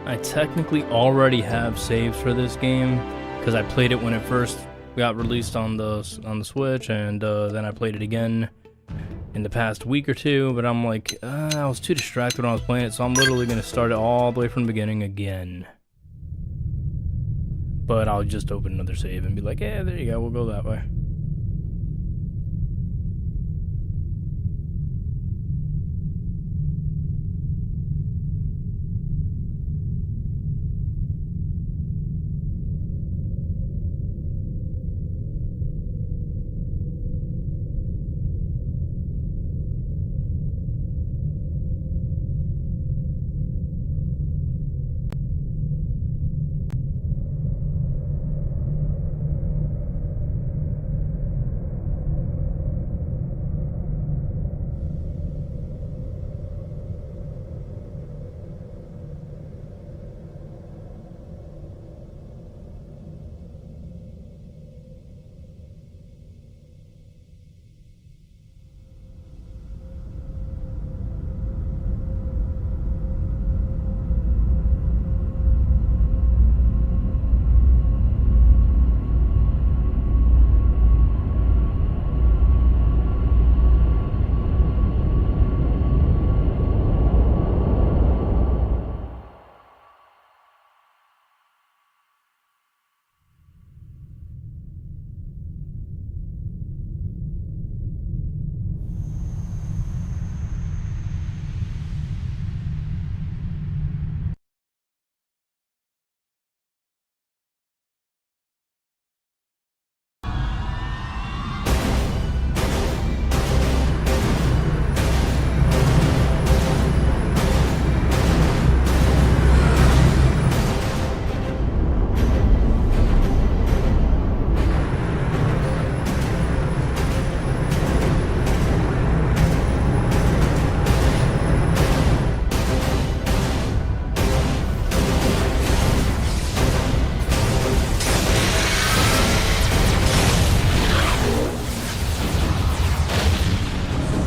I technically already have saves for this game because I played it when it first got released on the Switch, and then I played it again in the past week or two, but I'm like, I was too distracted when I was playing it, so I'm literally going to start it all the way from the beginning again. But I'll just open another save and be like, yeah, there you go, we'll go that way.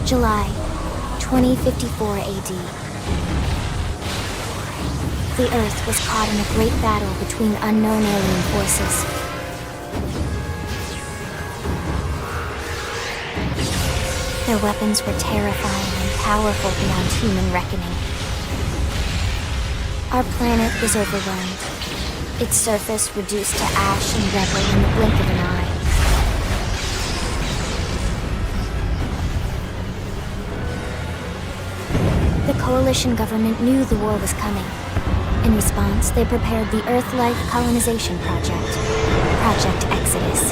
July 2054 AD. The Earth was caught in a great battle between unknown alien forces. Their weapons were terrifying and powerful beyond human reckoning. Our planet was overwhelmed, its surface reduced to ash and rubble in the blink of an eye. The Coalition government knew the war was coming. In response, they prepared the Earth-Life Colonization Project, Project Exodus.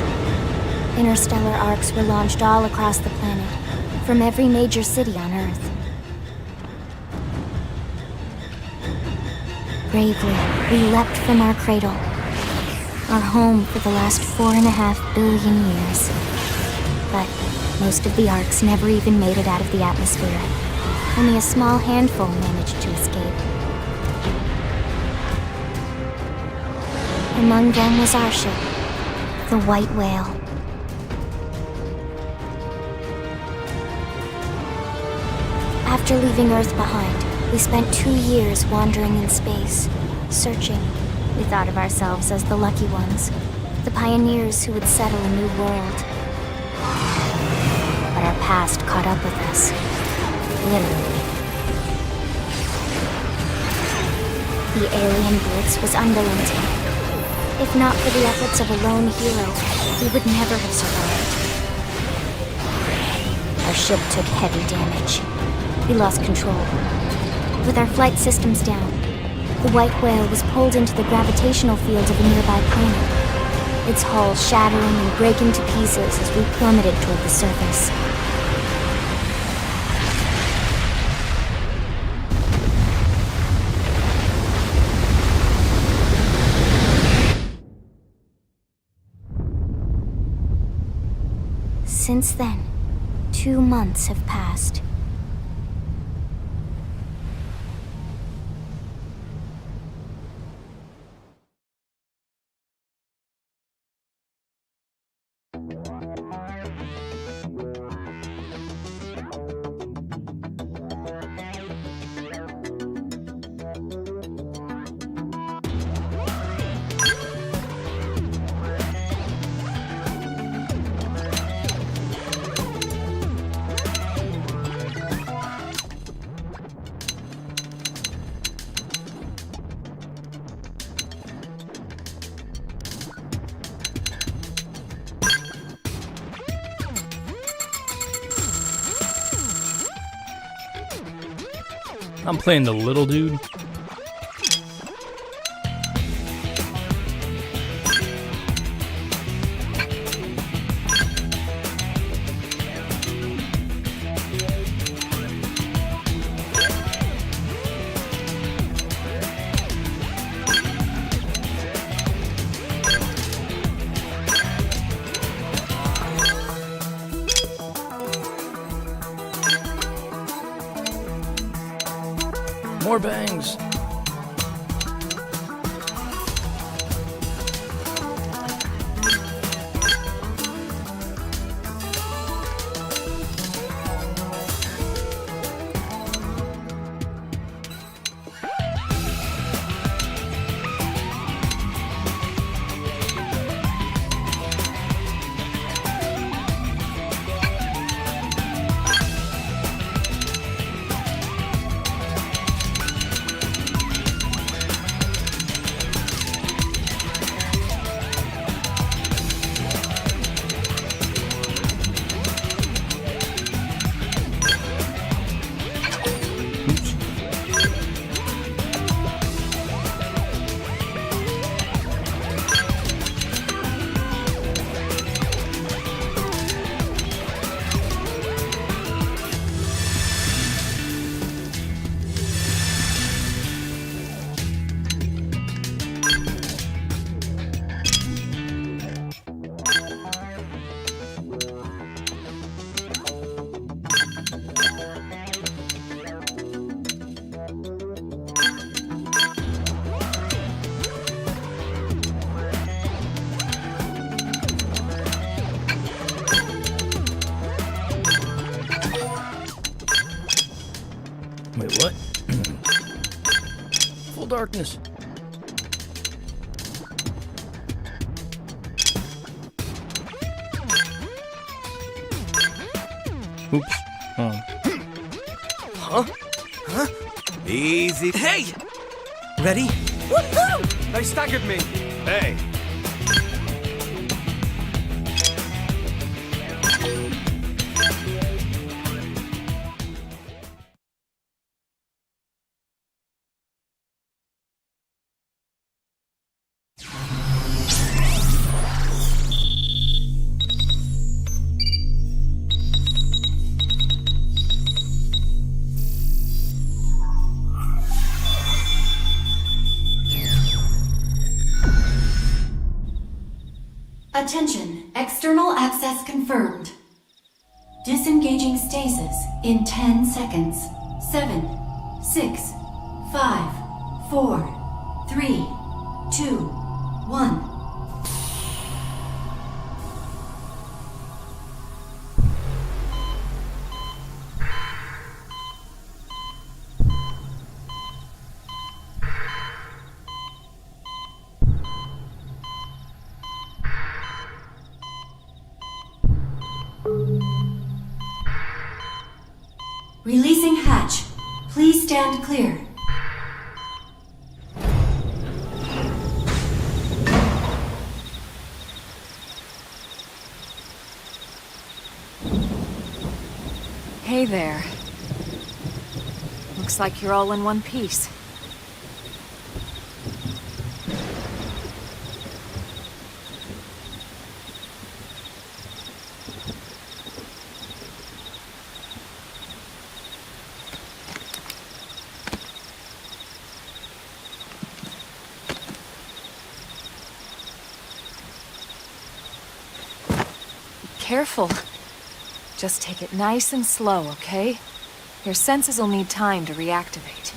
Interstellar arcs were launched all across the planet, from every major city on Earth. Bravely, we leapt from our cradle, our home for the last 4.5 billion years. But most of the arcs never even made it out of the atmosphere. Only a small handful managed to escape. Among them was our ship, the White Whale. After leaving Earth behind, we spent 2 years wandering in space, searching. We thought of ourselves as the lucky ones, the pioneers who would settle a new world. But our past caught up with us. Literally. The alien blitz was unrelenting. If not for the efforts of a lone hero, we would never have survived. Our ship took heavy damage. We lost control. With our flight systems down, the White Whale was pulled into the gravitational field of a nearby planet, its hull shattering and breaking to pieces as we plummeted toward the surface. Since then, 2 months have passed. I'm playing the little dude. More bangs. Wait, what? Full darkness. Oops. Huh? Huh? Easy. Hey! Ready? Woohoo! They staggered me. Hey. Attention, external access confirmed. Disengaging stasis in 10 seconds. 7, 6, 5, 4, 3, 2, 1. Releasing hatch. Please stand clear. Hey there. Looks like you're all in one piece. Careful. Just take it nice and slow, okay? Your senses will need time to reactivate.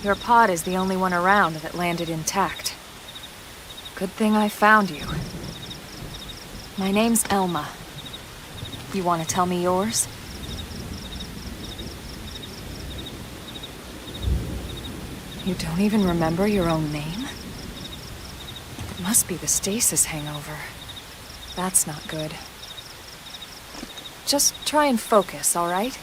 Your pod is the only one around that landed intact. Good thing I found you. My name's Elma. You want to tell me yours? You don't even remember your own name? It must be the stasis hangover. That's not good. Just try and focus, all right?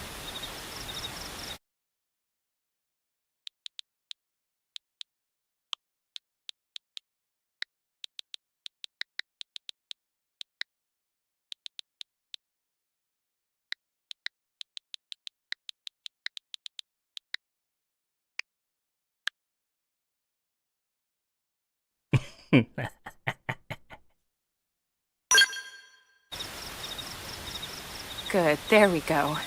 Good, there we go.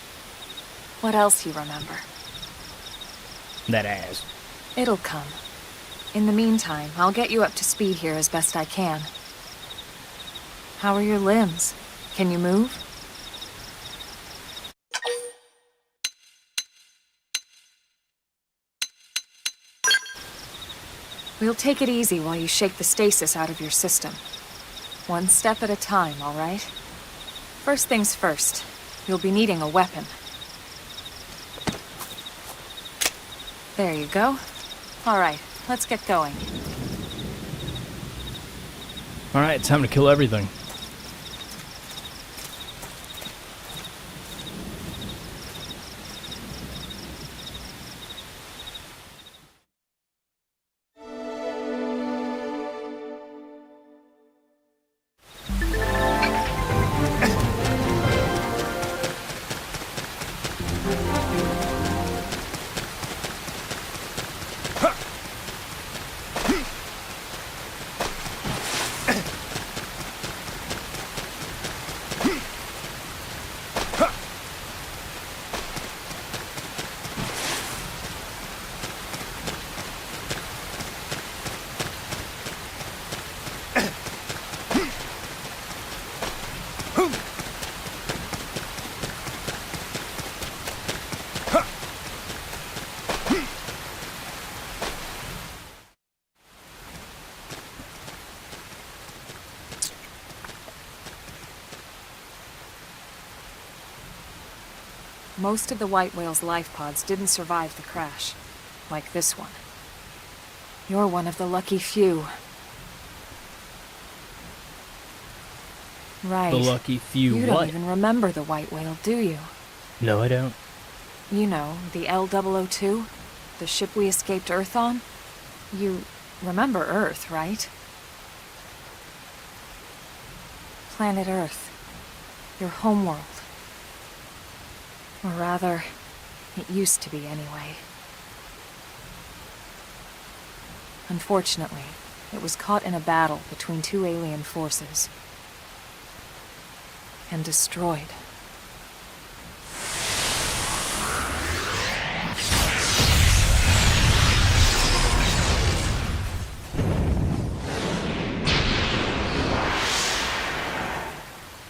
What else you remember? That ass. It'll come. In the meantime, I'll get you up to speed here as best I can. How are your limbs? Can you move? We'll take it easy while you shake the stasis out of your system. One step at a time, all right? First things first, you'll be needing a weapon. There you go. All right, let's get going. Alright, time to kill everything. Most of the white whale's life pods didn't survive the crash, like this one. You're one of the lucky few. Right. The lucky few You what? don't even remember the white whale, do you? No, I don't. You know, the L-002? The ship we escaped Earth on? You remember Earth, right? Planet Earth. Your homeworld. Or rather, it used to be anyway. Unfortunately, it was caught in a battle between two alien forces. And destroyed.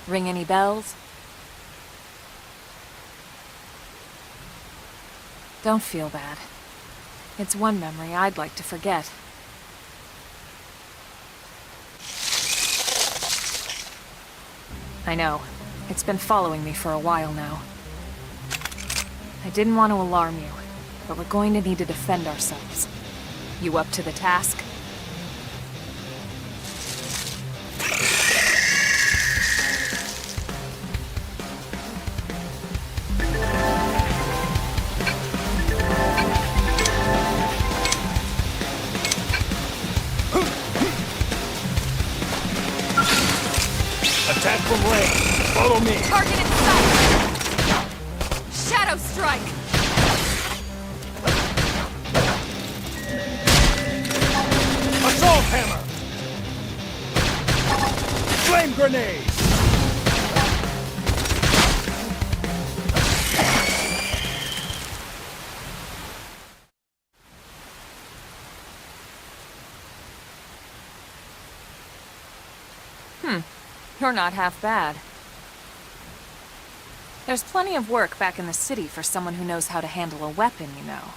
Ring any bells? Don't feel bad. It's one memory I'd like to forget. I know. It's been following me for a while now. I didn't want to alarm you, but we're going to need to defend ourselves. You up to the task? Attack from range. Follow me. Target in sight! Shadow strike! Assault hammer. Flame grenade. You're not half bad. There's plenty of work back in the city for someone who knows how to handle a weapon, you know.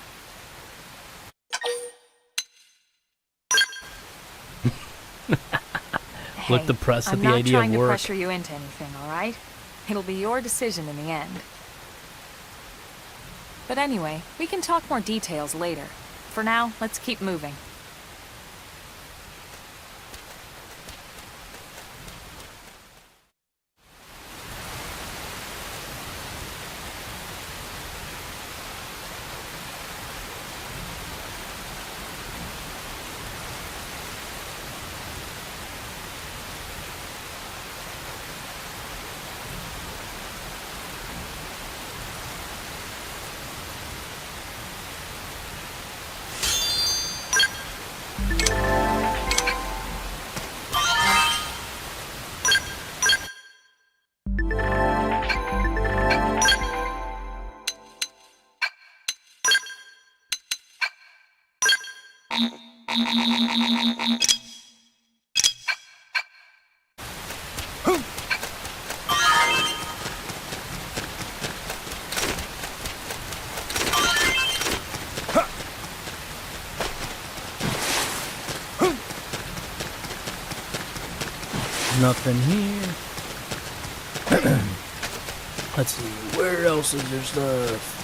Look the press at the idea of I'm not trying to work. pressure you into anything, all right? It'll be your decision in the end. But anyway, we can talk more details later. For now, let's keep moving. Nothing here. Let's see, where else is there stuff?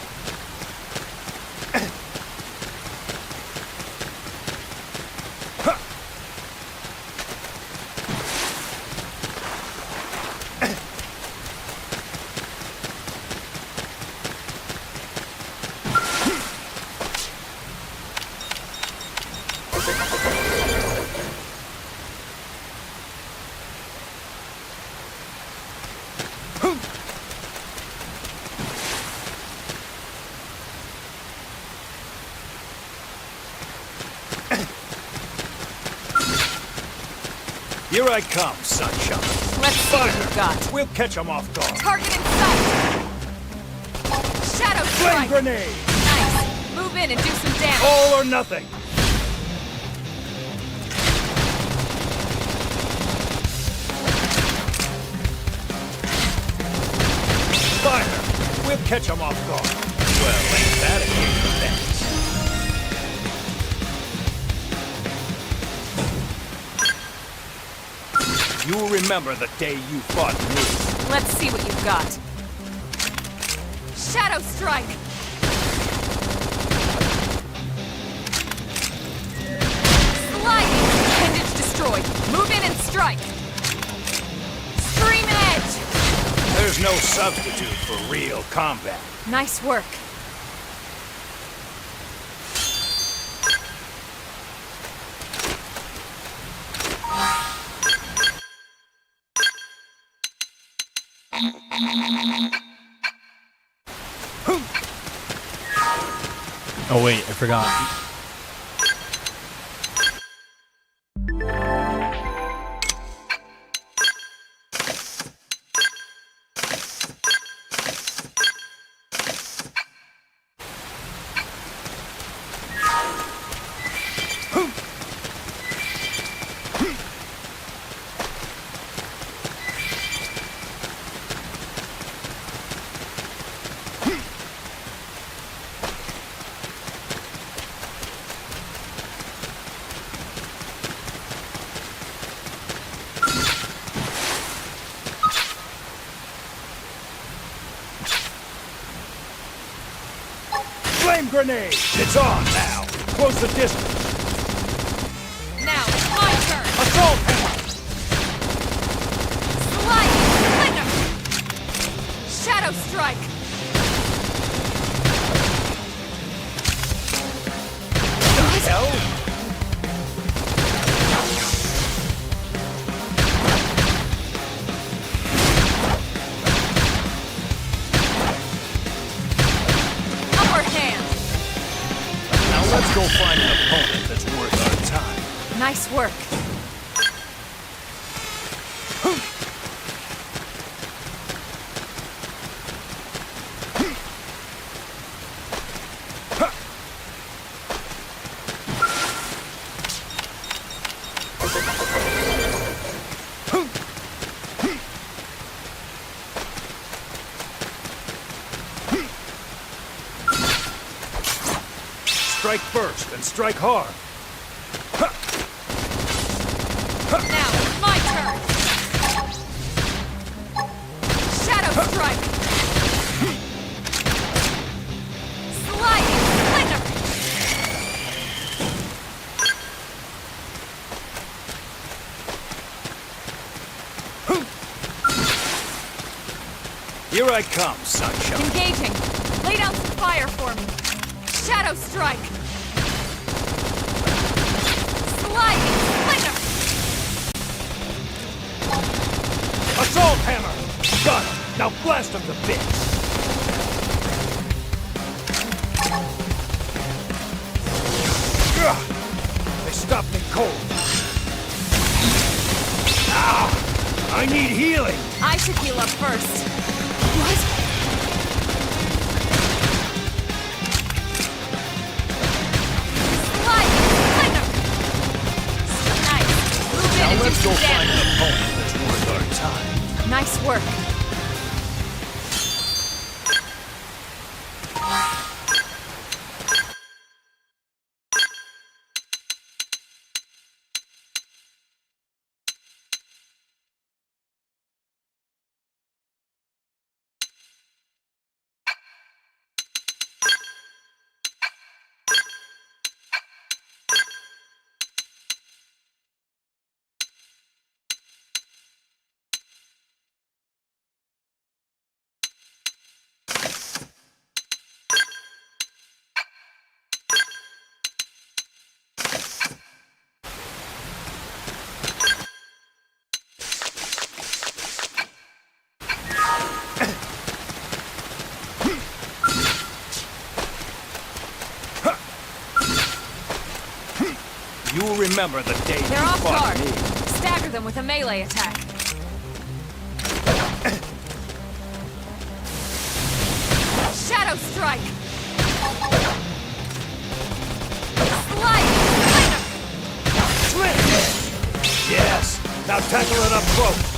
Here I come, sunshine. Let's see what you've got. We'll catch them off guard. Target in sight! Shadow Flame strike! grenade! Nice! Move in and do some damage. All or nothing. Fire! We'll catch them off guard. Well, ain't that a kick in the pants? You'll remember the day you fought me. Let's see what you've got. Shadow strike! Sliding! Appendage destroyed. Move in and strike. Scream edge! There's no substitute for real combat. Nice work. Oh wait, I forgot. Flame grenade! It's on now! Close the distance! Now, my turn! Assault hammer! Sliding! Flinger! Shadow strike! The hell? Upper hand! Now let's go find an opponent that's worth our time. Nice work. Strike first and strike hard. Now, my turn! Shadow strike! Sliding! Flinger! Here I come, sunshine. Engaging! Lay down some fire for me! Shadow strike! Sliding! Flinger! Assault hammer! Got him! Now blast him to bits! Ugh! They stopped me cold. Ah! I need healing! I should heal up first. Sliding! Flinger! Go find an damage. opponent that's worth our time. Nice work. You'll remember the day They're you off fought guard. me. Stagger them with a melee attack. Shadow strike. Slide. Yes. Now tackle it up close.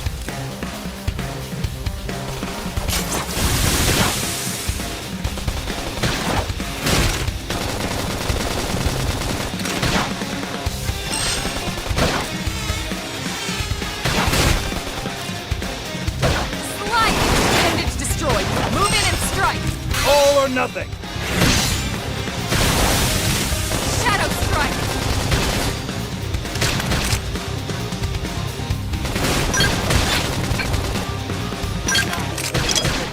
Slide. Appendage destroyed. Move in and strike. All or nothing. Shadow strike.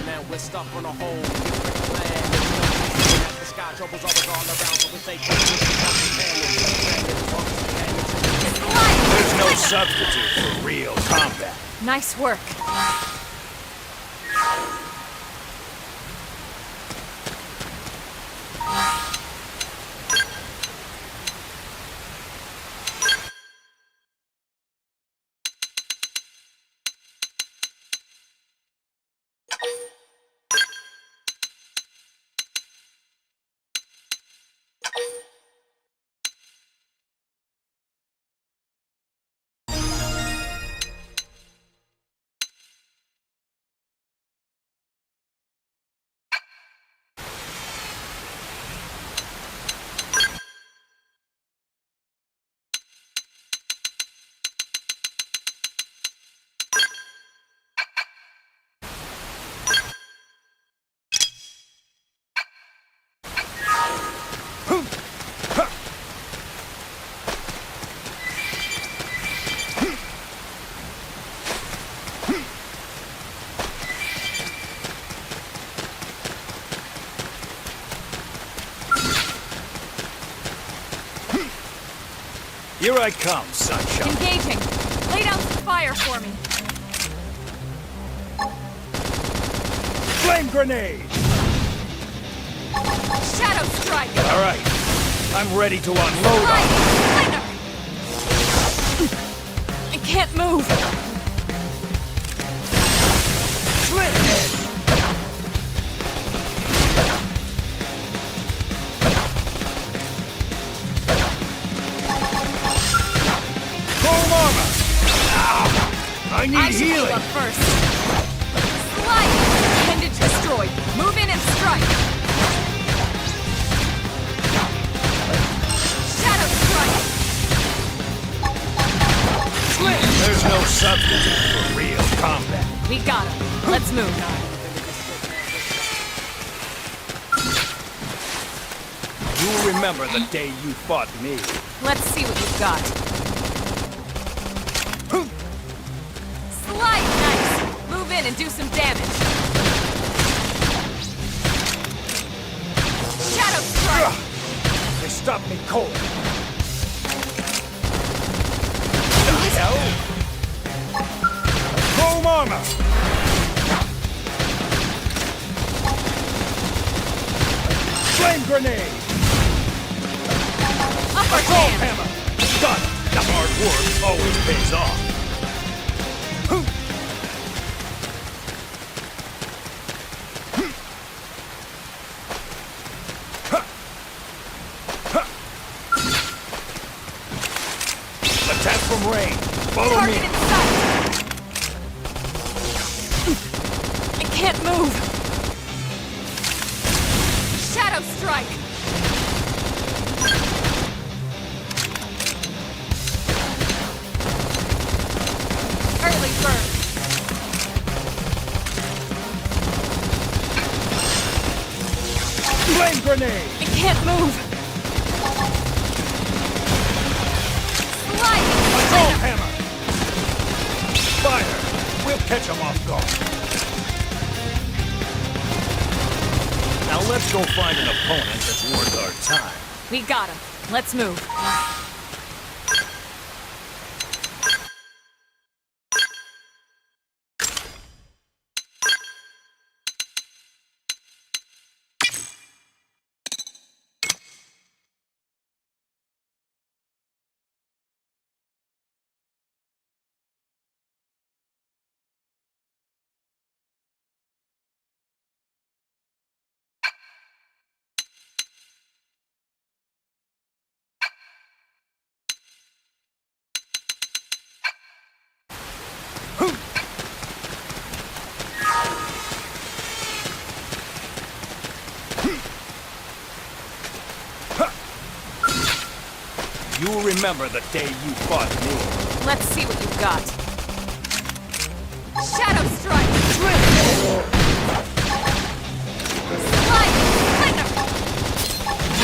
Now we're stuck on a whole different plan. The sky trouble's always all around, so we say There's no substitute for real combat. Nice work. Here I come, sunshine. Engaging. Lay down some fire for me. Flame grenade! Shadow strike. All right. I'm ready to unload on Slide. I can't move. Foam armor! Ow! I need I should healing! move up first. Slide. Appendage destroyed. Move in and strike. Shadow strike. There's no substitute for real combat. We got him. Let's move. You'll remember the day you fought me. Let's see what you've got. Slide. Nice. Move in and do some damage. Shadow strike. They stopped me cold. Foam armor! Flame grenade! Upper Assault hand. hammer! Done! The hard work always pays off. Attack from range. Follow Target me. in sight! I can't move! Shadow strike! Early bird! Flame grenade. I can't move! Sliding! Assault hammer. Fire. We'll catch him off guard. Now let's go find an opponent that's worth our time. We got him. Let's move. You'll remember the day you fought me. Let's see what you've got. Shadow strike! Sliding! Thunder!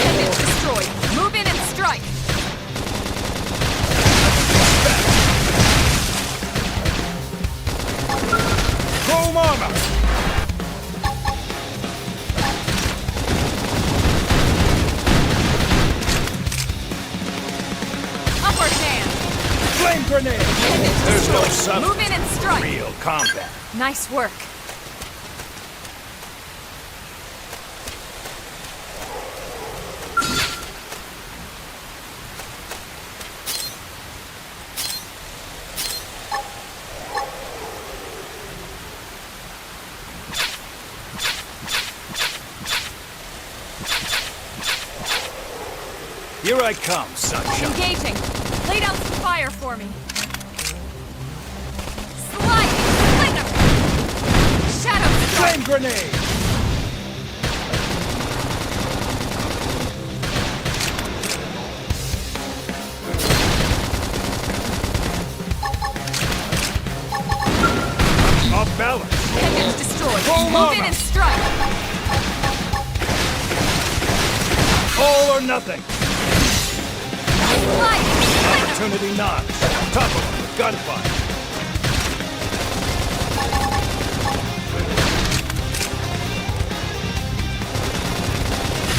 Image destroyed. Move in and strike. Chrome armor. Upward hand. Flame grenade. There's no substitute Move in and for strike. real combat. Nice work. Here I come, sunshine. Engaging. Lay down some fire for me. Sliding! Thunder! Shadow strike! Flame grenade. Off balance. Image destroyed. Roll Move in armor. and strike. All or nothing. Sliding! Thunder! Opportunity knocks. Top of them with gunfire.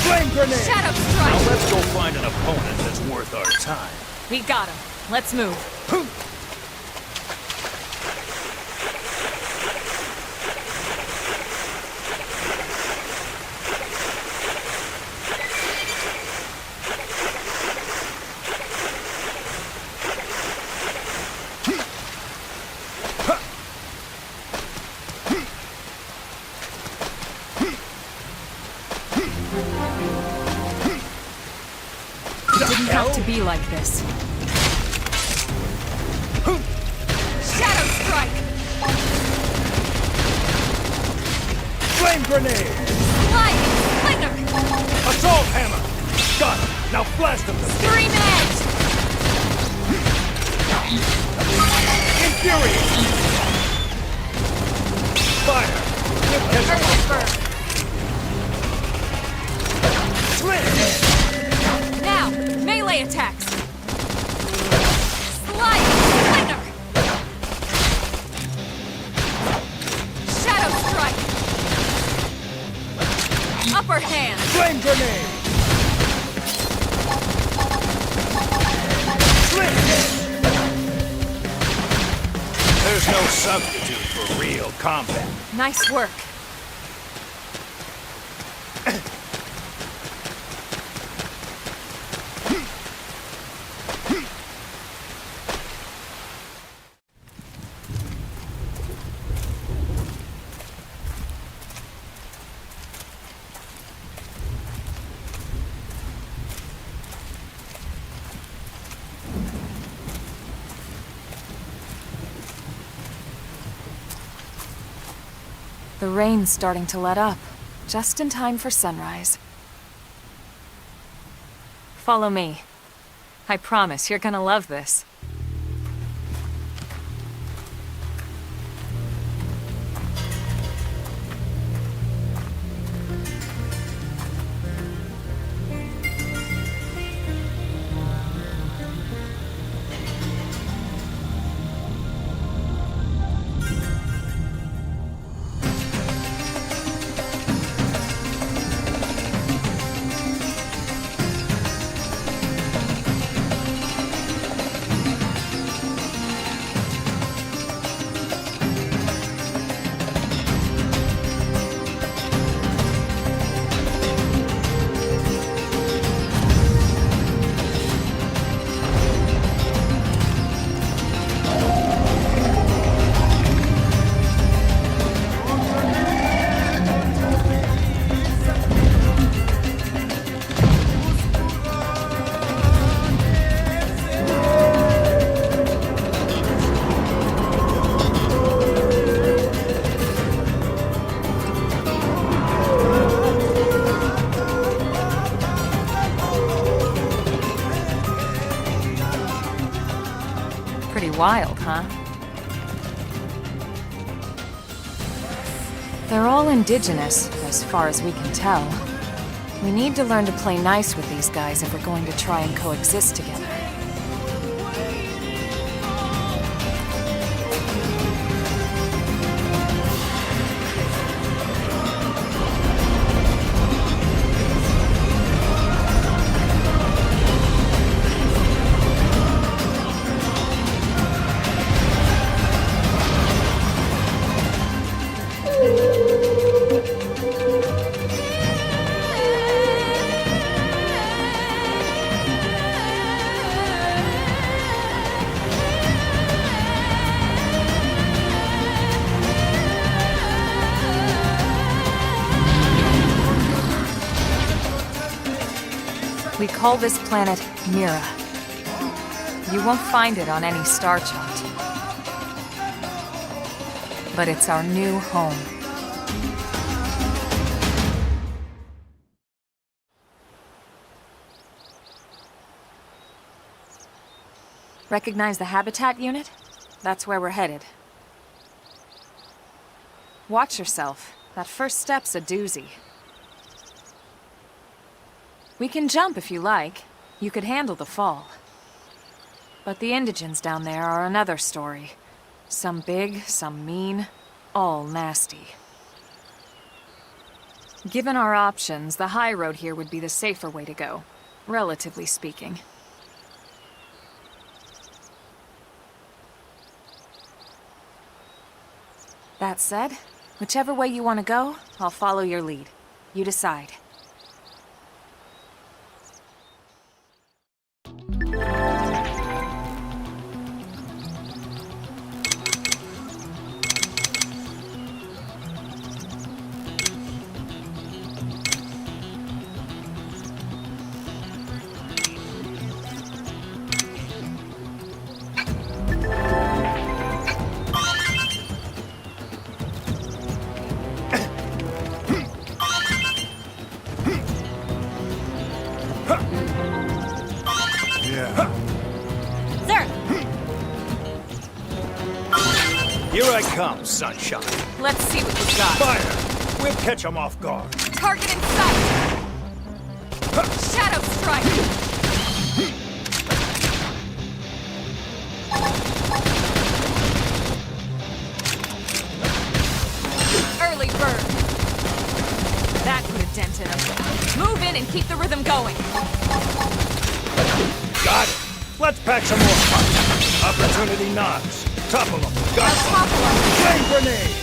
Flame grenade. Shadow Now strike! let's go find an opponent that's worth our time. We got him. Let's move. Didn't have to be like this. Shadow strike! Flame grenade. Sliding! Thunder! Assault hammer. Got him. Now blast him to Scream edge! infuriate. Fire. We'll catch him Early off bird! guard. Slit. Now, melee attacks! Sliding! Thunder! Shadow strike! Upper hand! Flame grenade. Slit. There's no substitute for real combat. Nice work. The rain's starting to let up, just in time for sunrise. Follow me. I promise you're gonna love this. Pretty wild, huh? They're all indigenous, as far as we can tell. We need to learn to play nice with these guys if we're going to try and coexist together. We call this planet Mira. You won't find it on any star chart. But it's our new home. Recognize the habitat unit? That's where we're headed. Watch yourself. That first step's a doozy. We can jump if you like. You could handle the fall. But the indigents down there are another story. Some big, some mean, all nasty. Given our options, the high road here would be the safer way to go, relatively speaking. That said, whichever way you want to go, I'll follow your lead. You decide. Here I come, sunshine. Let's see what you've got. Fire! We'll catch them off guard. Target in sight! Shadow strike! Early bird! That put a dent in him. Move in and keep the rhythm going. Got it. Let's pack some more punch. Opportunity knocks. Topple them. Got I'll topple them. Flame grenade!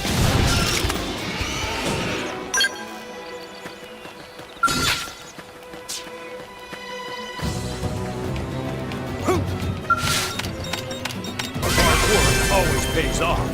Hard work always pays off.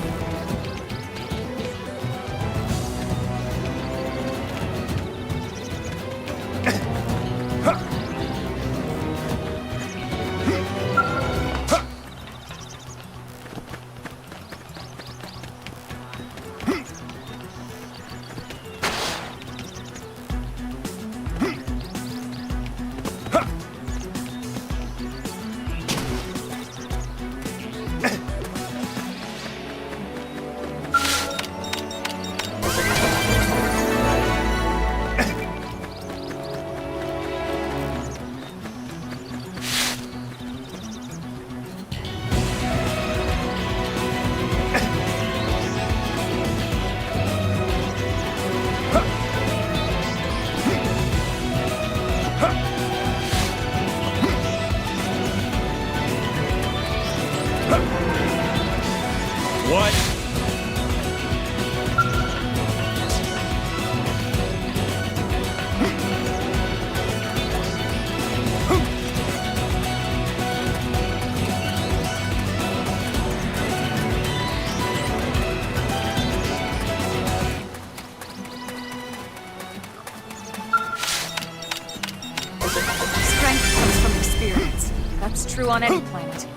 Strength comes from experience. That's true on any planet.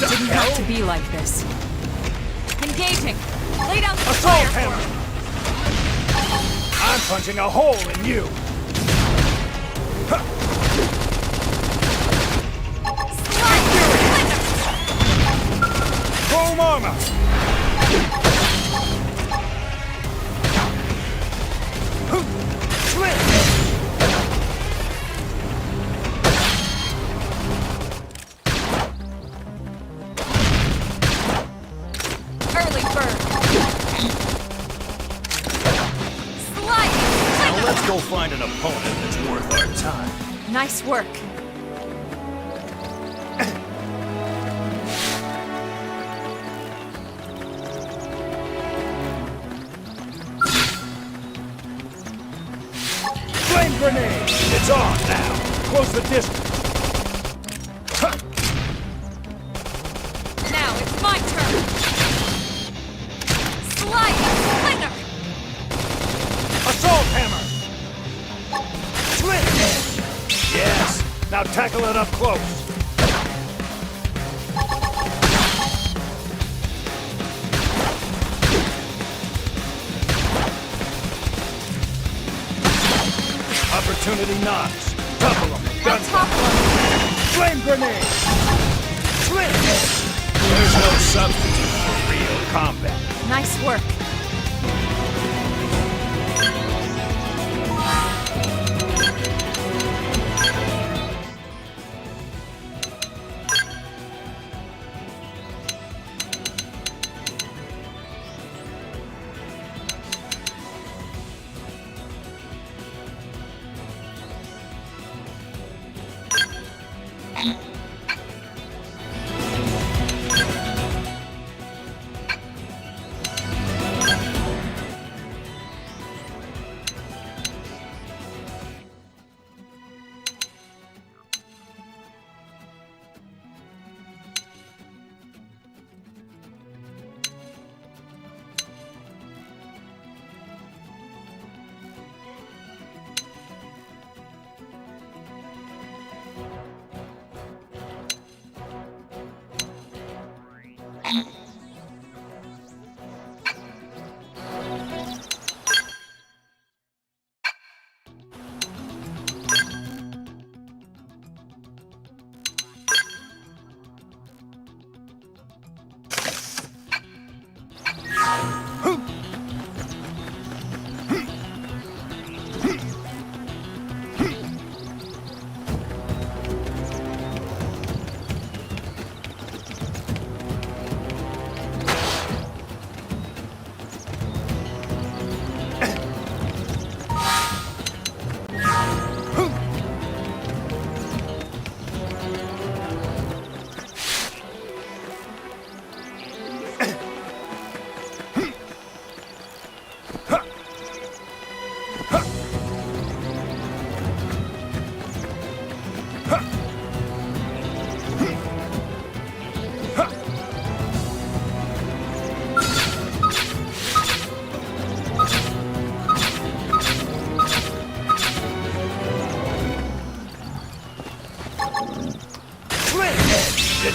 Didn't have to be like this. Engaging! Lay down the Assault fire! hammer! I'm punching a hole in you! Chrome armor! Early bird! Slide! Now let's go find an opponent that's worth our time. Nice work. Flame grenade! It's on now! Close the distance! Now it's my turn! Slide! Slinger! Assault hammer! Slit! Yes! Now tackle it up close! Opportunity knocks. Topple them. I'll topple him. Flame grenade! Slit! There's no substitute for real combat. Nice work.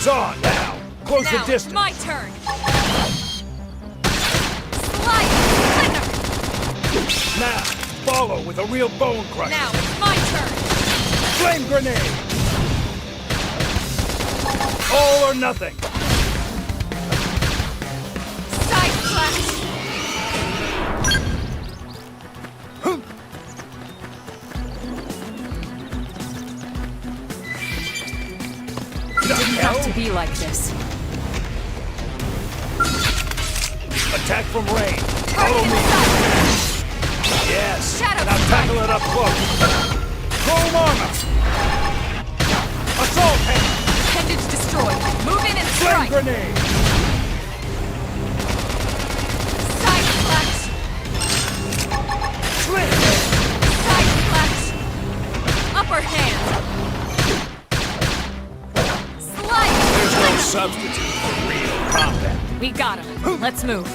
on now. Close Now the distance. it's my turn. Slide splinter. Now, follow with a real bone crusher. Now it's my turn. Flame grenade. All or nothing. Side flash. Didn't have to be like this. Attack from range. Follow me. Yes. Shadow Now tackle it up close. Chrome armor. Assault hammer. Appendage destroyed. Move in and Flame strike. grenade. Side flash. Slit. Side flash. Upper hand. Slide. There's no substitute for real combat. We got him. Let's move.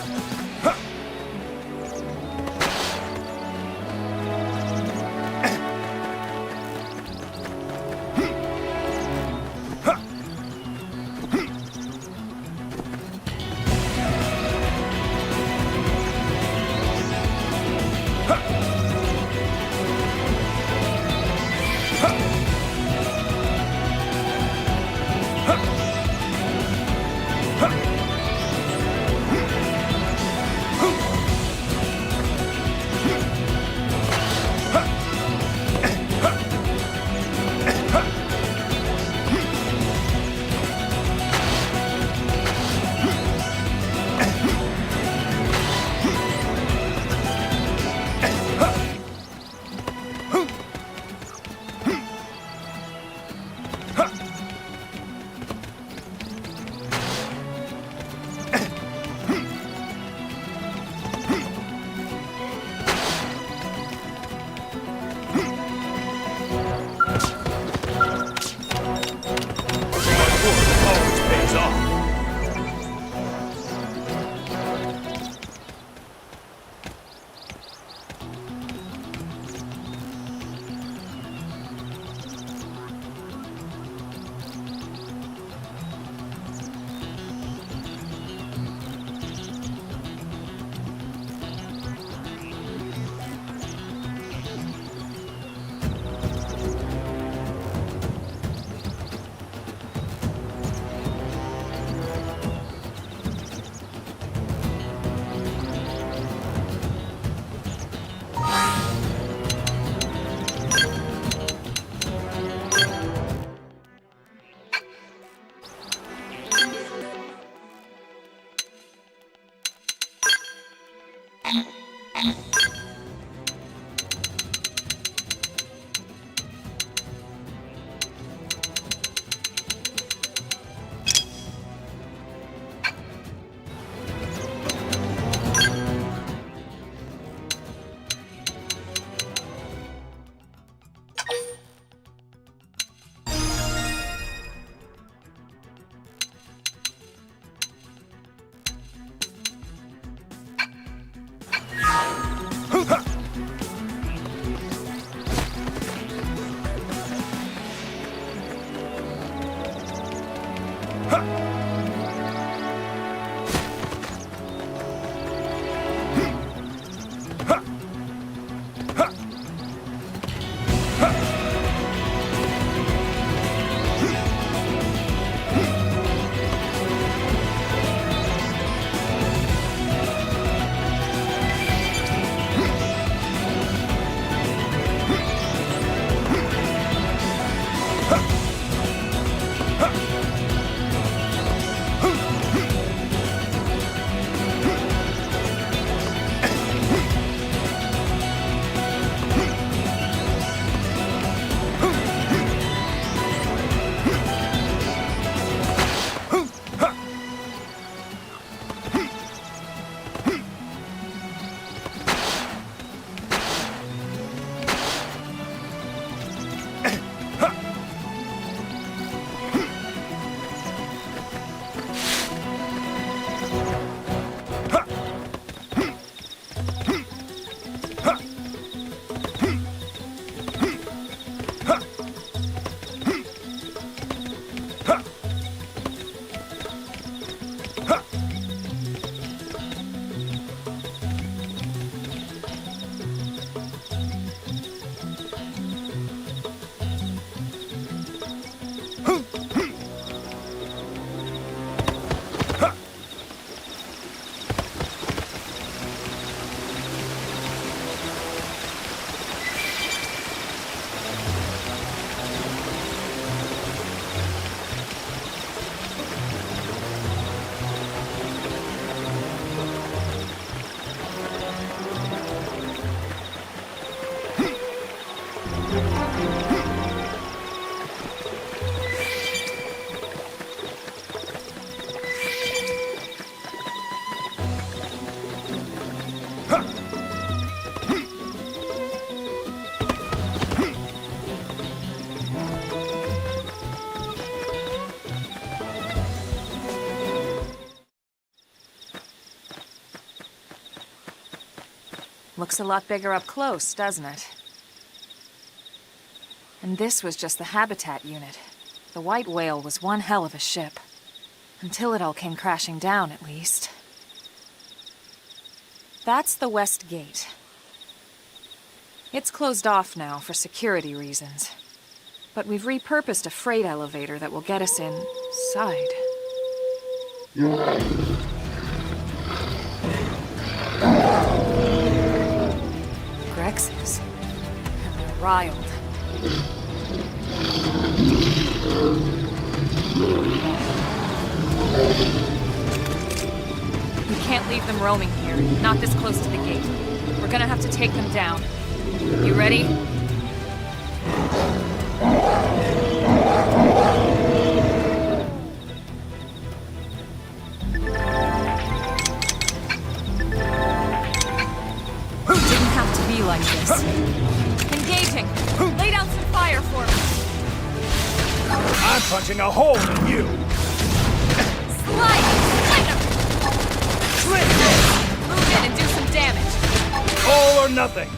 Always pays off. Looks a lot bigger up close, doesn't it? And this was just the habitat unit. The white whale was one hell of a ship. Until it all came crashing down, at least. That's the west gate. It's closed off now for security reasons. But we've repurposed a freight elevator that will get us inside. Grexes. And they're riled. We can't leave them roaming here, not this close to the gate. We're gonna have to take them down. You ready? Didn't have to be like this. Engaging! Lay down some fire for me! I'm punching a hole in you! Slide! Light 'em! Move in and do some damage. All or nothing!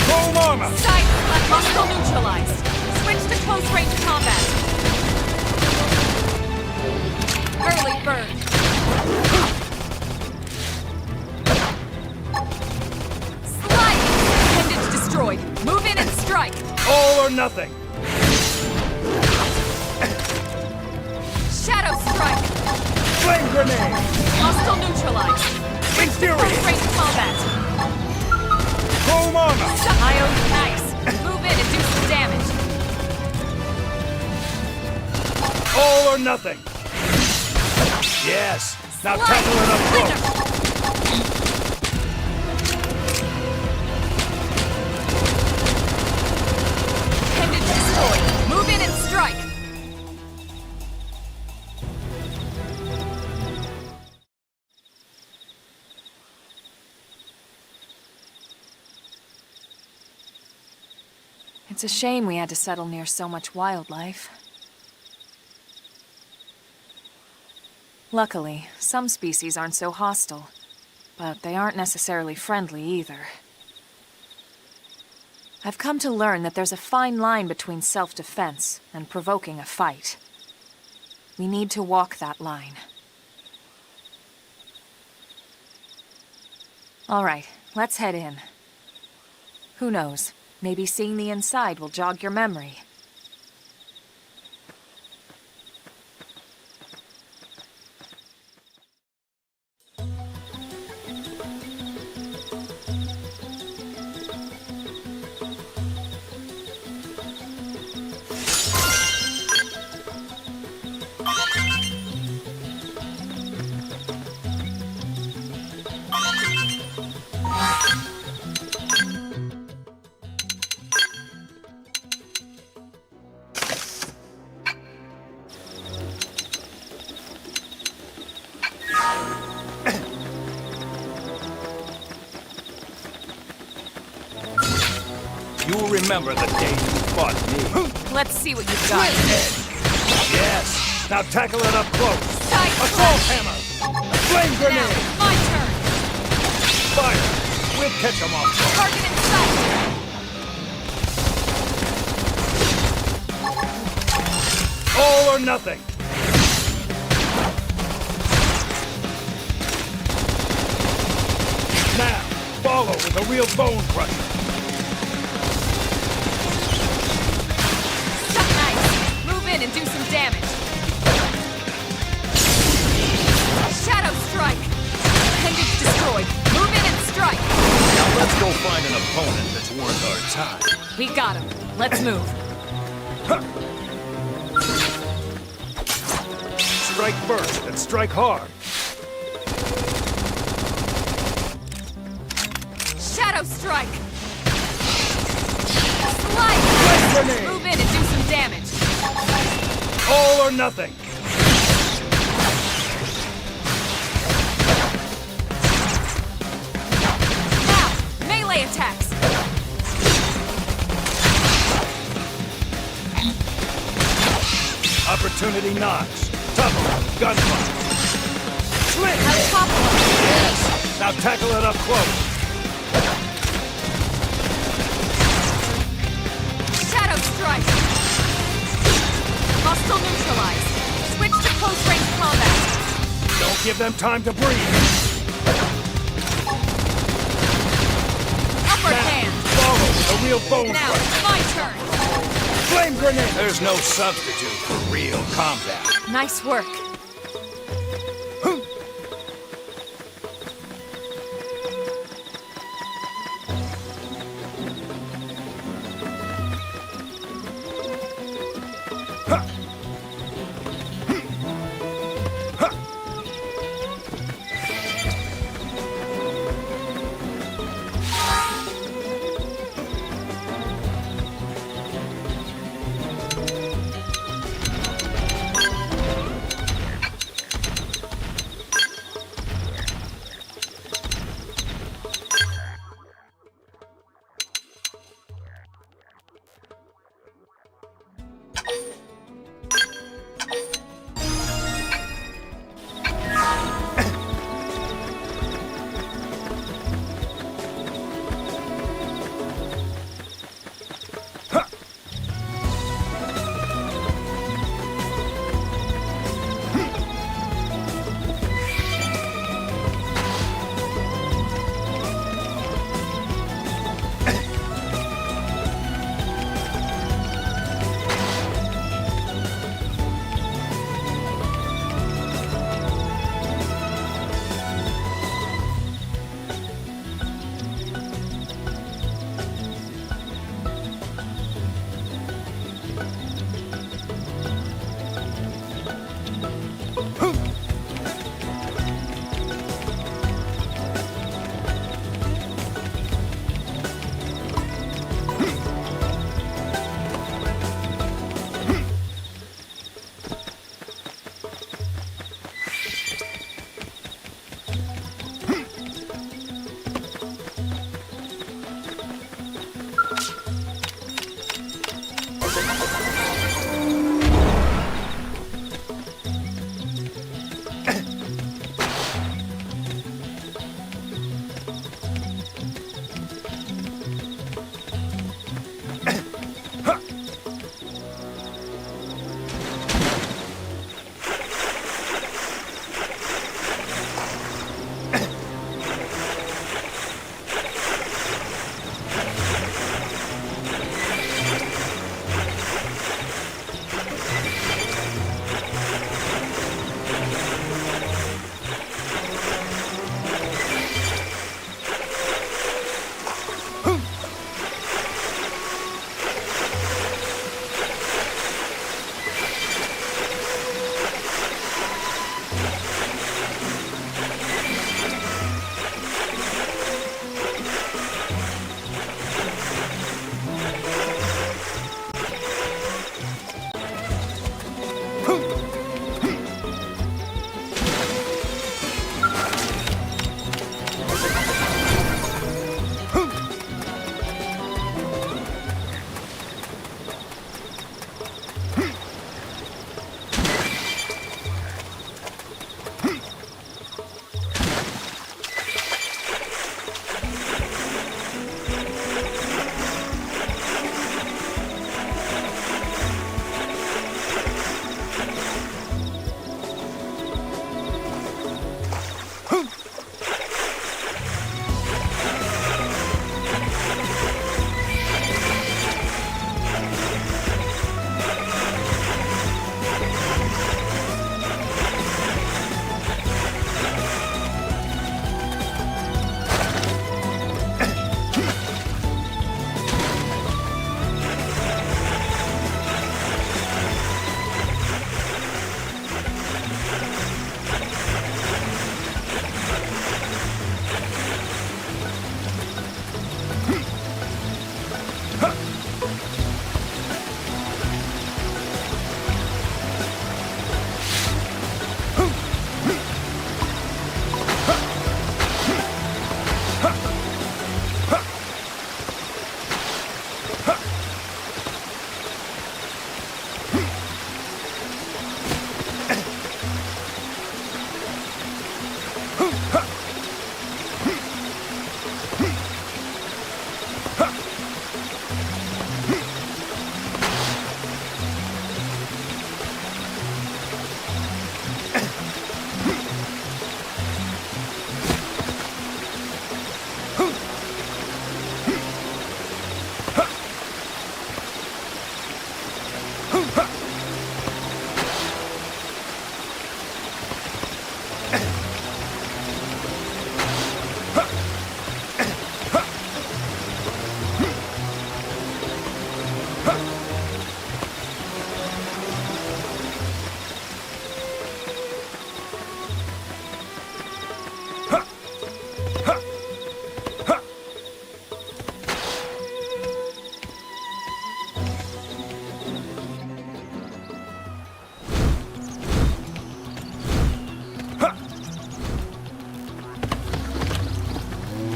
Full armor! Side select hostile neutralized. Switch to close range combat. Early bird. Slide! Appendage destroyed. Move in and strike. All or nothing! Shadow strike. Flame grenade! Hostile neutralized. Close Infuriate! range combat. Full armor! IO nice. Move in and do some damage. All or nothing! Yes! Now Slide. tackle it up Light close! 'em. Appendage destroyed. Move in and strike. It's a shame we had to settle near so much wildlife. Luckily, some species aren't so hostile, but they aren't necessarily friendly either. I've come to learn that there's a fine line between self-defense and provoking a fight. We need to walk that line. All right, let's head in. Who knows? Maybe seeing the inside will jog your memory. You'll remember the day you fought me. Let's see what you've got. Yes! Now tackle it up close! Side Assault slash. hammer! Flame Now, grenade! my turn. Fire! We'll catch them off guard. Target in sight. All or nothing! Now, follow with a real bone crusher. Nice. Move in and do some damage. Shadow strike. Appendage destroyed. Move in and strike. Now let's go find an opponent that's worth our time. We got him. Let's move. Strike first and strike hard. Shadow strike. Slide. Flame grenade! Move in and do some damage. All or nothing! opportunity knocks. Tough gunfight. Slit! I'll topple him. Yes! Now tackle it up close. Shadow strike. Hostile neutralized. Switch to close-range combat. Don't give them time to breathe. Upper hand. Follow the real bone Now, crush. it's my turn. Flame grenade! There's no substitute for real combat. Nice work.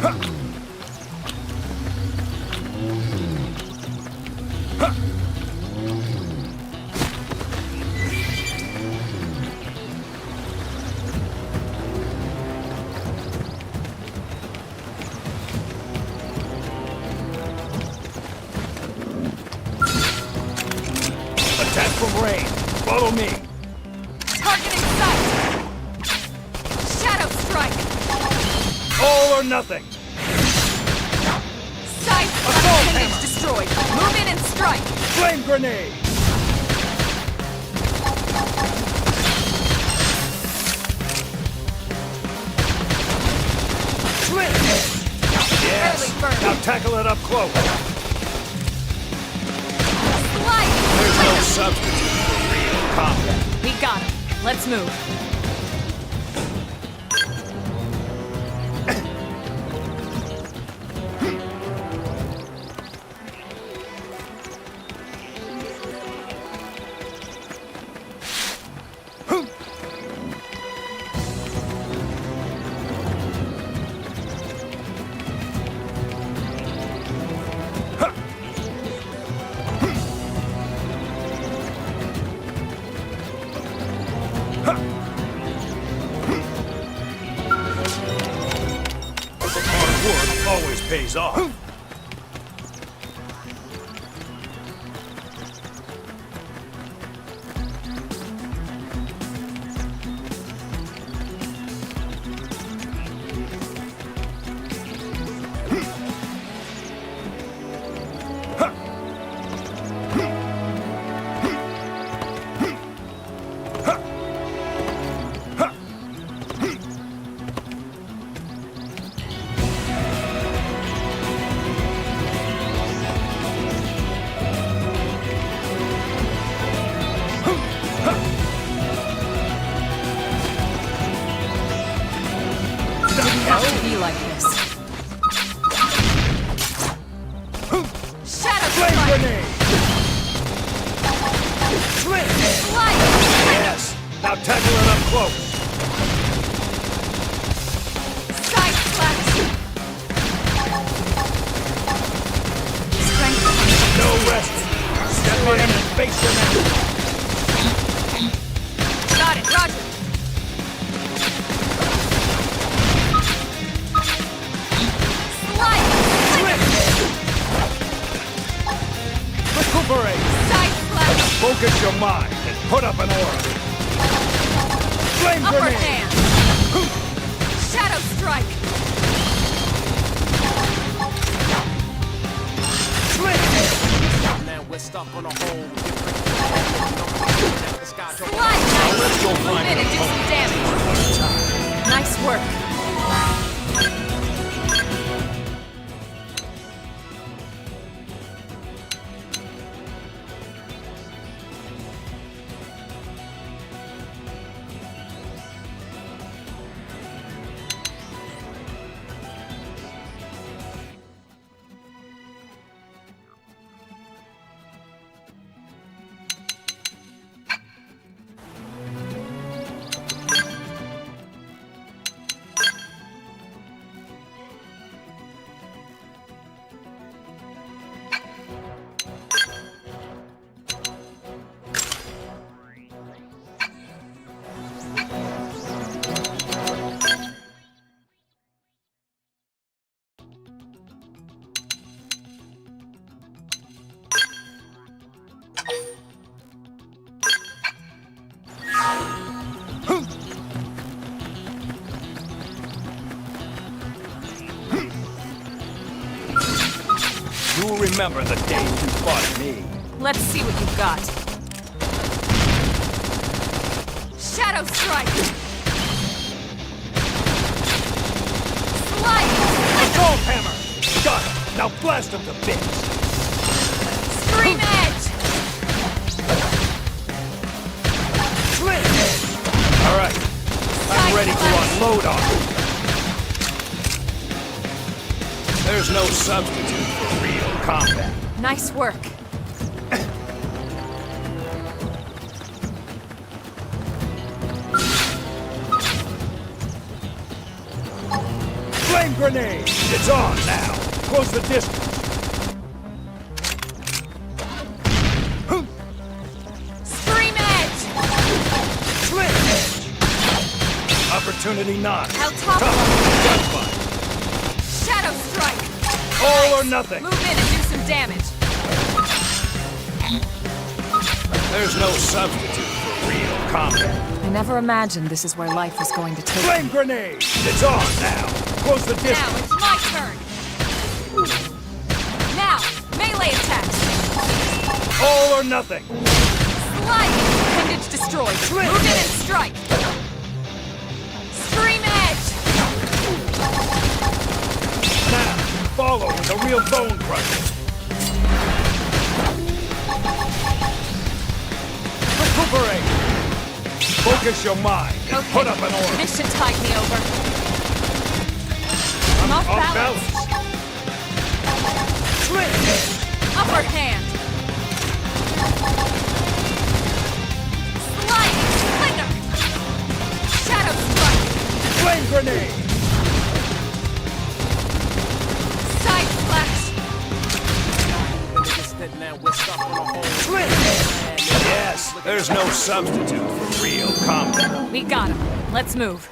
Attack from range. Follow me. Target in sight! Shadow strike! All or nothing. Sight! Assault Image hammer. destroyed! Move in and strike! Flame grenade. Slit. Yes. Barely burned. Now tackle it up close. Slide! There's no substitute for real combat. We got him. Let's move. Hard work always pays off. Didn't have to be like this. Shadow Flame strike! grenade. Slit. Slide! Yes. Now tackle it up close. Side slash! Strength. No resting. Step in and face your enemy. Got it, Roger. Slide! Recuperate. Side slash! Focus your mind and put up an aura. Flame Upper grenade. hand! Shadow strike! Slit. Now we're stuck on a whole Slide! Nice! You'll Move find in an and do some damage. Nice work. You'll remember the day you fought me. Let's see what you've got. Shadow strike! Slide! Assault hammer. Got it. Now blast him to bits. Scream edge! Slit. All right. I'm ready to unload on him. There's no substitute for real combat. Nice work. Flame grenade! It's on now! Close the distance! Scream Edge! Flame edge! Opportunity knock! El Topo! Gunfight! Shadow Strike! All or nothing! Move in and do some damage. There's no substitute for real combat. I never imagined this is where life was going to take me. Flame grenade! It's on now! Close the Now distance! it's my turn. Now, melee attacks. All or nothing! Slide! Appendage destroyed. Move in and strike. Scream Edge! Now, follow with a real bone crusher! Recuperate! Focus your mind and Okay. put up an order! This should tide me over. I'm off balance. Flame edge! Upper hand. Sliding slinger. Shadow strike. Flame grenade! Side flash. Flame edge! Yes, there's no substitute for real combat. We got him. Let's move.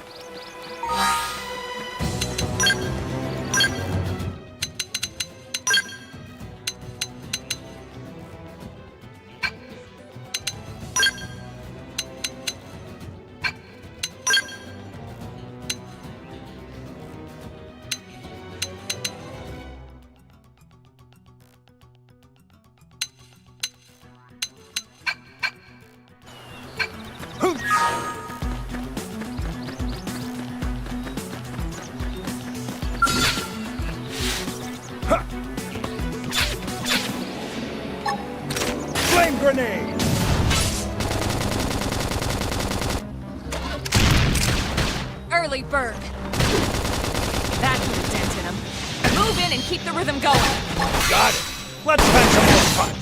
Flame grenade! Early bird. That put a dent in him. Move in and keep the rhythm going. Got it! Let's pack some more punch!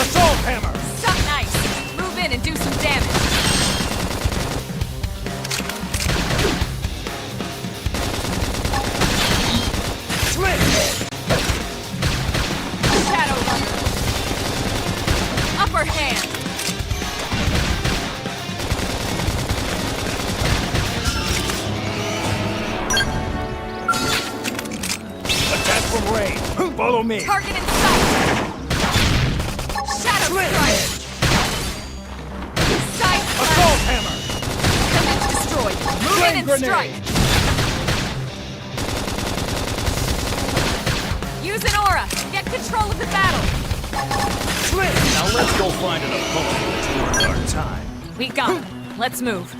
Assault hammer! Suck nice. Move in and do some damage. Flame edge! Shadow runner. Upper hand. Attack from range! Follow me! Target in sight. Shadow Flame strike. edge! Side Assault flash. hammer! Appendage destroyed. Move Flame in and grenade. strike. Use an aura. Get control of the battle. Flame! Now let's go find an opponent that's worth our time. We got him. Let's move.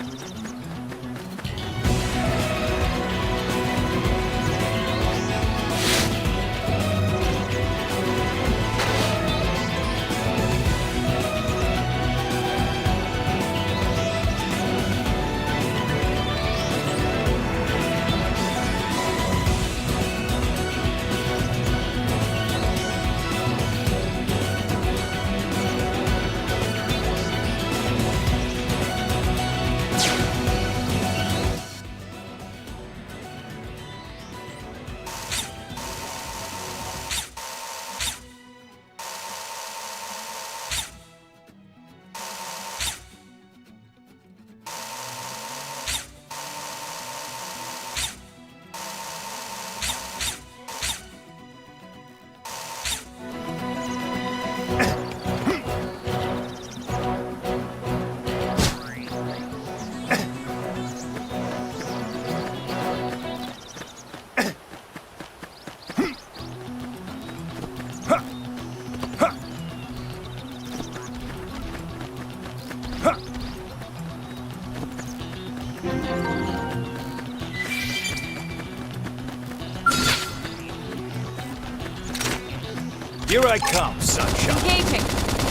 Here I come, sunshine. Engaging.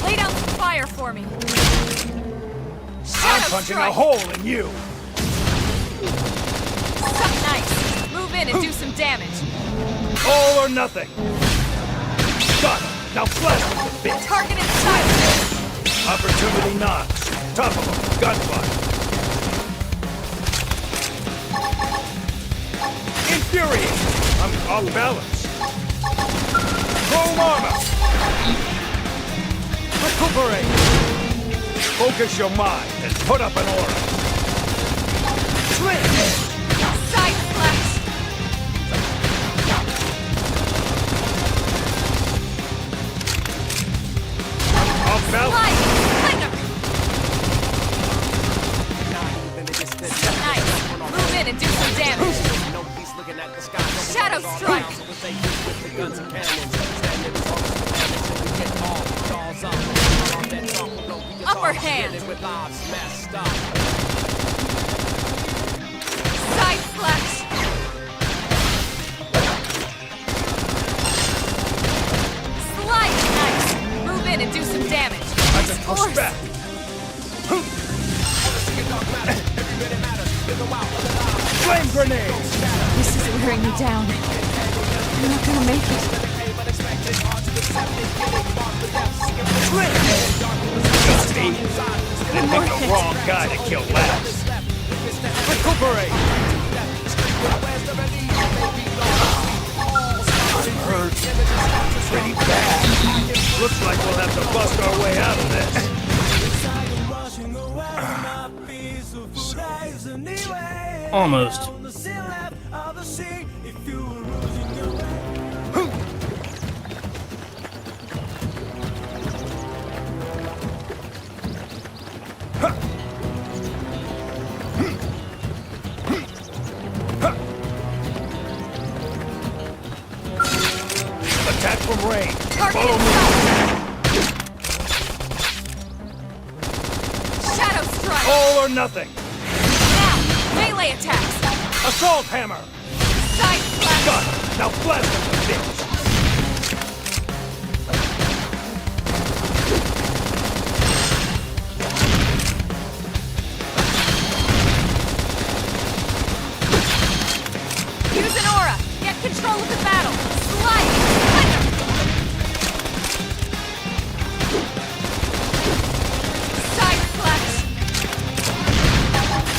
Lay down some fire for me. I'm Shadow punching strike. a hole in you. Suck nice. Move in and do some damage. All or nothing. Got it. Now flash with the bit. Target in sight. Opportunity knocks. Top of them. Gunfight. Off balance. Chrome armor. Recuperate. Focus your mind and put up an aura. Slick. Side flash! Off balance. Light! Flicker! Nice. Move in and do some damage. Shadow strike! Upper hand! Side flash! Slide! Nice! Move in and do some damage. I can push back. Flame grenade. This is wearing me down. I'm not gonna make it. Just me. Didn't pick the wrong guy to kill last. Recuperate. I'm hurt. Pretty bad. Looks like we'll have to bust our way out of this. Almost. Attack from range. Target Follow me. Shadow strike! All or nothing. Now, melee attacks! Assault hammer. Side flash! Got it. Now blast him with this. Use an aura! Get control of the battle! Slide! Flicker! Side flash!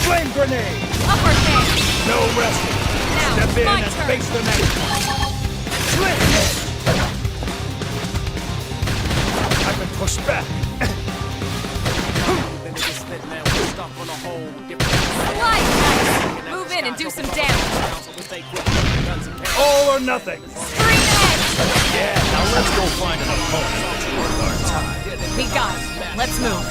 Flame grenade. Upper hand! No resting. Now, Step in my and turn. face the next. Slick. I can push back. Slide! Nice! Move in and do some damage! All or nothing. Screen edge! Yeah, now let's go find an opponent that's worth our time. We got it. Let's move.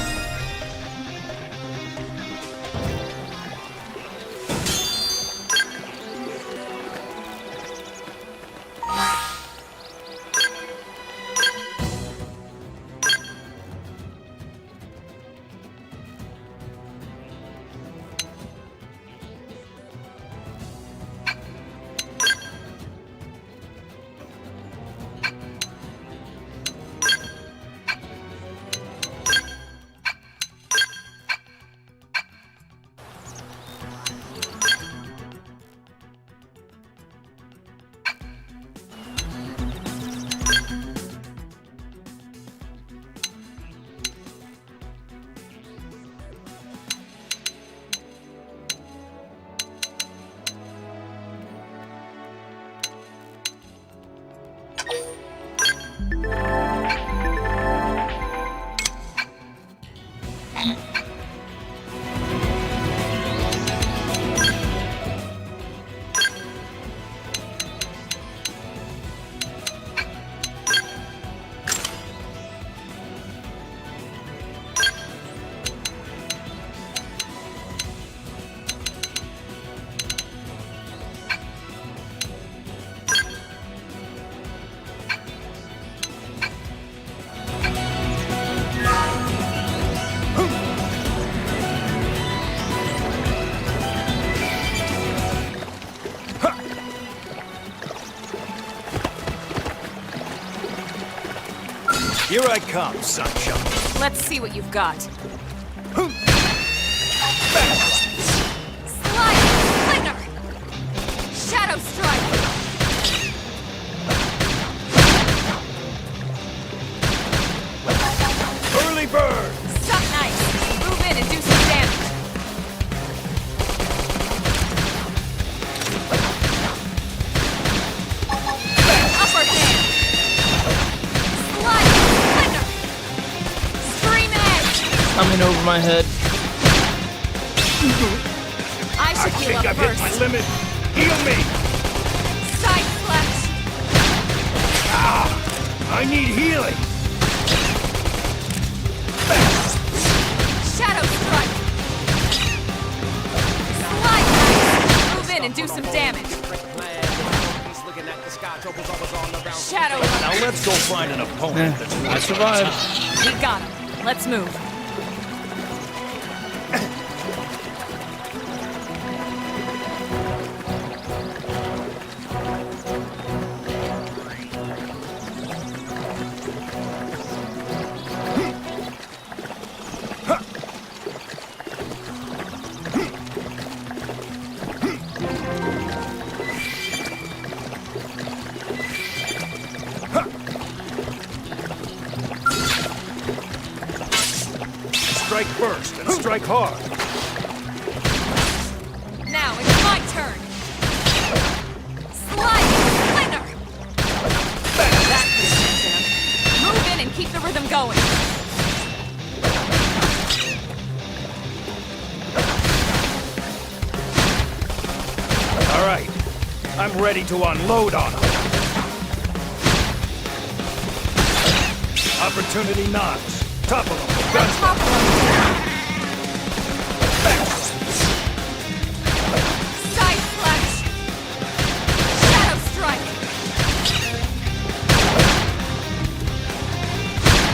Here I come, sunshine. Let's see what you've got. Fast. Slide! Flicker! Shadow strike! Early bird. Suck nice! Move in and do some damage! I'm in over my head. I should heal think up I've hit first. my limit. Heal me! Side slash. I need healing! Shadow strike. Slide knife. Move in and do some damage. Shadow. Now let's go find an opponent that's I survived. We got him. Let's move. strike first and strike hard. Now it's my turn. Sliding slinger. That pushes him. Move in and keep the rhythm going. All right, I'm ready to unload on them. Opportunity knocks. Top of them. On top of him. Side slash. Shadow strike.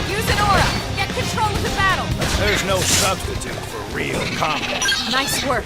Use an aura. Get control of the battle. There's no substitute for real combat. Nice work.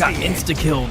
got insta-killed.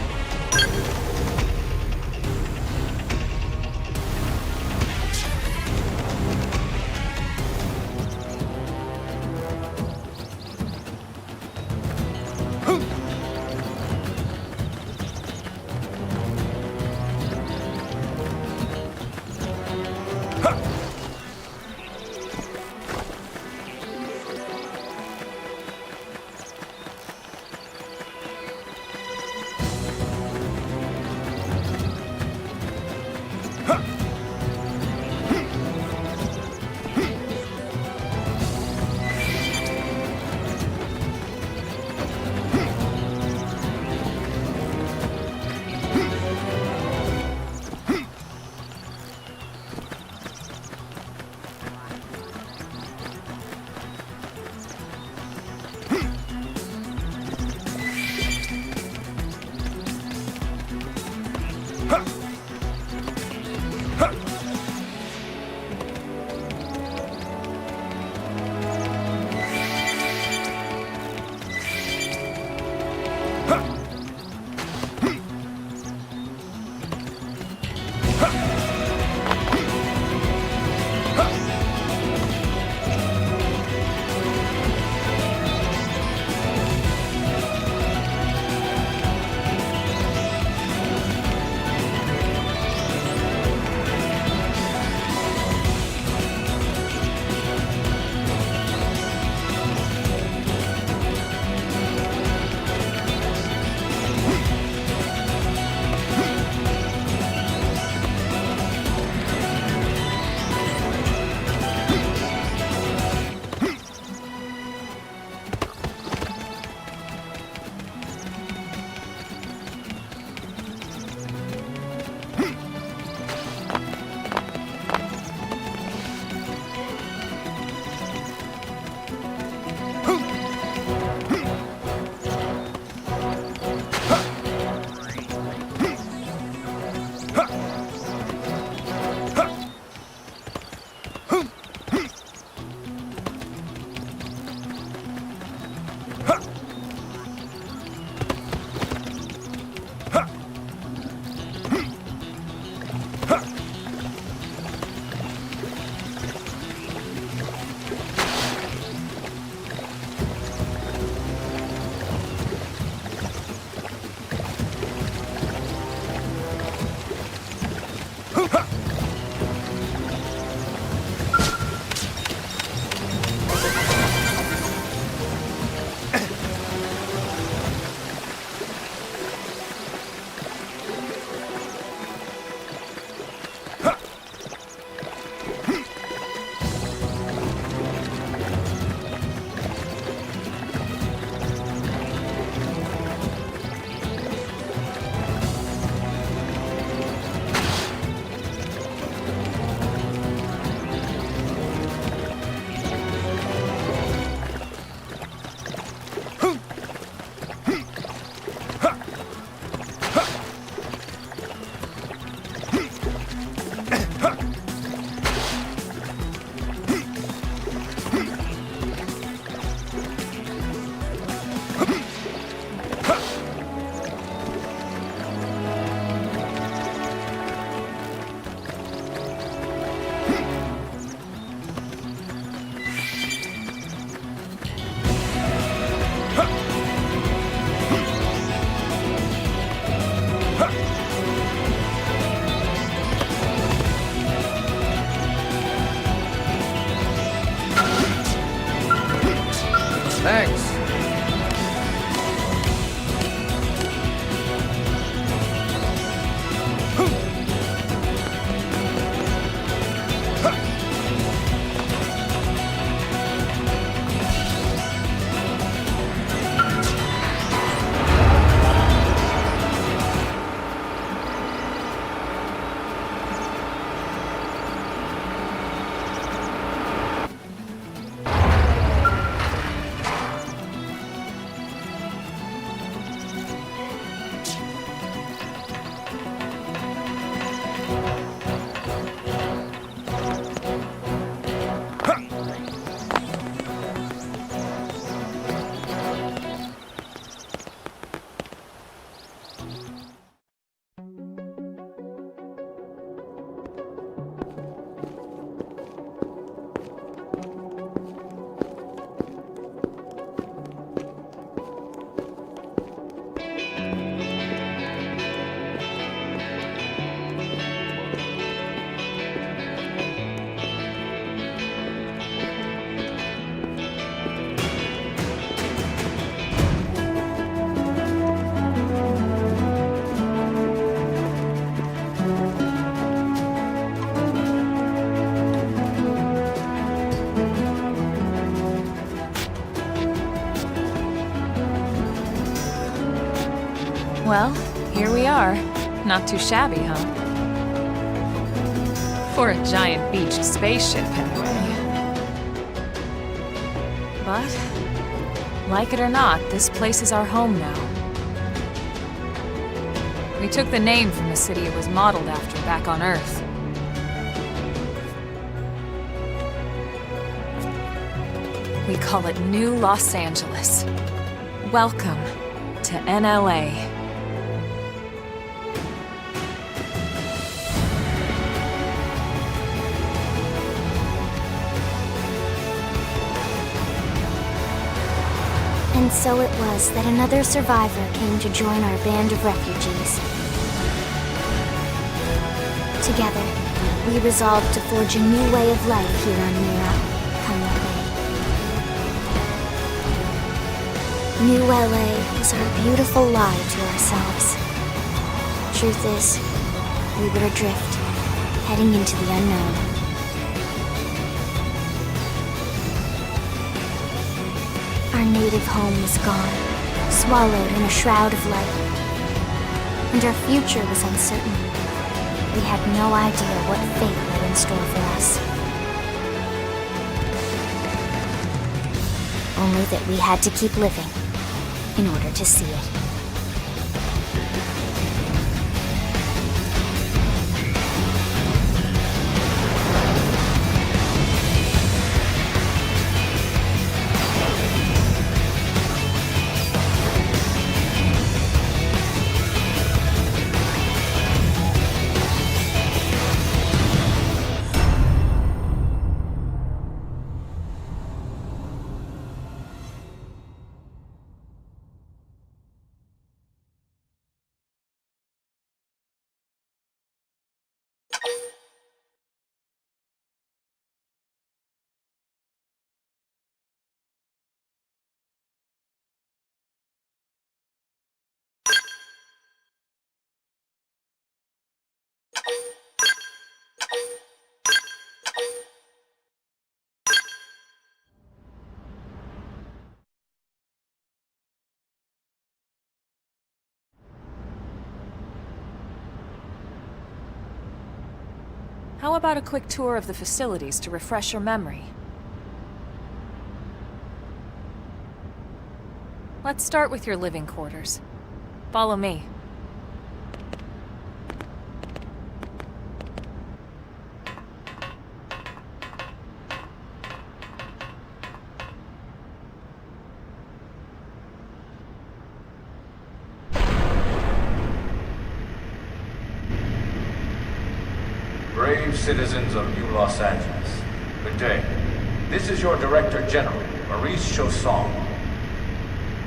Well, here we are. Not too shabby, huh? For a giant beached spaceship, anyway. But, like it or not, this place is our home now. We took the name from the city it was modeled after back on Earth. We call it New Los Angeles. Welcome to NLA. And so it was that another survivor came to join our band of refugees. Together, we resolved to forge a new way of life here on Mira, come what may. New LA was our beautiful lie to ourselves. Truth is, we were adrift, heading into the unknown. Our native home was gone, swallowed in a shroud of light. And our future was uncertain. We had no idea what fate lay in store for us. Only that we had to keep living in order to see it. How about a quick tour of the facilities to refresh your memory? Let's start with your living quarters. Follow me. Brave citizens of New Los Angeles, good day. This is your Director General, Maurice Chausson.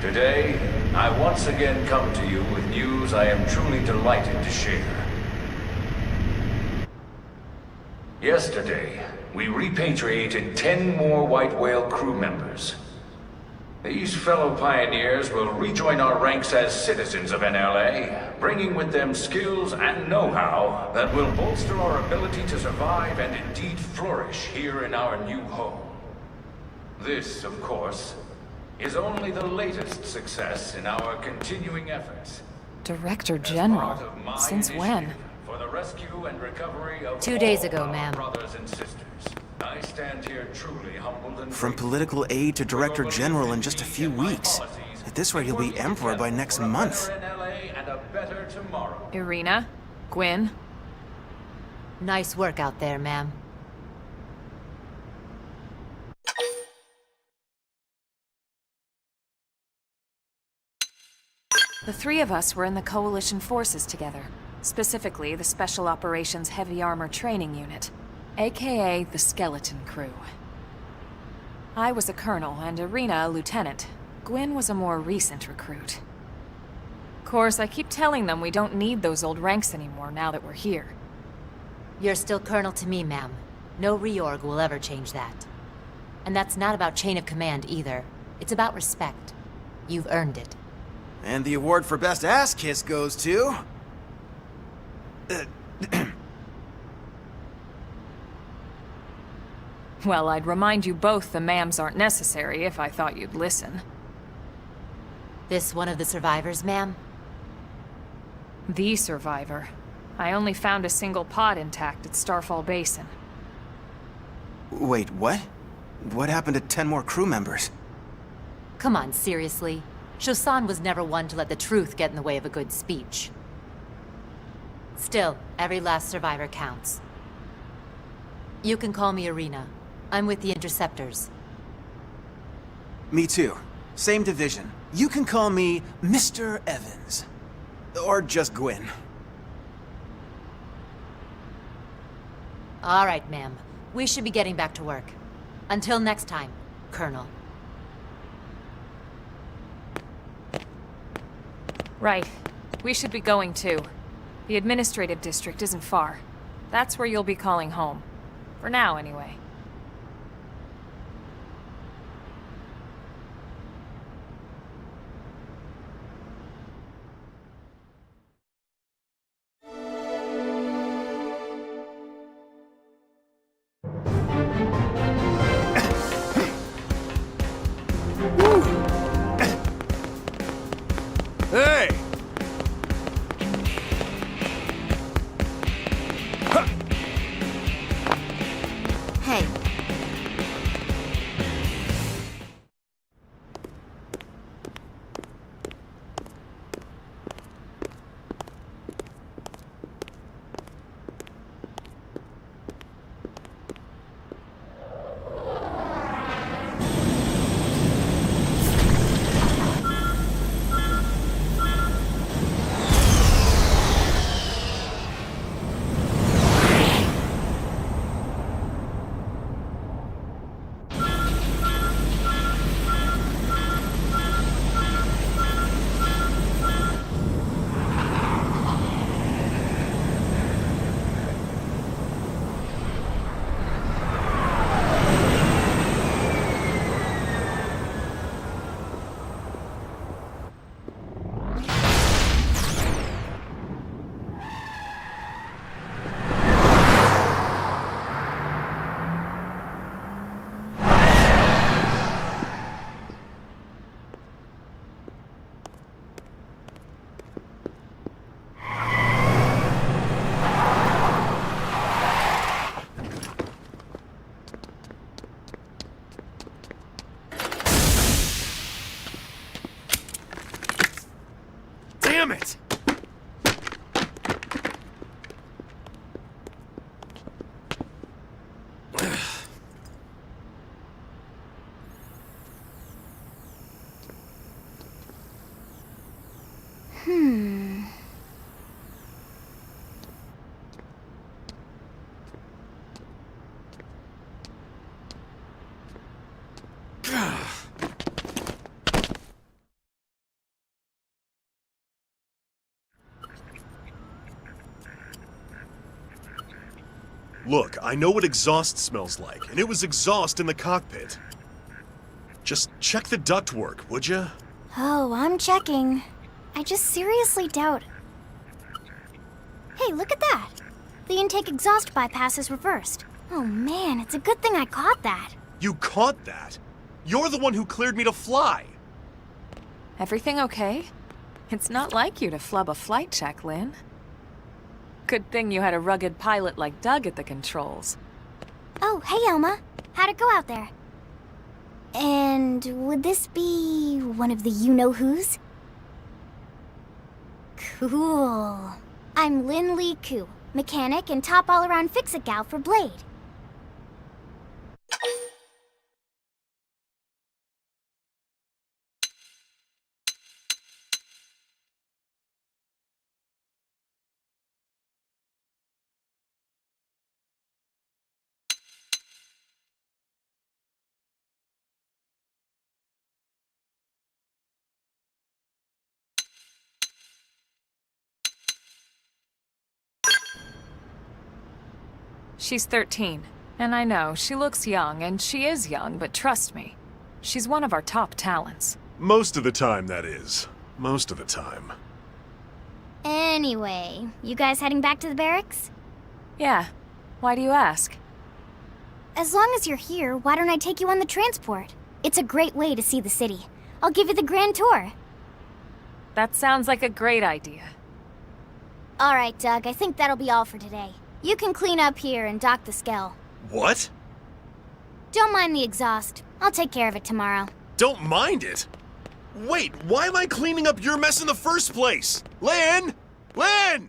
Today, I once again come to you with news I am truly delighted to share. Yesterday, we repatriated 10 more White Whale crew members. These fellow pioneers will rejoin our ranks as citizens of NLA, bringing with them skills and know-how that will bolster our ability to survive and indeed flourish here in our new home. This, of course, is only the latest success in our continuing efforts. Director General? Since when? For the rescue and recovery of 2 days ago, all our ma'am. brothers and sisters. I stand here truly humbled and From grateful. political aid to director general in just a few weeks. At this rate, he'll be emperor by next month. Irina? Gwyn? Nice work out there, ma'am. The three of us were in the Coalition forces together. Specifically, the Special Operations Heavy Armor Training Unit, aka the Skeleton Crew. I was a colonel and Irina a lieutenant. Gwyn was a more recent recruit. Of course, I keep telling them we don't need those old ranks anymore now that we're here. You're still colonel to me, ma'am. No reorg will ever change that. And that's not about chain of command either. It's about respect. You've earned it. And the award for best ass kiss goes to... Well, I'd remind you both the ma'ams aren't necessary if I thought you'd listen. This one of the survivors, ma'am? The survivor. I only found a single pod intact at Starfall Basin. Wait, what? What happened to 10 more crew members? Come on, seriously? Shosan was never one to let the truth get in the way of a good speech. Still, every last survivor counts. You can call me Irina. I'm with the Interceptors. Me too. Same division. You can call me Mr. Evans. Or just Gwyn. All right, ma'am. We should be getting back to work. Until next time, Colonel. Right. We should be going too. The administrative district isn't far. That's where you'll be calling home. For now, anyway. Hey! Hey, Damn it! Look, I know what exhaust smells like, and it was exhaust in the cockpit. Just check the ductwork, would ya? oh, I'm checking. I just seriously doubt... Hey, look at that! The intake exhaust bypass is reversed. Oh man, it's a good thing I caught that. You caught that? You're the one who cleared me to fly! Everything okay? It's not like you to flub a flight check, Lynn. Good thing you had a rugged pilot like Doug at the controls. Oh, hey Elma. How'd it go out there? And would this be one of the you-know-whos? Cool. I'm Lynn Lee Koo, mechanic and top all-around fix-it gal for Blade. She's 13. And I know, she looks young, and she is young, but trust me, she's one of our top talents. Most of the time, that is. Most of the time. Anyway, you guys heading back to the barracks? Yeah. Why do you ask? As long as you're here, why don't I take you on the transport? It's a great way to see the city. I'll give you the grand tour. That sounds like a great idea. Alright, Doug, I think that'll be all for today. You can clean up here and dock the Skell. What? Don't mind the exhaust. I'll take care of it tomorrow. Don't mind it? Wait, why am I cleaning up your mess in the first place? Lynn! Lynn!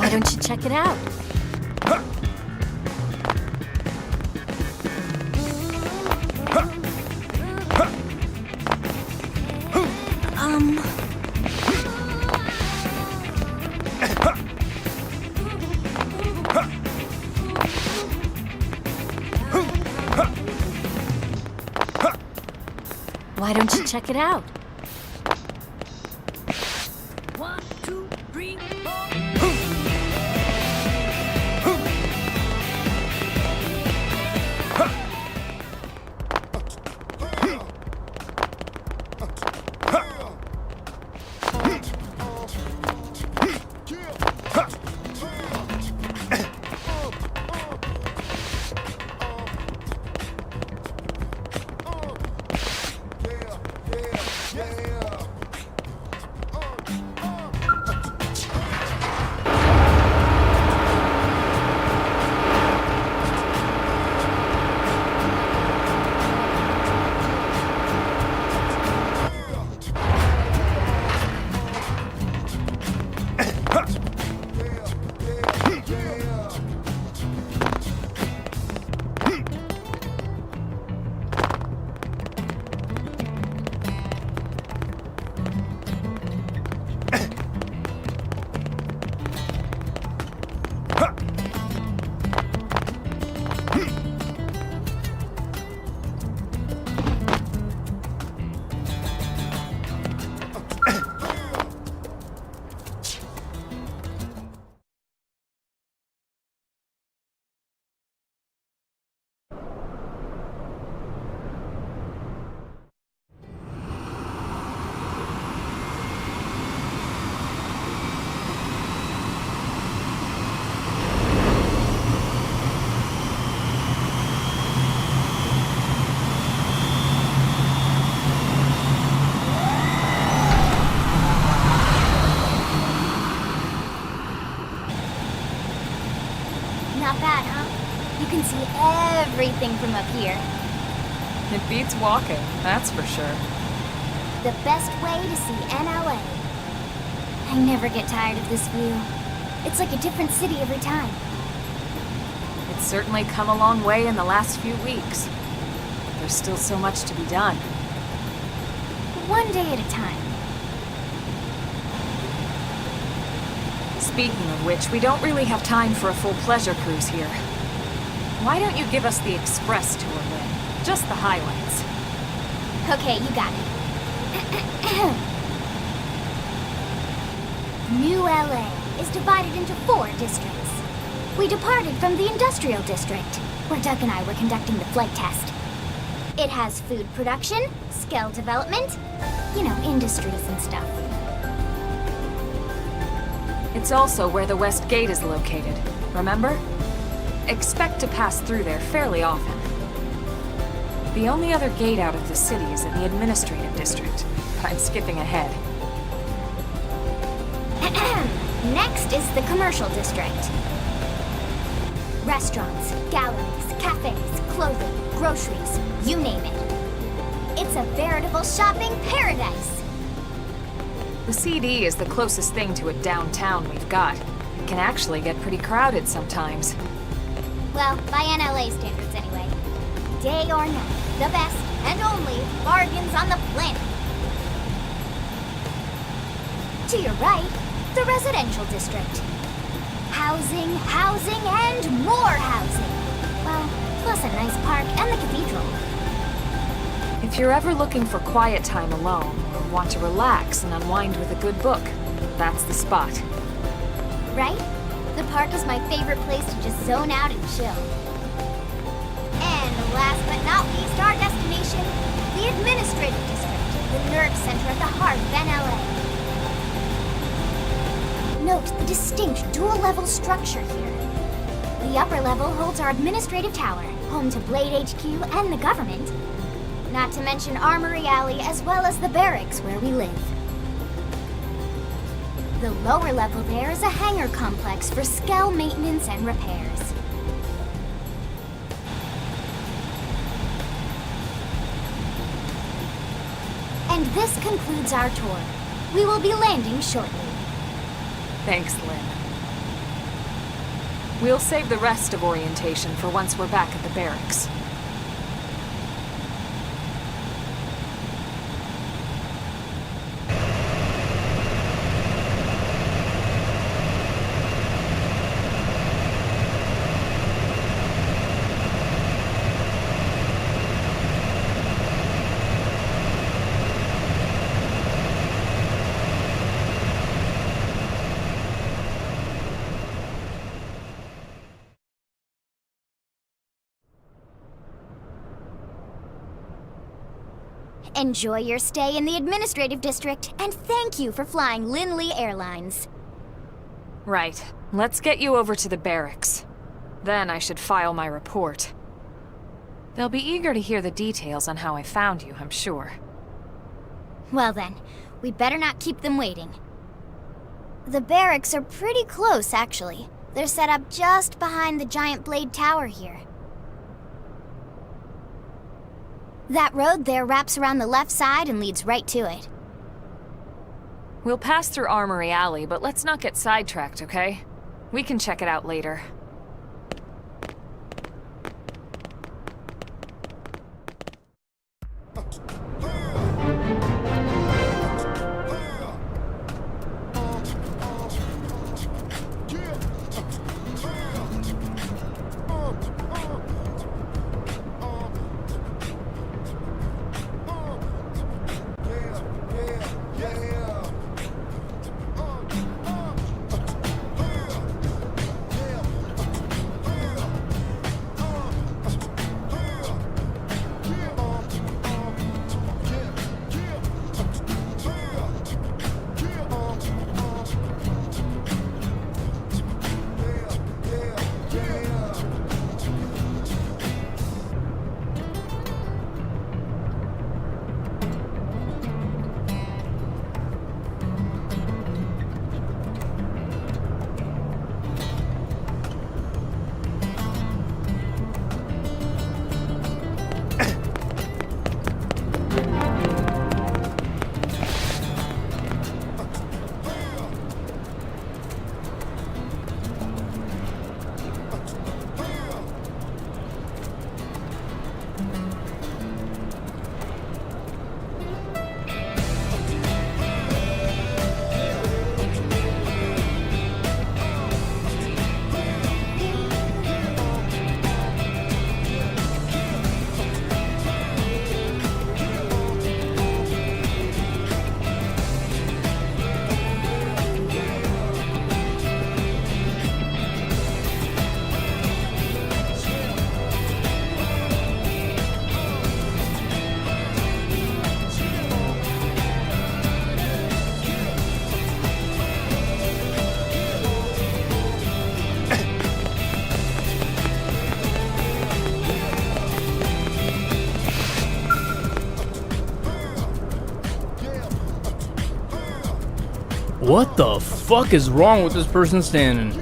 Why don't you check it out? Why don't you check it out? Not bad, huh? You can see everything from up here. It beats walking, that's for sure. The best way to see NLA. I never get tired of this view. It's like a different city every time. It's certainly come a long way in the last few weeks. But there's still so much to be done. One day at a time. Speaking of which, we don't really have time for a full pleasure cruise here. Why don't you give us the express tour, Lynn? Just the highlights. Okay, you got it. New LA is divided into 4 districts. We departed from the industrial district, where Doug and I were conducting the flight test. It has food production, skill development, you know, industries and stuff. It's also where the West Gate is located, remember? Expect to pass through there fairly often. The only other gate out of the city is in the administrative district, but I'm skipping ahead. Next is the commercial district. Restaurants, galleries, cafes, clothing, groceries, you name it. It's a veritable shopping paradise. The CD is the closest thing to a downtown we've got. It can actually get pretty crowded sometimes. Well, by NLA standards anyway. Day or night, the best and only bargains on the planet. To your right, the residential district. Housing, housing, and more housing. Well, plus a nice park and the cathedral. If you're ever looking for quiet time alone, or want to relax and unwind with a good book, that's the spot. Right? The park is my favorite place to just zone out and chill. And last but not least, our destination, the administrative district, the nerve center at the heart of NLA. Note the distinct dual-level structure here. The upper level holds our administrative tower, home to Blade HQ and the government. Not to mention Armory Alley as well as the barracks where we live. The lower level there is a hangar complex for Skell maintenance and repairs. And this concludes our tour. We will be landing shortly. Thanks, Lynn. We'll save the rest of orientation for once we're back at the barracks. Enjoy your stay in the administrative district, and thank you for flying Linley Airlines. Right. Let's get you over to the barracks. Then I should file my report. They'll be eager to hear the details on how I found you, I'm sure. Well then, we better not keep them waiting. The barracks are pretty close, actually. They're set up just behind the giant blade tower here. That road there wraps around the left side and leads right to it. We'll pass through Armory Alley, but let's not get sidetracked, okay? We can check it out later. What the fuck is wrong with this person standing?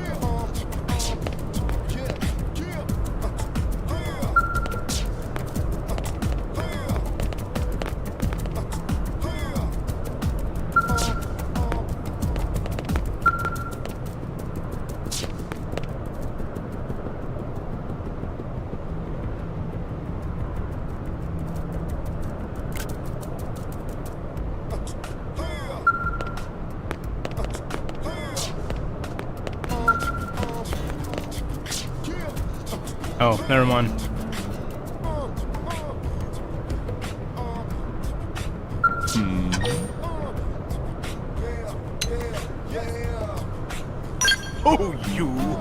Oh, never mind. Oh, you!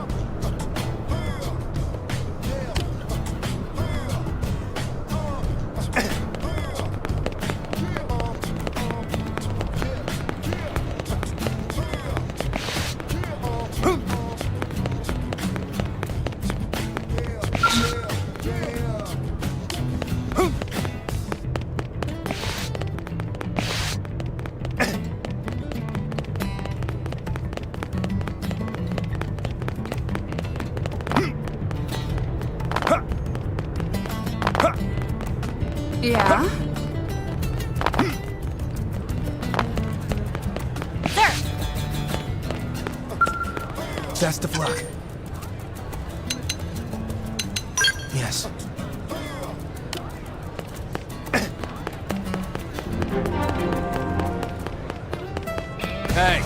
Yeah? Best of luck. Yes. Hey.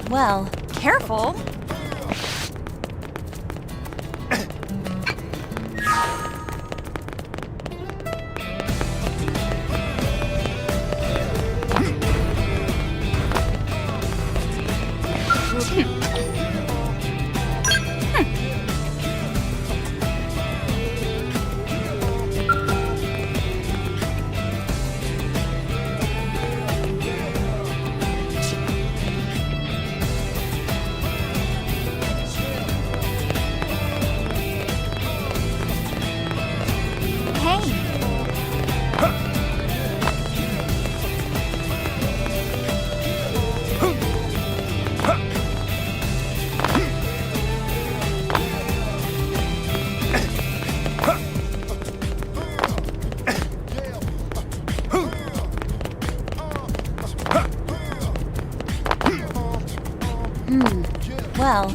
Well, careful. Well, well.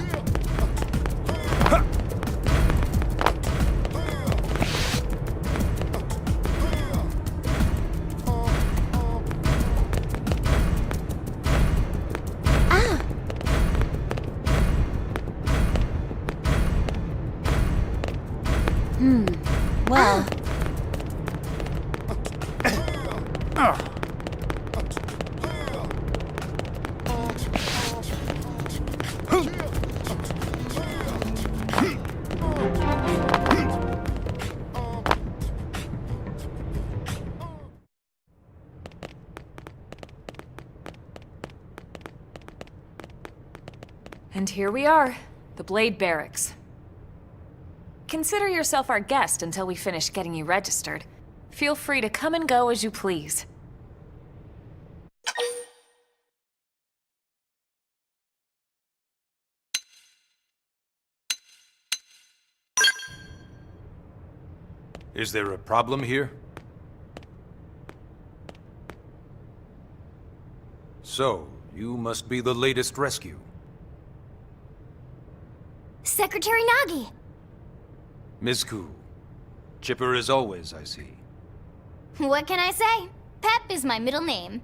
And here we are, the Blade Barracks. Consider yourself our guest until we finish getting you registered. Feel free to come and go as you please. Is there a problem here? So, you must be the latest rescue. Secretary Nagi! Ms. Koo. Chipper as always, I see. What can I say? Pep is my middle name.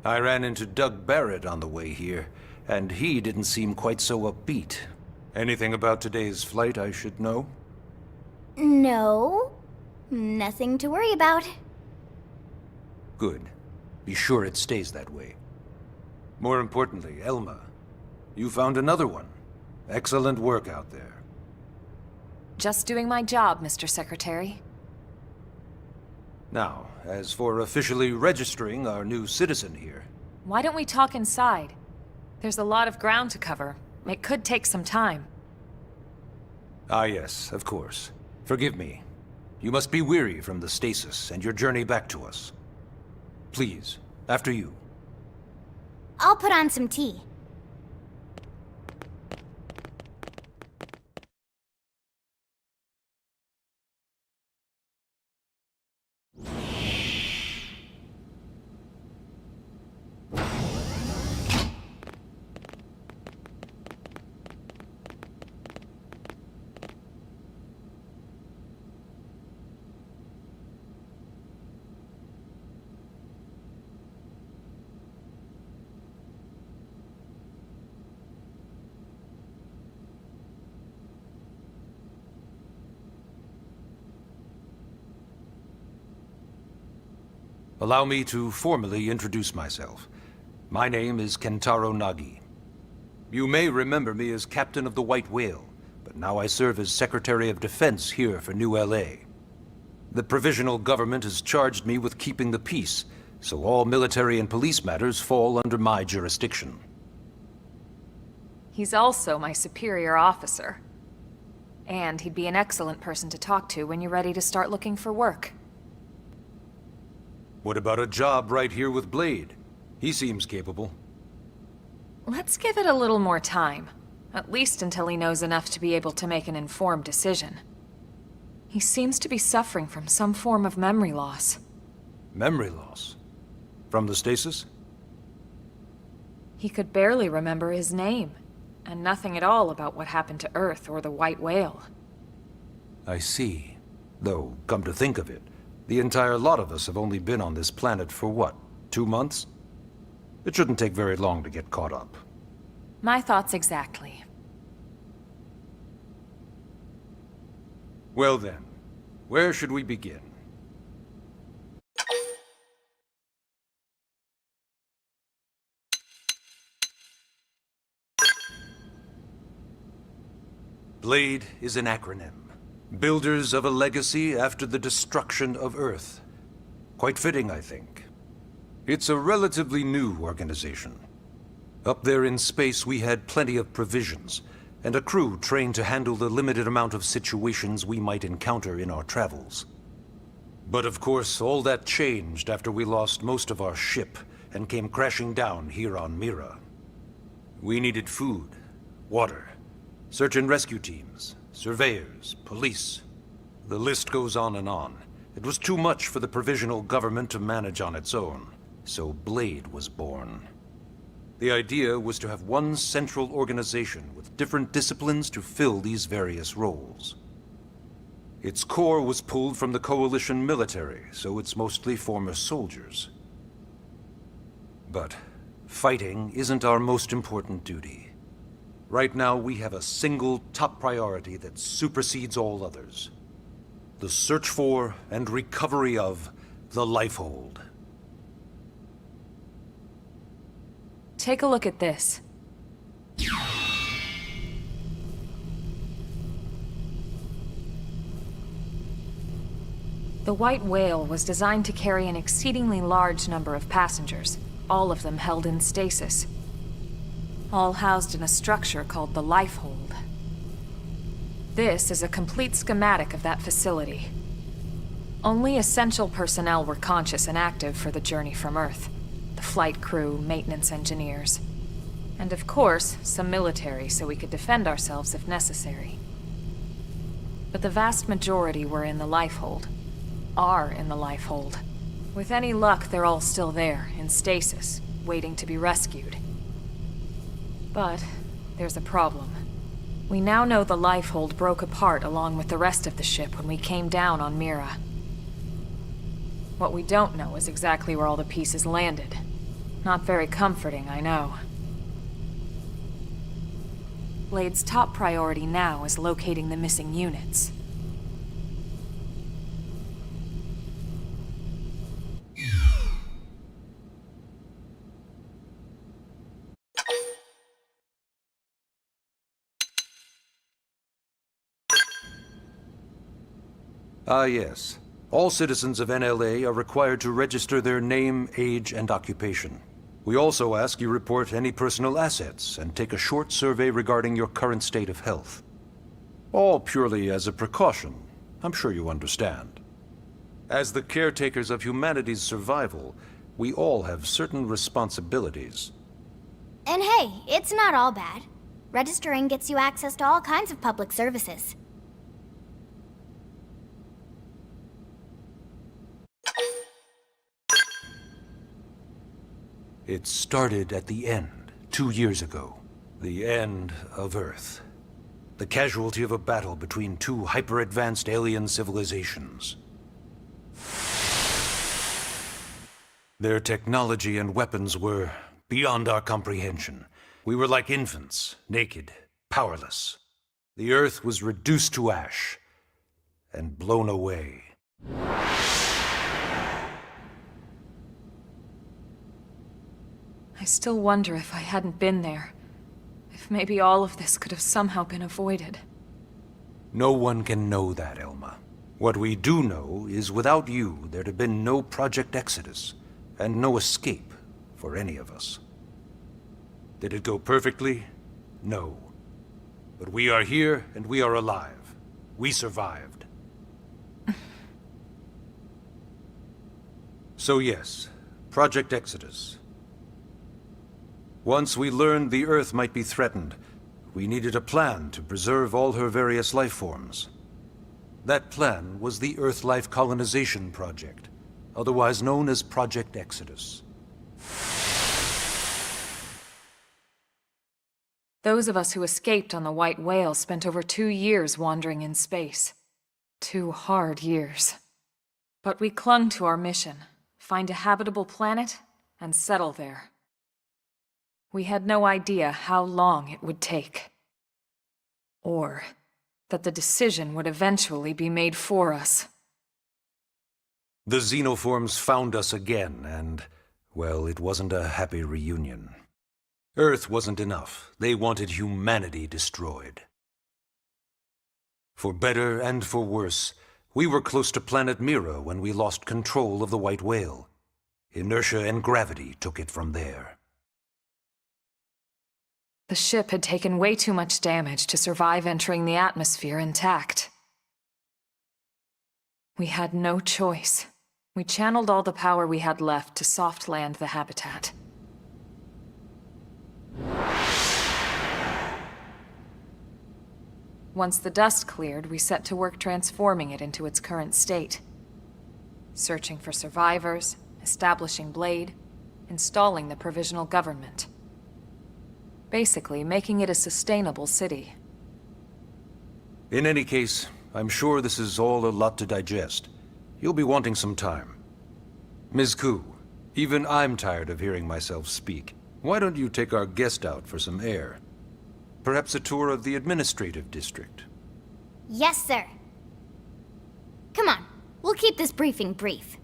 I ran into Doug Barrett on the way here, and he didn't seem quite so upbeat. Anything about today's flight I should know? No. Nothing to worry about. Good. Be sure it stays that way. More importantly, Elma, you found another one. Excellent work out there. Just doing my job, Mr. Secretary. Now, as for officially registering our new citizen here... Why don't we talk inside? There's a lot of ground to cover. It could take some time. Ah yes, of course. Forgive me. You must be weary from the stasis and your journey back to us. Please, after you. I'll put on some tea. Allow me to formally introduce myself. My name is Kentaro Nagi. You may remember me as Captain of the White Whale, but now I serve as Secretary of Defense here for New LA. The provisional government has charged me with keeping the peace, so all military and police matters fall under my jurisdiction. He's also my superior officer. And he'd be an excellent person to talk to when you're ready to start looking for work. What about a job right here with Blade? He seems capable. Let's give it a little more time. At least until he knows enough to be able to make an informed decision. He seems to be suffering from some form of memory loss. Memory loss? From the stasis? He could barely remember his name, and nothing at all about what happened to Earth or the White Whale. I see. Though, come to think of it, the entire lot of us have only been on this planet for what, 2 months? It shouldn't take very long to get caught up. My thoughts exactly. Well then, where should we begin? Blade is an acronym. Builders of a legacy after the destruction of Earth. Quite fitting, I think. It's a relatively new organization. Up there in space, we had plenty of provisions, and a crew trained to handle the limited amount of situations we might encounter in our travels. But of course, all that changed after we lost most of our ship and came crashing down here on Mira. We needed food, water, search and rescue teams, surveyors, police. The list goes on and on. It was too much for the provisional government to manage on its own, so Blade was born. The idea was to have one central organization with different disciplines to fill these various roles. Its core was pulled from the Coalition military, so it's mostly former soldiers. But fighting isn't our most important duty. Right now, we have a single top priority that supersedes all others. The search for and recovery of the Lifehold. Take a look at this. The White Whale was designed to carry an exceedingly large number of passengers, all of them held in stasis. All housed in a structure called the Lifehold. This is a complete schematic of that facility. Only essential personnel were conscious and active for the journey from Earth. The flight crew, maintenance engineers. And of course, some military so we could defend ourselves if necessary. But the vast majority were in the Lifehold. Are in the Lifehold. With any luck, they're all still there, in stasis, waiting to be rescued. But there's a problem. We now know the Lifehold broke apart along with the rest of the ship when we came down on Mira. What we don't know is exactly where all the pieces landed. Not very comforting, I know. Blade's top priority now is locating the missing units. Ah, yes. All citizens of NLA are required to register their name, age, and occupation. We also ask you report any personal assets and take a short survey regarding your current state of health. All purely as a precaution. I'm sure you understand. As the caretakers of humanity's survival, we all have certain responsibilities. And hey, it's not all bad. Registering gets you access to all kinds of public services. It started at the end, 2 years ago. The end of Earth. The casualty of a battle between two hyper-advanced alien civilizations. Their technology and weapons were beyond our comprehension. We were like infants, naked, powerless. The Earth was reduced to ash and blown away. I still wonder if I hadn't been there. If maybe all of this could have somehow been avoided. No one can know that, Elma. What we do know is without you, there'd have been no Project Exodus, and no escape for any of us. Did it go perfectly? No. But we are here, and we are alive. We survived. So yes, Project Exodus. Once we learned the Earth might be threatened, we needed a plan to preserve all her various life forms. That plan was the Earth Life Colonization Project, otherwise known as Project Exodus. Those of us who escaped on the White Whale spent over 2 years wandering in space. 2 hard years. But we clung to our mission, find a habitable planet, and settle there. We had no idea how long it would take. Or that the decision would eventually be made for us. The xenoforms found us again, and, well, it wasn't a happy reunion. Earth wasn't enough. They wanted humanity destroyed. For better and for worse, we were close to planet Mira when we lost control of the White Whale. Inertia and gravity took it from there. The ship had taken way too much damage to survive entering the atmosphere intact. We had no choice. We channeled all the power we had left to soft land the habitat. Once the dust cleared, we set to work transforming it into its current state. Searching for survivors, establishing Blade, installing the provisional government. Basically, making it a sustainable city. In any case, I'm sure this is all a lot to digest. You'll be wanting some time. Ms. Koo, even I'm tired of hearing myself speak. Why don't you take our guest out for some air? Perhaps a tour of the administrative district. Yes, sir. Come on, we'll keep this briefing brief.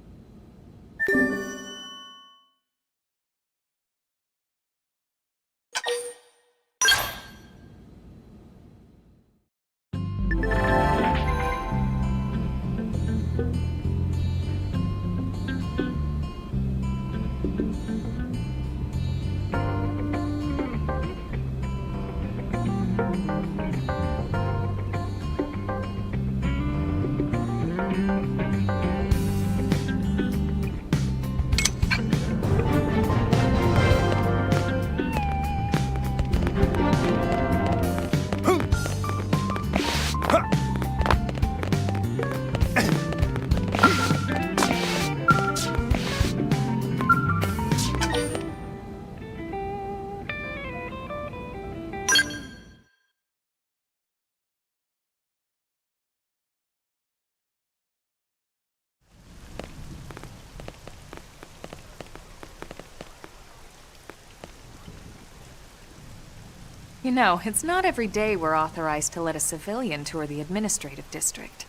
You know, it's not every day we're authorized to let a civilian tour the administrative district.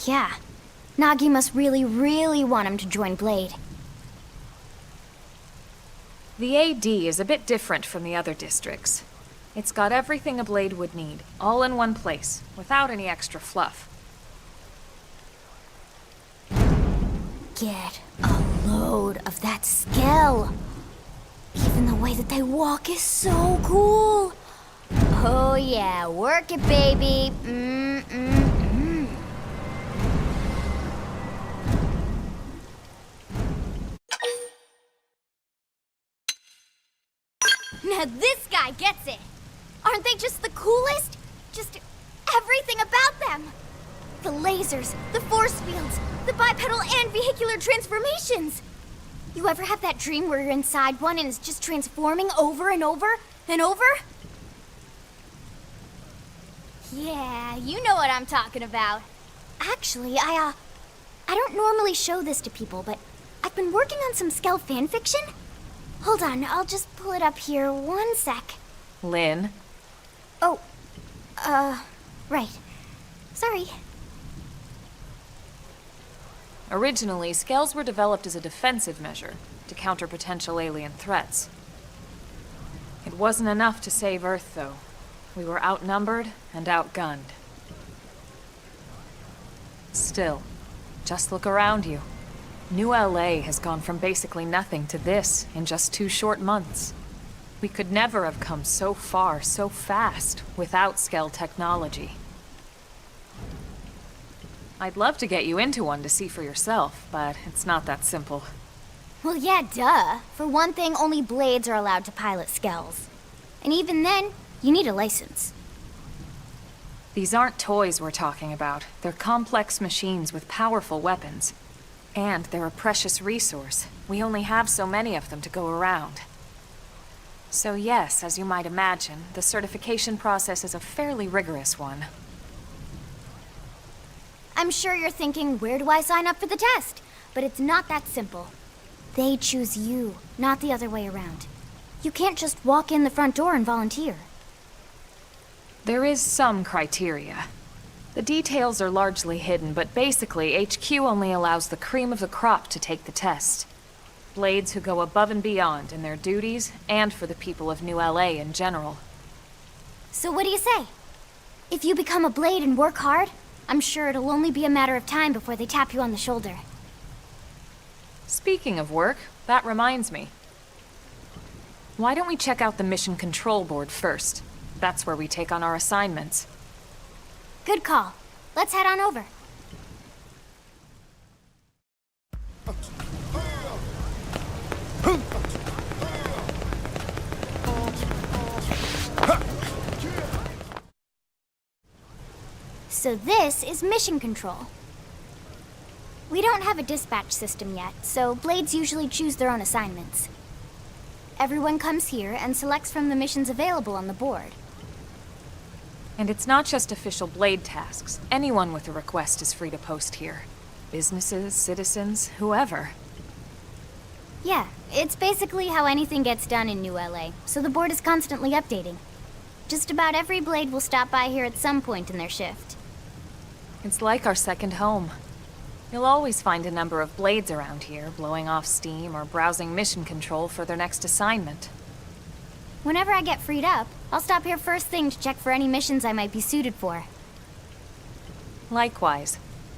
Yeah. Nagi must really, really want him to join Blade. The AD is a bit different from the other districts. It's got everything a Blade would need, all in one place, without any extra fluff. Get a load of that skill. Even the way that they walk is so cool. Oh yeah, work it, baby. Now this guy gets it. Aren't they just the coolest? Just everything about them. The lasers, the force fields, the bipedal and vehicular transformations. You ever have that dream where you're inside one and it's just transforming over and over and over? Yeah, you know what I'm talking about. Actually, I don't normally show this to people, but I've been working on some Skell fanfiction. Hold on, I'll just pull it up here 1 sec. Lynn? Oh, right. Sorry. Originally, Skells were developed as a defensive measure to counter potential alien threats. It wasn't enough to save Earth, though. We were outnumbered and outgunned. Still, just look around you. New LA has gone from basically nothing to this in just 2 short months. We could never have come so far so fast without Skell technology. I'd love to get you into one to see for yourself, but it's not that simple. Well, yeah, duh. For one thing, only Blades are allowed to pilot Skells. And even then, you need a license. These aren't toys we're talking about. They're complex machines with powerful weapons. And they're a precious resource. We only have so many of them to go around. So yes, as you might imagine, the certification process is a fairly rigorous one. I'm sure you're thinking, where do I sign up for the test? But it's not that simple. They choose you, not the other way around. You can't just walk in the front door and volunteer. There is some criteria. The details are largely hidden, but basically, HQ only allows the cream of the crop to take the test. Blades who go above and beyond in their duties, and for the people of New LA in general. So what do you say? If you become a Blade and work hard, I'm sure it'll only be a matter of time before they tap you on the shoulder. Speaking of work, that reminds me. Why don't we check out the Mission Control Board first? That's where we take on our assignments. Good call. Let's head on over. So this is Mission Control. We don't have a dispatch system yet, so Blades usually choose their own assignments. Everyone comes here and selects from the missions available on the board. And it's not just official Blade tasks. Anyone with a request is free to post here. Businesses, citizens, whoever. Yeah, it's basically how anything gets done in New LA, so the board is constantly updating. Just about every Blade will stop by here at some point in their shift. It's like our second home. You'll always find a number of Blades around here, blowing off steam or browsing mission control for their next assignment. Whenever I get freed up, I'll stop here first thing to check for any missions I might be suited for. Likewise.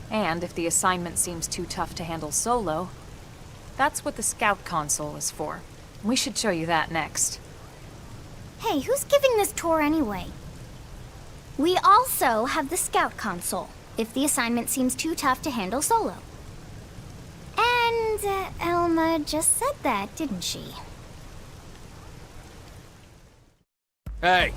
And if the assignment seems too tough to handle solo, that's what the Scout Console is for. We should show you that next. Hey, who's giving this tour anyway? We also have the Scout Console, if the assignment seems too tough to handle solo. And Elma just said that, didn't she? Hey!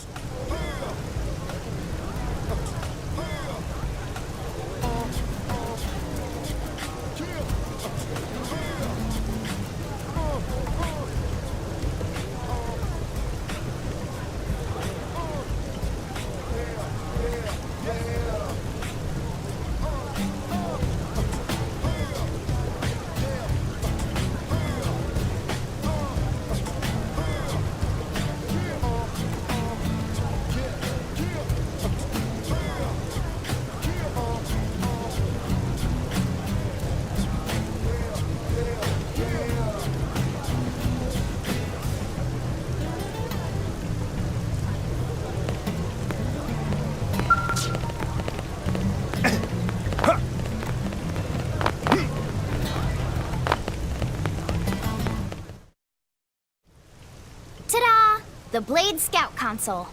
Ta-da! The Blade Scout Console.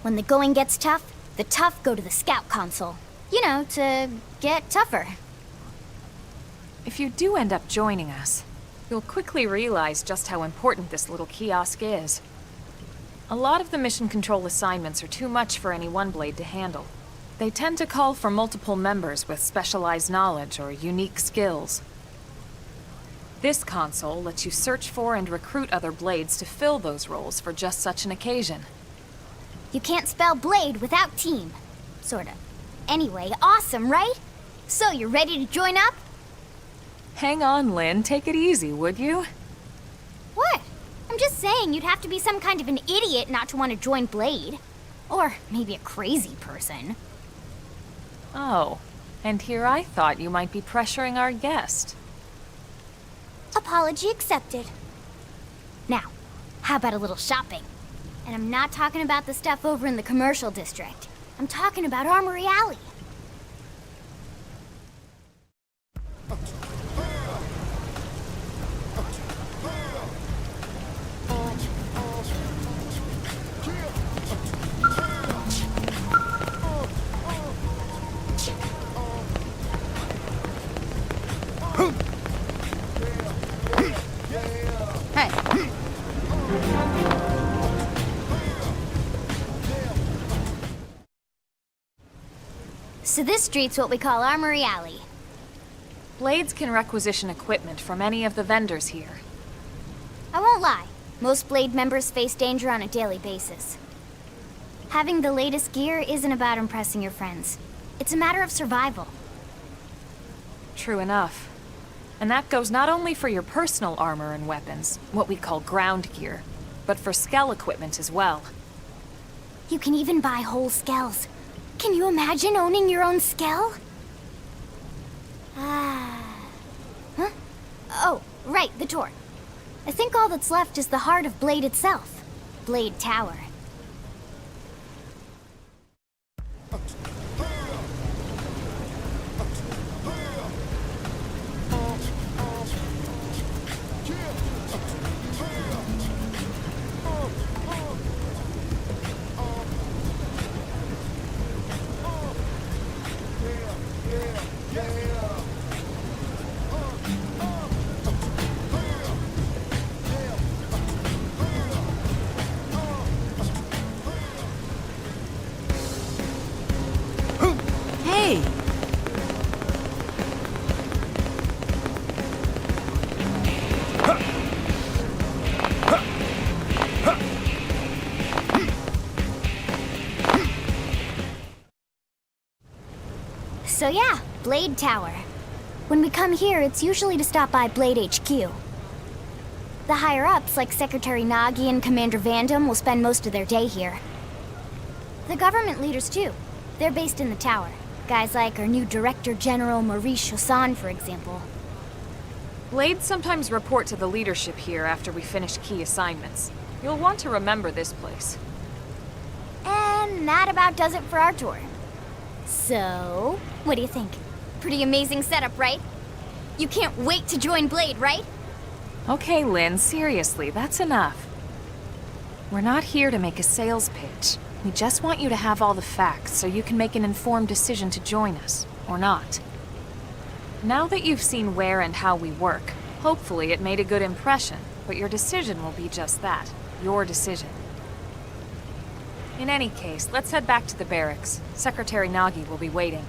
When the going gets tough, the tough go to the Scout Console. You know, to get tougher. If you do end up joining us, you'll quickly realize just how important this little kiosk is. A lot of the mission control assignments are too much for any one Blade to handle. They tend to call for multiple members with specialized knowledge or unique skills. This console lets you search for and recruit other Blades to fill those roles for just such an occasion. You can't spell Blade without team. Sorta. Anyway, awesome, right? So, you're ready to join up? Hang on, Lynn. Take it easy, would you? What? I'm just saying you'd have to be some kind of an idiot not to want to join Blade. Or maybe a crazy person. Oh, and here I thought you might be pressuring our guest. Apology accepted. Now, how about a little shopping? And I'm not talking about the stuff over in the commercial district. I'm talking about Armory Alley. So this street's what we call Armory Alley. Blades can requisition equipment from any of the vendors here. I won't lie, most Blade members face danger on a daily basis. Having the latest gear isn't about impressing your friends. It's a matter of survival. True enough. And that goes not only for your personal armor and weapons, what we call ground gear, but for skell equipment as well. You can even buy whole skells. Can you imagine owning your own skell? Huh? Oh, right, the tour. I think all that's left is the heart of Blade itself. Blade Tower. So yeah, Blade Tower. When we come here, it's usually to stop by Blade HQ. The higher-ups, like Secretary Nagi and Commander Vandam, will spend most of their day here. The government leaders, too. They're based in the tower. Guys like our new Director General Maurice Chassan, for example. Blades sometimes report to the leadership here after we finish key assignments. You'll want to remember this place. And that about does it for our tour. So, what do you think? Pretty amazing setup, right? You can't wait to join Blade, right? Okay, Lynn, seriously, that's enough. We're not here to make a sales pitch. We just want you to have all the facts so you can make an informed decision to join us, or not. Now that you've seen where and how we work, hopefully it made a good impression, but your decision will be just that, your decision. In any case, let's head back to the barracks. Secretary Nagi will be waiting.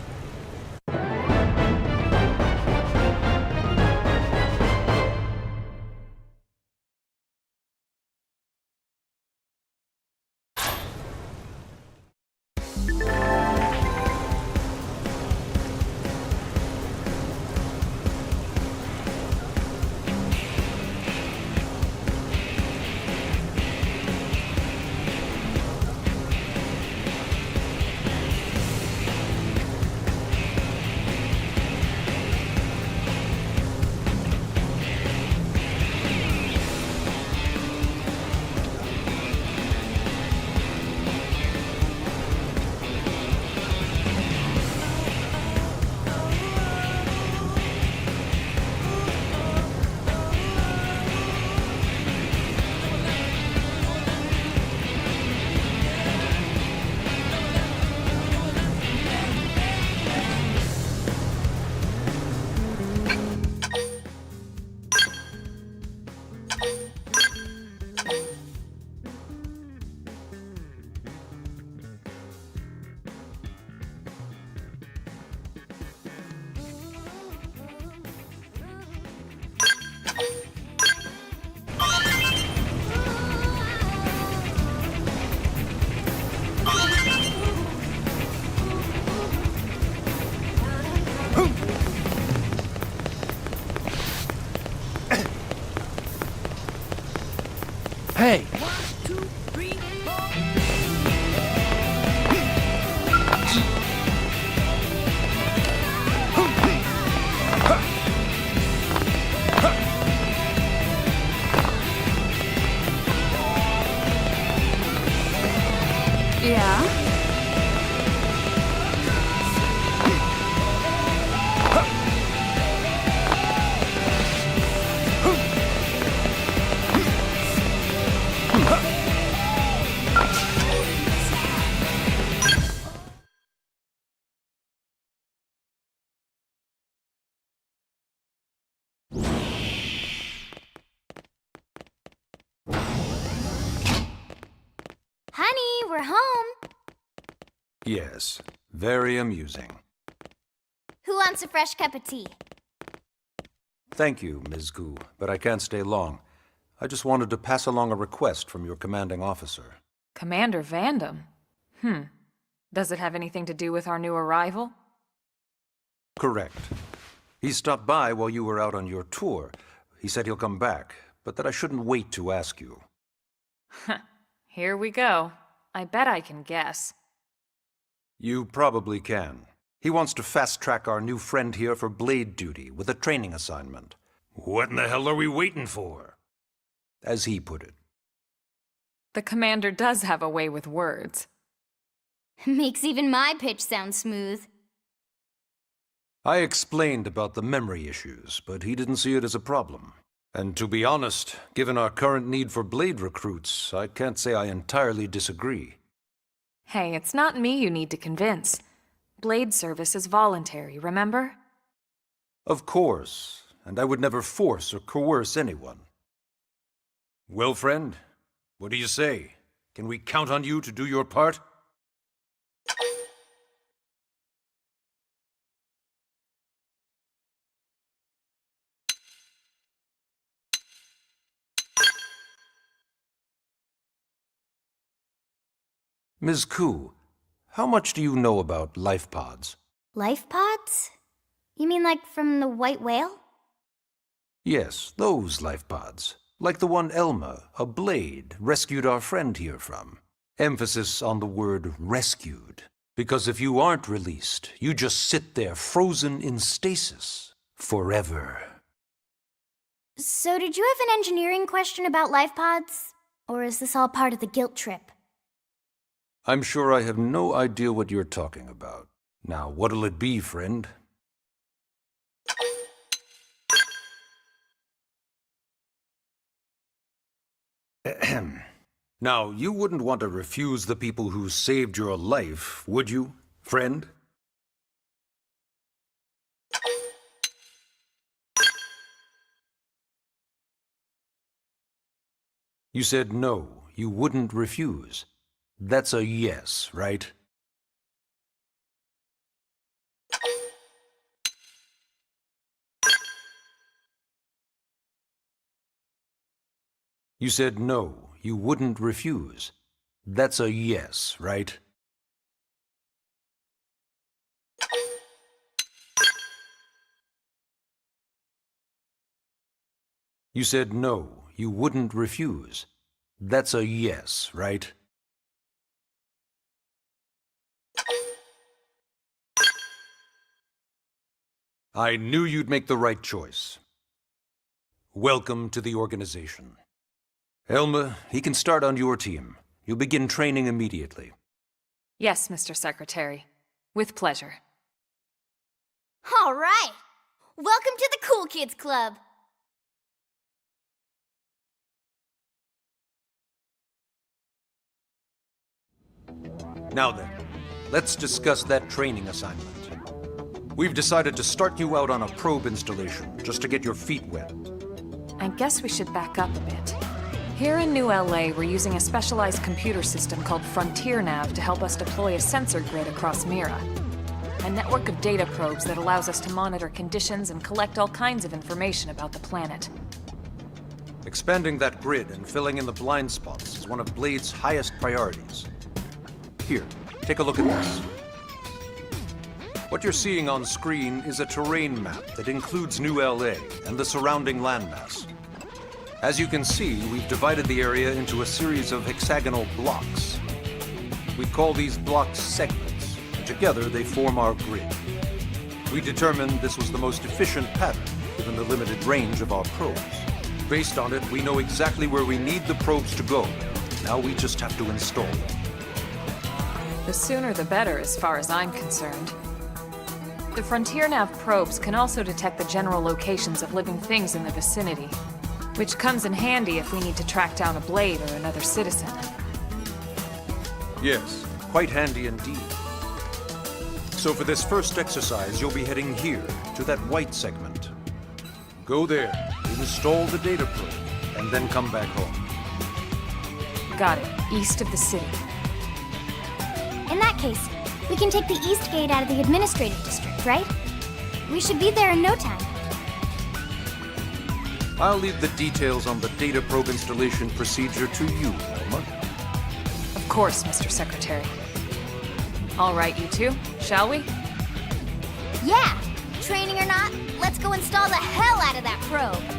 Hey! Yeah? Honey, we're home. Yes, very amusing. Who wants a fresh cup of tea? Thank you, Ms. Gu, but I can't stay long. I just wanted to pass along a request from your commanding officer. Commander Vandam? Does it have anything to do with our new arrival? Correct. He stopped by while you were out on your tour. He said he'll come back, but that I shouldn't wait to ask you. Here we go. I bet I can guess. You probably can. He wants to fast-track our new friend here for blade duty with a training assignment. What in the hell are we waiting for? As he put it. The commander does have a way with words. Makes even my pitch sound smooth. I explained about the memory issues, but he didn't see it as a problem. And to be honest, given our current need for blade recruits, I can't say I entirely disagree. Hey, it's not me you need to convince. Blade service is voluntary, remember? Of course, and I would never force or coerce anyone. Well, friend, what do you say? Can we count on you to do your part? Ms. Ku, how much do you know about life pods? Life pods? You mean like from the white whale? Yes, those life pods. Like the one Elma, a blade, rescued our friend here from. Emphasis on the word rescued. Because if you aren't released, you just sit there frozen in stasis. Forever. So did you have an engineering question about life pods? Or is this all part of the guilt trip? I'm sure I have no idea what you're talking about. Now, what'll it be, friend? Ahem. Now, you wouldn't want to refuse the people who saved your life, would you, friend? You said no, you wouldn't refuse. That's a yes, right? You said no, you wouldn't refuse. That's a yes, right? You said no, you wouldn't refuse. That's a yes, right? I knew you'd make the right choice. Welcome to the organization. Elma, he can start on your team. You'll begin training immediately. Yes, Mr. Secretary. With pleasure. All right! Welcome to the Cool Kids Club! Now then, let's discuss that training assignment. We've decided to start you out on a probe installation, just to get your feet wet. I guess we should back up a bit. Here in New LA, we're using a specialized computer system called Frontier Nav to help us deploy a sensor grid across Mira. A network of data probes that allows us to monitor conditions and collect all kinds of information about the planet. Expanding that grid and filling in the blind spots is one of Blade's highest priorities. Here, take a look at this. What you're seeing on screen is a terrain map that includes New LA and the surrounding landmass. As you can see, we've divided the area into a series of hexagonal blocks. We call these blocks segments, and together they form our grid. We determined this was the most efficient pattern, given the limited range of our probes. Based on it, we know exactly where we need the probes to go. Now we just have to install them. The sooner the better, as far as I'm concerned. The Frontier Nav probes can also detect the general locations of living things in the vicinity, which comes in handy if we need to track down a Blade or another citizen. Yes, quite handy indeed. So for this first exercise, you'll be heading here, to that white segment. Go there, install the data probe, and then come back home. Got it. East of the city. In that case, we can take the East Gate out of the administrative district, right? We should be there in no time. I'll leave the details on the data probe installation procedure to you, Elma. Of course, Mr. Secretary. All right, you two, shall we? Yeah! Training or not, let's go install the hell out of that probe!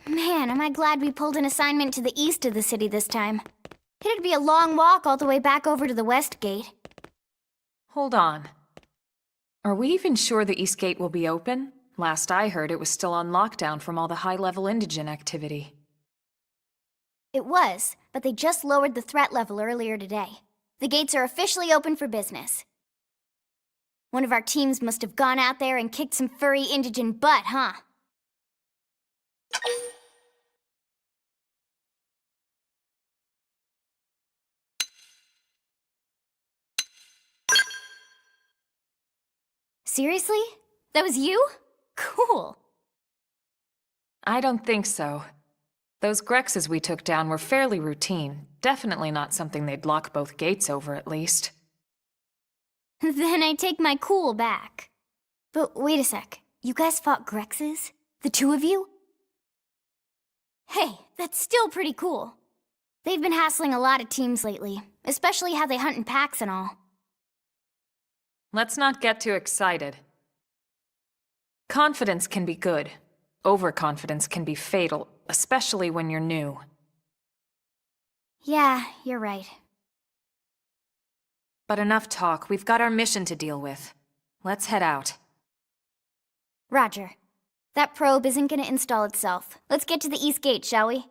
Man, am I glad we pulled an assignment to the east of the city this time. It'd be a long walk all the way back over to the West Gate. Hold on. Are we even sure the East Gate will be open? Last I heard, it was still on lockdown from all the high-level indigent activity. It was, but they just lowered the threat level earlier today. The gates are officially open for business. One of our teams must have gone out there and kicked some furry indigent butt, huh? Seriously? That was you? Cool. I don't think so. Those Grexes we took down were fairly routine. Definitely not something they'd lock both gates over, at least. Then I take my cool back. But wait a sec. You guys fought Grexes? The two of you? Hey, that's still pretty cool. They've been hassling a lot of teams lately, especially how they hunt in packs and all. Let's not get too excited. Confidence can be good. Overconfidence can be fatal, especially when you're new. Yeah, you're right. But enough talk. We've got our mission to deal with. Let's head out. Roger. That probe isn't gonna install itself. Let's get to the East Gate, shall we?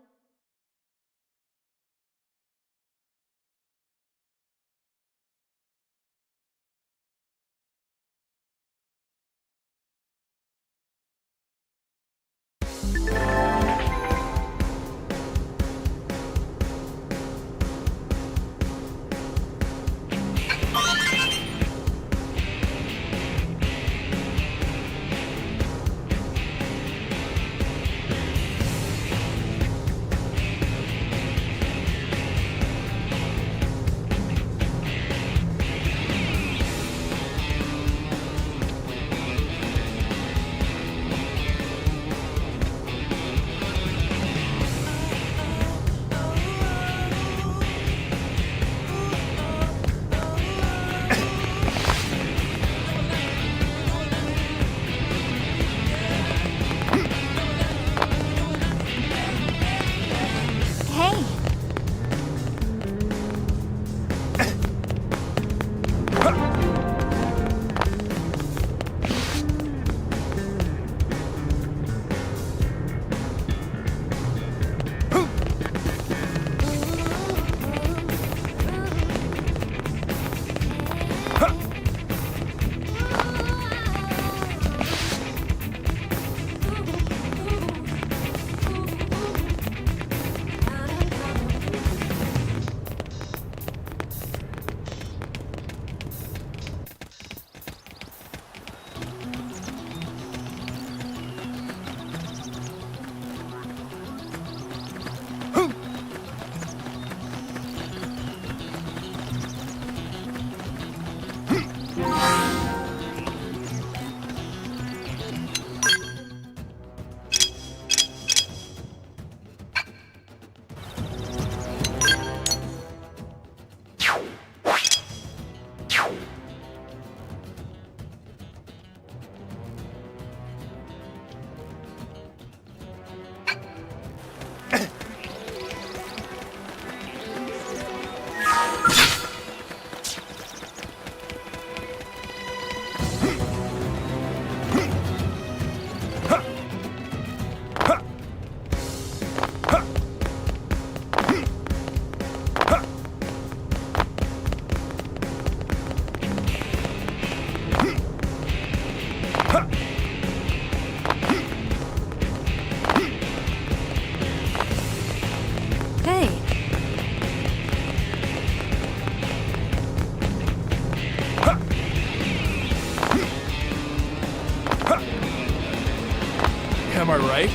Am I right?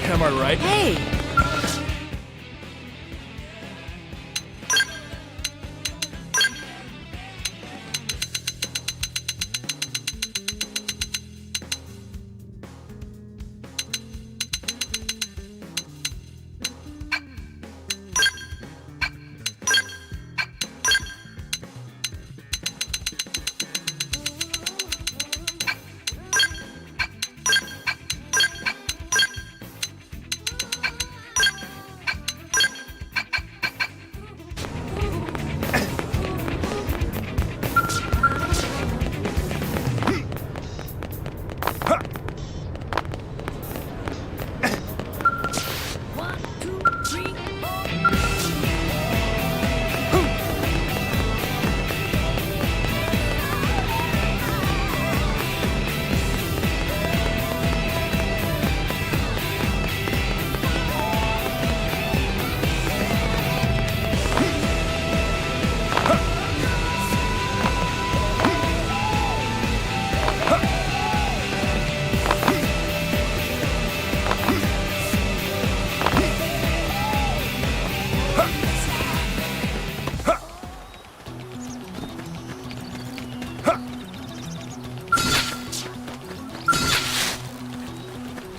Am I right? Hey!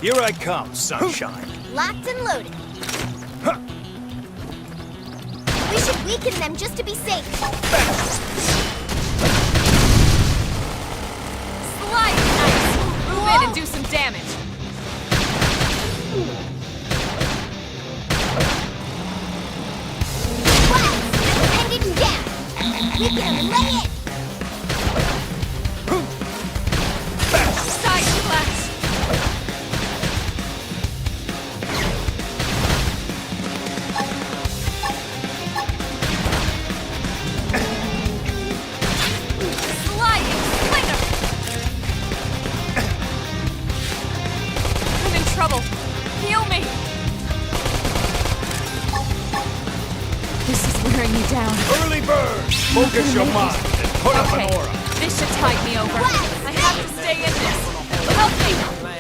Here I come, sunshine. Locked and loaded. We should weaken them just to be safe. Slide nice. Move in and do some damage. And it down. We can lay it. Side splash. Sliding slinger. I'm in trouble. Heal me. This is wearing me down. Early bird! Focus your mind and put up an aura. This should tide me over. I have to stay in this. Help me.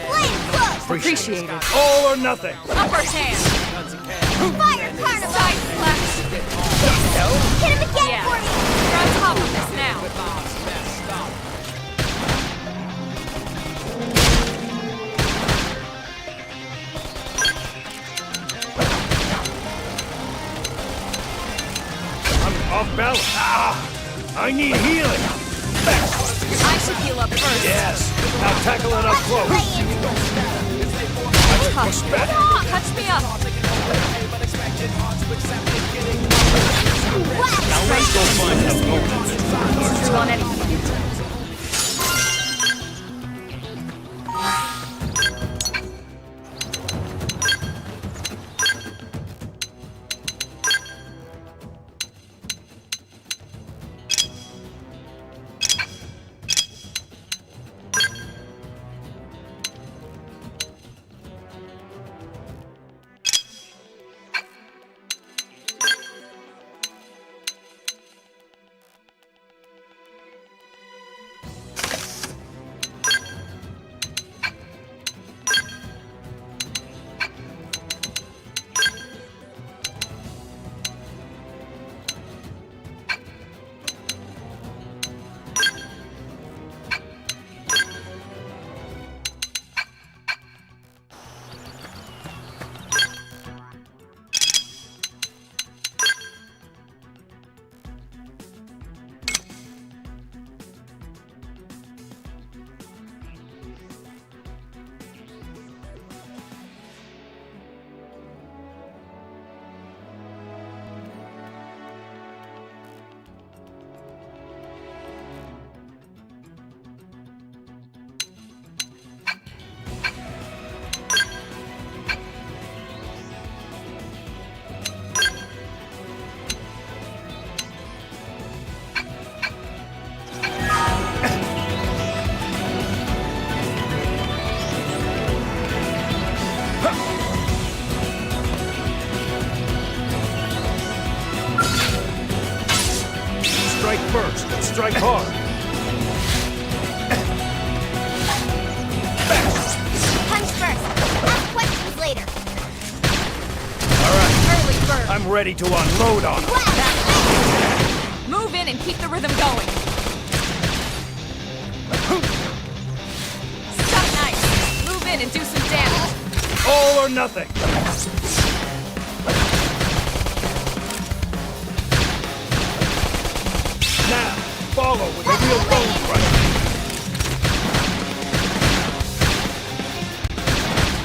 Flame close. Appreciate it. All or nothing. Upper hand. Fire carnival. Side splash. Hit him again Yeah. for me. You're on top of this now. I'm off balance. I need healing. I should heal up first. Yes. Now tackle it up close. Touch me up. Now let's go find an opponent. True on anything. Strike first and strike hard. Punch first. Ask questions later. All right. Early bird. I'm ready to unload on them. Move in and keep the rhythm going. Stuck nice. Move in and do some damage. All or nothing. Now, follow with a real bone strike.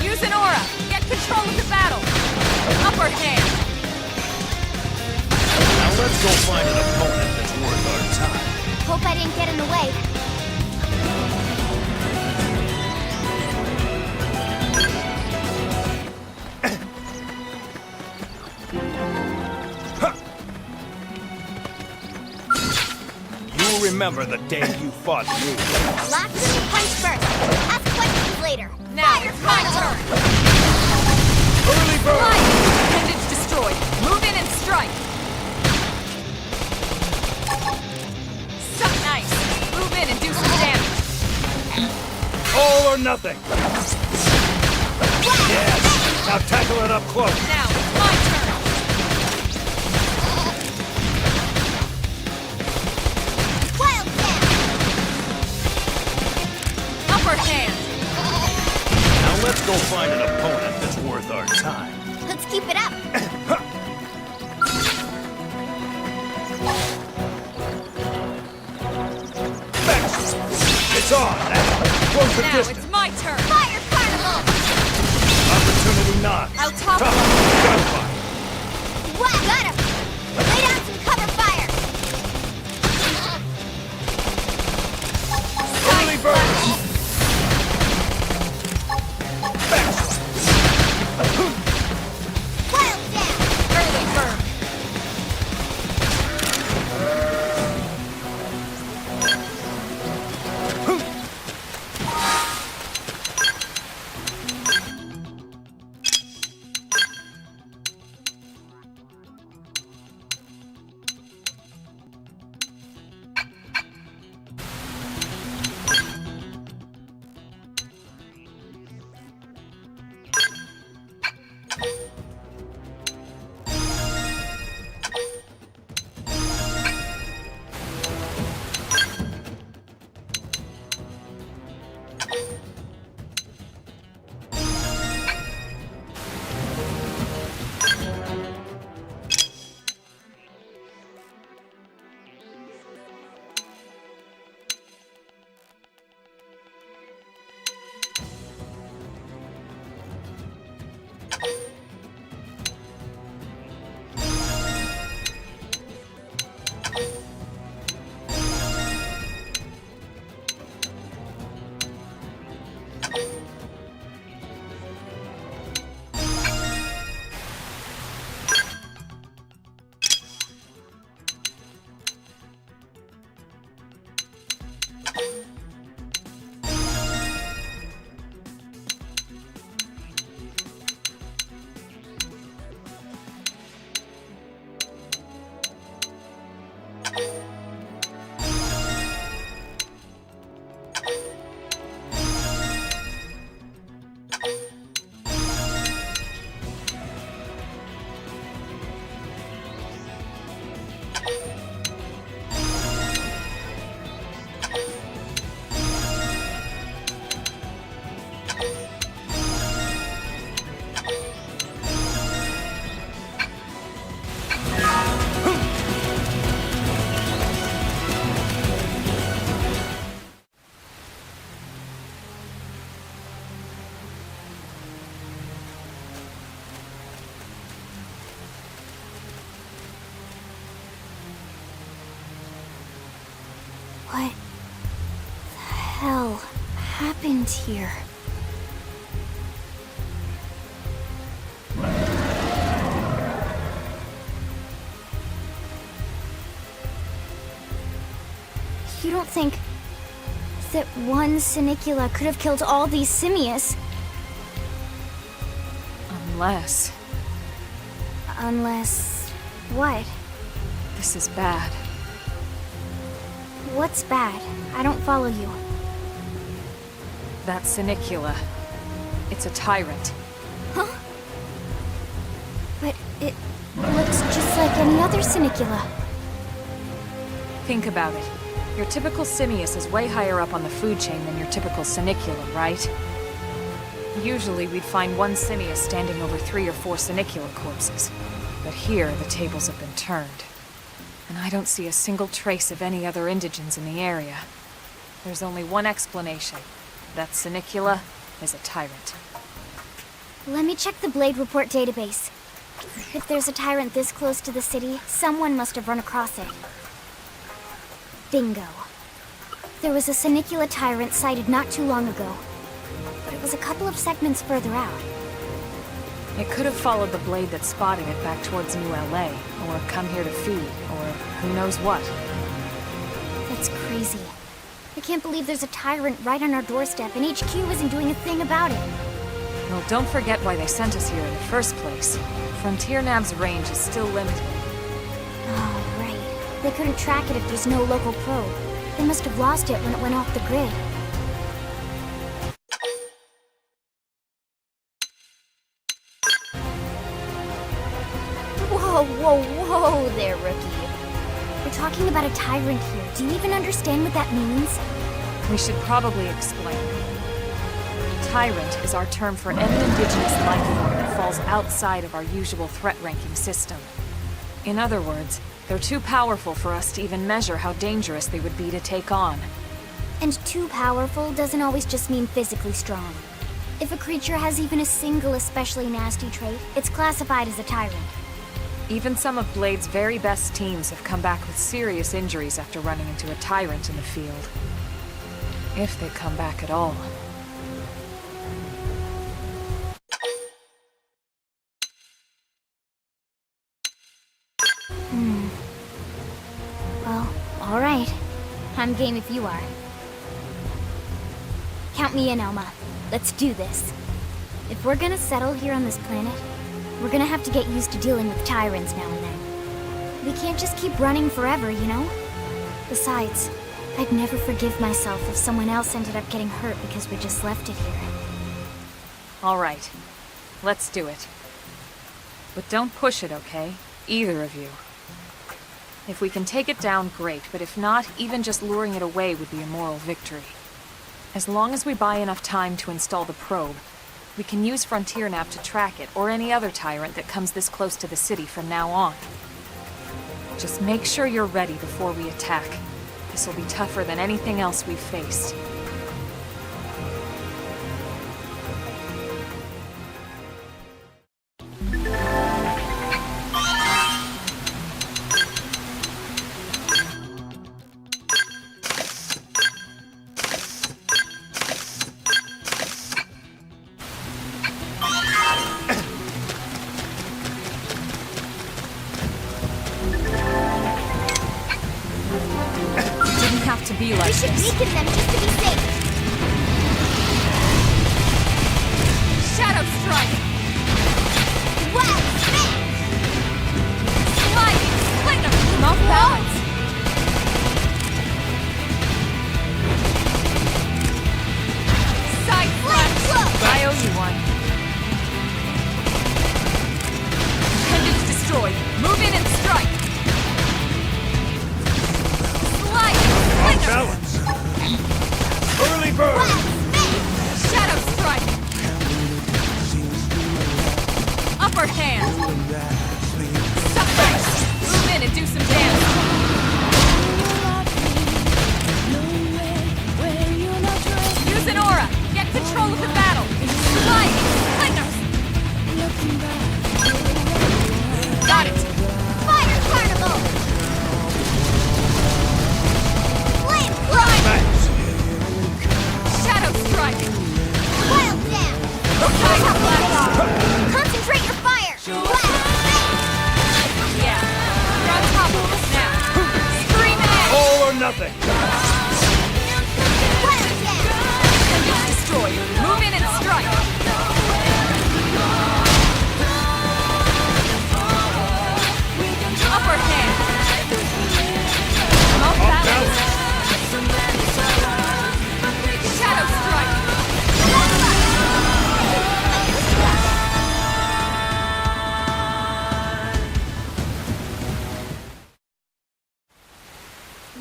Use an aura. Get control of the battle. Upper hand. Now let's go find an opponent that's worth our time. Hope I didn't get in the way. You'll remember the day you fought me. Lock in and punch first. Ask questions later. Now Fire it's my carnival. turn. Early bird! Slide. Appendage destroyed. Move in and strike. Suck nice. Move in and do some damage. All or nothing. Yes. Now tackle it up close. Now it's my turn. Wild stab. Upper hand. Now let's go go find an opponent that's worth our time. Let's keep it up. It's on! Close the Now distance! it's my turn! Fire carnival! Opportunity knocks! I'll top Tough gunfire! What? Got him! Lay down some cover fire! Early bird! Wild down! early burn! What the hell happened here? You don't think that one Sinicula could have killed all these Simius? Unless... Unless... what? this is bad. What's bad? I don't follow you. That Sinicula. It's a tyrant. Huh? But it looks just like any other Sinicula. Think about it. Your typical Simius is way higher up on the food chain than your typical Sinicula, right? Usually we'd find one Simius standing over 3 or 4 Sinicula corpses. But here, the tables have been turned. And I don't see a single trace of any other indigents in the area. There's only one explanation. That Sinicula is a tyrant. Let me check the Blade Report database. If there's a tyrant this close to the city, someone must have run across it. Bingo. There was a Sinicula tyrant sighted not too long ago, but it was a couple of segments further out. It could have followed the blade that spotted it back towards New LA, or come here to feed, or who knows what. That's crazy. I can't believe there's a tyrant right on our doorstep and HQ isn't doing a thing about it. Well, don't forget why they sent us here in the first place. Frontier Nav's range is still limited. Oh, right. They couldn't track it if there's no local probe. They must have lost it when it went off the grid. Whoa there, rookie. We're talking about a tyrant here. Do you even understand what that means? We should probably explain. tyrant is our term for any indigenous life form that falls outside of our usual threat ranking system. In other words, they're too powerful for us to even measure how dangerous they would be to take on. And too powerful doesn't always just mean physically strong. If a creature has even a single especially nasty trait, it's classified as a tyrant. Even some of Blade's very best teams have come back with serious injuries after running into a tyrant in the field. If they come back at all. Well, alright. I'm game if you are. Count me in, Elma. Let's do this. If we're gonna settle here on this planet, we're gonna have to get used to dealing with tyrants now and then. We can't just keep running forever, you know? Besides, I'd never forgive myself if someone else ended up getting hurt because we just left it here. All right. Let's do it. But don't push it, okay? Either of you. If we can take it down, great, but if not, even just luring it away would be a moral victory. As long as we buy enough time to install the probe, we can use Frontier Nav to track it, or any other tyrant that comes this close to the city from now on. Just make sure you're ready before we attack. This will be tougher than anything else we've faced. To be like we should this. weaken them just to be safe. Shadow strike! Wow! Spin! Sliding splinter! I'm off balance! Side flash! I owe you one. Appendage destroyed. Move in and strike! Balance! Early bird! Shadow strike! Upper hand! Suffix! Move in and do some damage! Use an aura! Get control of the battle! Sliding! Splinters! Got it! Fire Carnival! Shadow strike! Wild Dam! Concentrate your fire! Yeah, you're on top of us now. Scream at! All or nothing! Wild Dam! Appendage destroyed. Move in and strike! Upper hand! I'm off balance! Shadow strike!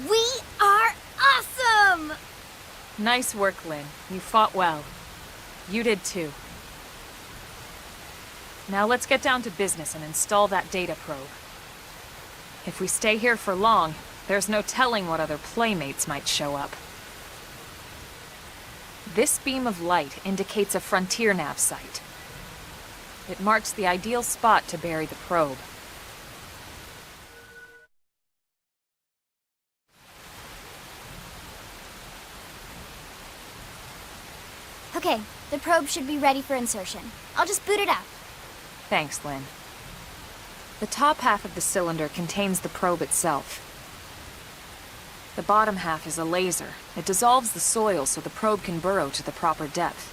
We are awesome! Nice work, Lynn. You fought well. You did too. Now let's get down to business and install that data probe. If we stay here for long, there's no telling what other playmates might show up. This beam of light indicates a Frontier Nav site. It marks the ideal spot to bury the probe. Okay, the probe should be ready for insertion. I'll just boot it up. Thanks, Lynn. The top half of the cylinder contains the probe itself. The bottom half is a laser. It dissolves the soil so the probe can burrow to the proper depth.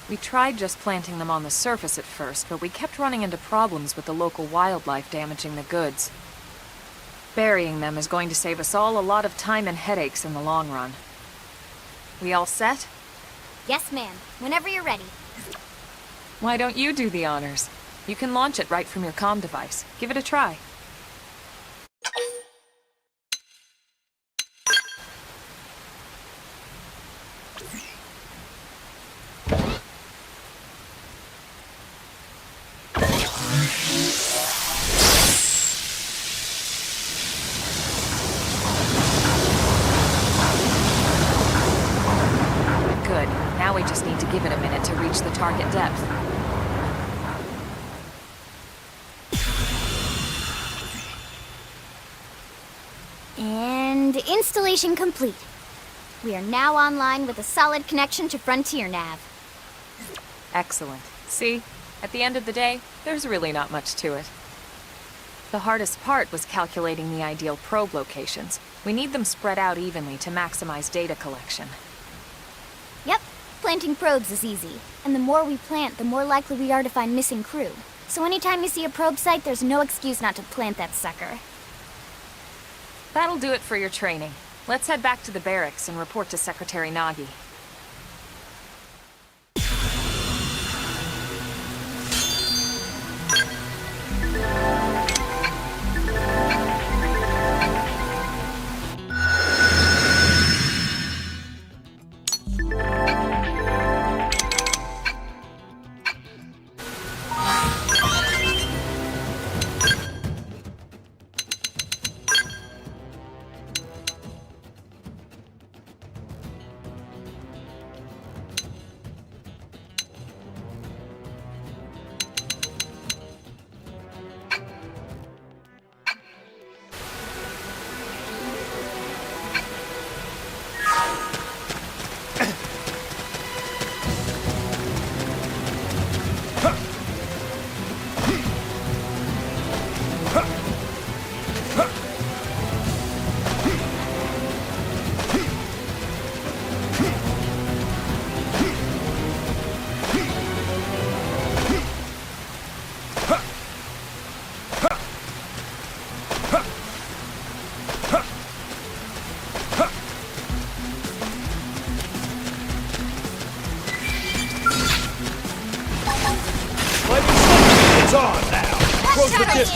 We tried just planting them on the surface at first, but we kept running into problems with the local wildlife damaging the goods. Burying them is going to save us all a lot of time and headaches in the long run. We all set? Yes, ma'am. Whenever you're ready. Why don't you do the honors? You can launch it right from your comm device. Give it a try. Give it a minute to reach the target depth. And installation complete. We are now online with a solid connection to Frontier Nav. Excellent. See? At the end of the day, there's really not much to it. The hardest part was calculating the ideal probe locations. We need them spread out evenly to maximize data collection. Yep, planting probes is easy. And the more we plant, the more likely we are to find missing crew. So anytime you see a probe site, there's no excuse not to plant that sucker. That'll do it for your training. Let's head back to the barracks and report to Secretary Nagi. It's on now! Close the distance!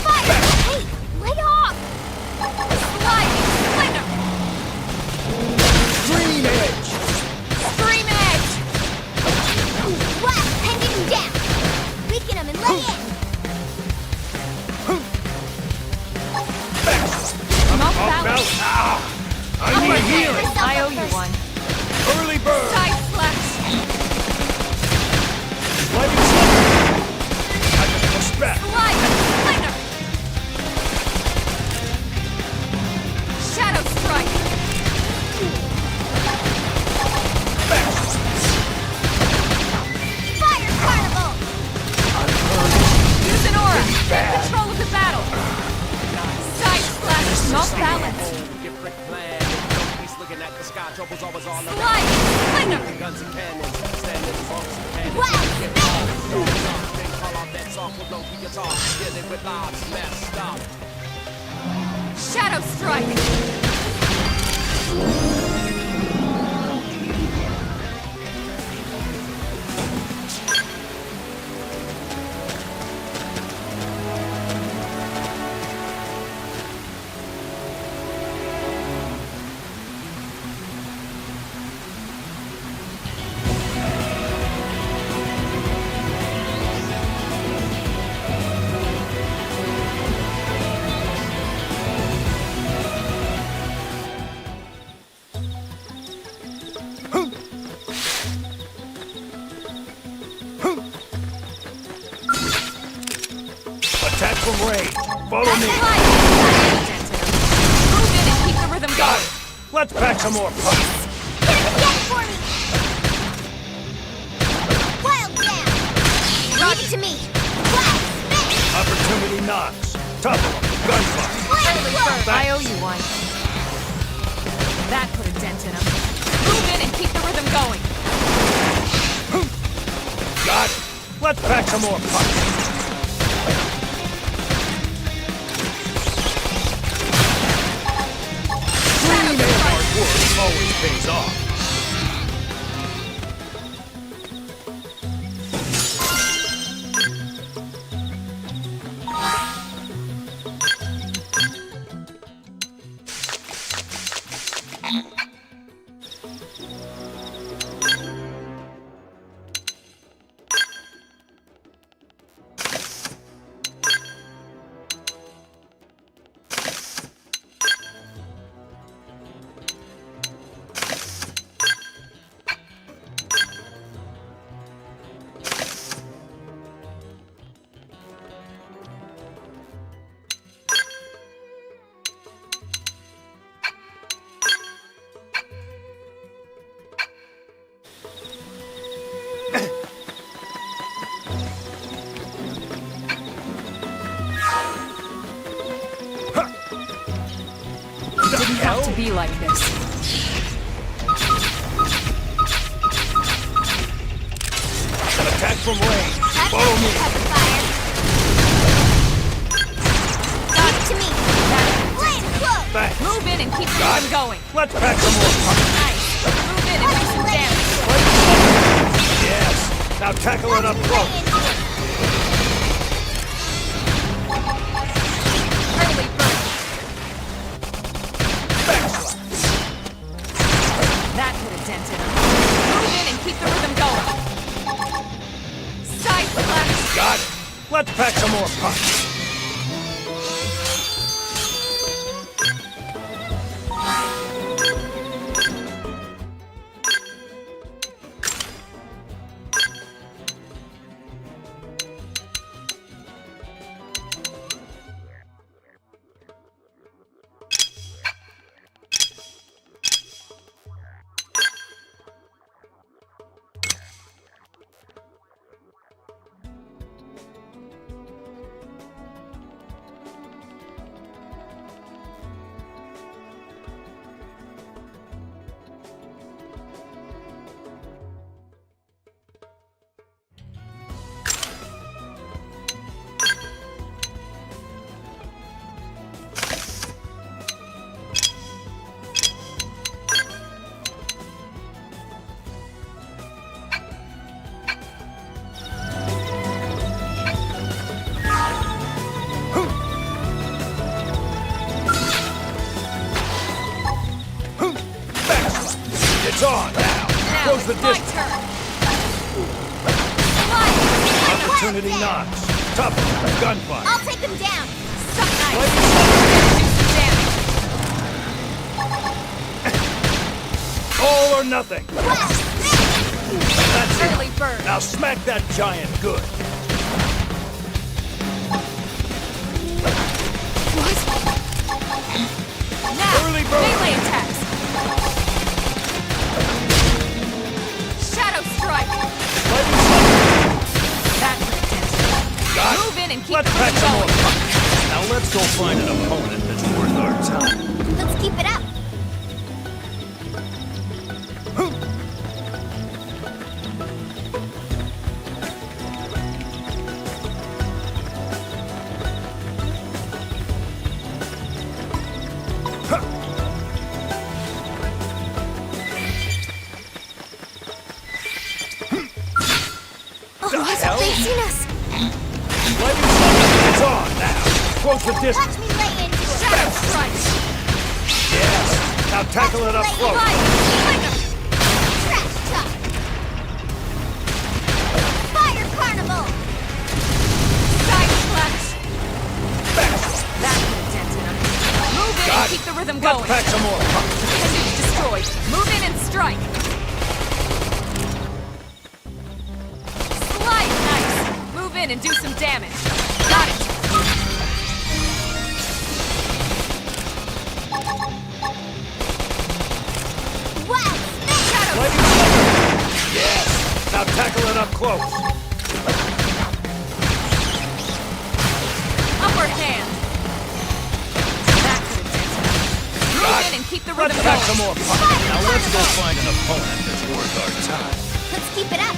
Fire! Hey, lay off! Sliding splinter! Stream edge! Stream edge! Blast pending him down! Weaken him and lay in! Smoke balance. I need healing! I owe you one. Early bird! Side slash. Lightning slipper! I can push back! Slide splinter. Shadow strike. Fire carnival! Use an aura. Take control of the battle. Side slash. Smoke balance. Different plan. He's looking at the sky. Trouble's always all around. Slide splinter. Guns and cannons. Standing folks. Blast! Then call off that song with low guitar. Dealing with lives messed up. Shadow strike. Attack from range. Follow me. Move in and keep the rhythm going. Let's pack some more punch. Get for me! Wild down! Leave it to me! Blast! Spin! Opportunity knocks. Tough gunfire. Flame I owe you one. That put a dent in him. Move in and keep the rhythm going. Got it. Let's pack some more punch. Hard work always pays off. Didn't have to be like this. An attack from range. Follow me. Cover fire. Got it to me. Flame close. Thanks. Move in and keep the rhythm going. Let's pack some more punch. Nice. Move in and do some damage. Yes. Now tackle it up close. Early bird. That could have dented him. Move in and keep the rhythm going. Side slash. Got it. Let's pack some more punch. It's on now. Close the My distance. turn. Opportunity knocks. Tough gunfight. I'll take him down. Suck nice. Do some damage. All or nothing. That's it. Early bird. Now smack that giant good. Now, Early bird. melee attacks. Shadow strike. That could have dented him. Got it. Move in and keep Let's the pack rhythm some more going. punch. Now let's go find an opponent that's worth our time. Let's keep it up. Oh, they've seen us. It's on now. Close the distance. Watch me lay into it. Shadow strike. Yes. Now tackle it up close. Trash talk. Fire carnival. Side slash. That could have dented him. Move in and keep the rhythm Let's going. pack some more punch. Enemy's destroyed. Move in and strike. Slide nice. Move in and do some damage. Got it. Wow. Shadow Yes. Now tackle it up close. upper hand. That could have dented him. Move in and keep the Let's rhythm pack going. some more punch. Now let's go find an opponent that's worth our time. Let's keep it up.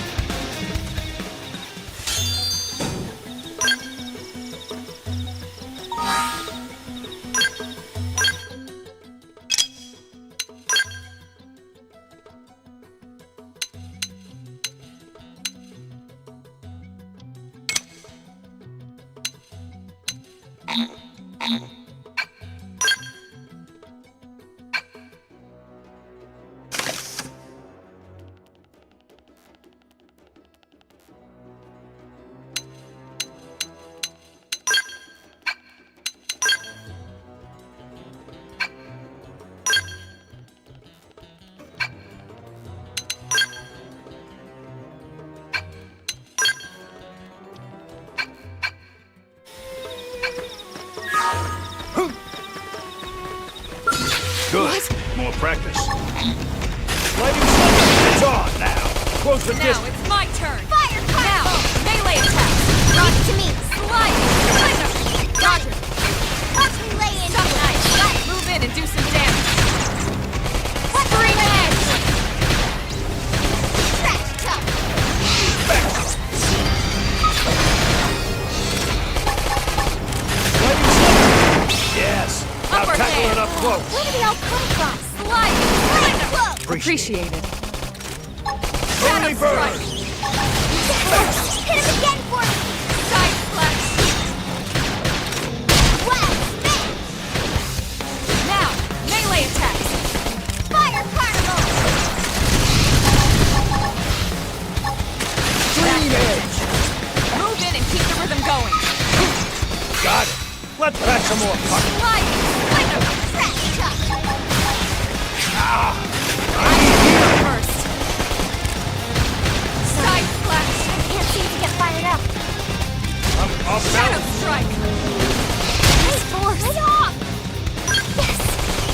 Good. More practice. It's on now. Close the Now distance. it's my turn. Fire Now, carnival. melee attack. Leave it to me. Slide. Got it. Watch me lay into Suck it. nice. Move in and do some damage. close. Where do they all come from? Slide! Whoa! Appreciated. Only burst. Hit him again for me! Side flash! Wow! Now, melee attacks! Fire carnival! Green edge. Move in and keep the rhythm going. Got it. Let's pack some more puck. Slide! Trash chuck! First. Side flash! Can't seem to get fired up. I'm off Shadow balance. strike! Nice force! Right off! Yes!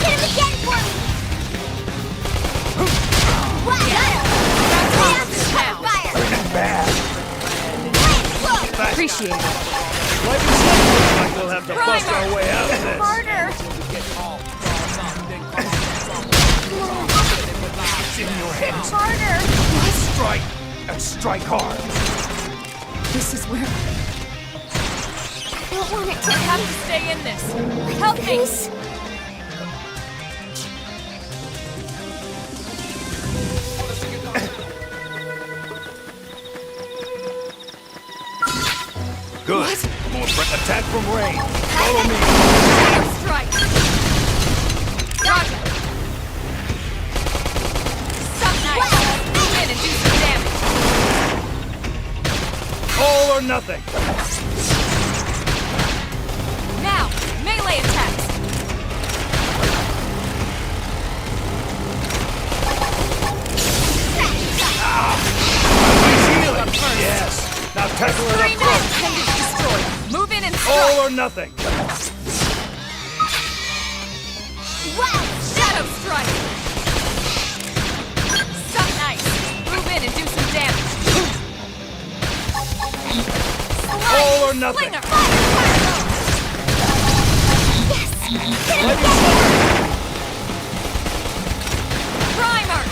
Hit him again for me! Wow! Fire! Bad. Appreciate it. Lightning strike looks like we'll have to bust our way out of this. Harder! It's in your head. Harder! Strike and strike hard. This is where I don't want it to I have to stay in this. Help me! This. Good. More attack from range. Follow me. Shadow strike! Roger! Some nice! Move in and do some damage! All or nothing. Now, melee attacks! Healing. Yes. Now tackle it up Three close. knights tended to destroy. Move in and All strike! or nothing. Wow! Shadow strike! Some nice! Move in and do some damage! Slide! All or nothing. Slinger! Yes! Hit him Lightning again! strike. Primer!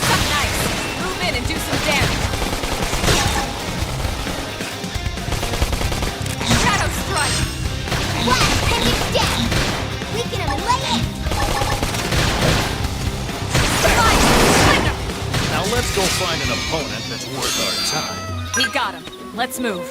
Some nice! Move in and do some damage! Shadow strike! Wow! Pendant death! Weaken him and lay in! Slide! Slinger! Now let's go find an opponent that's worth our time. We got him. Let's move.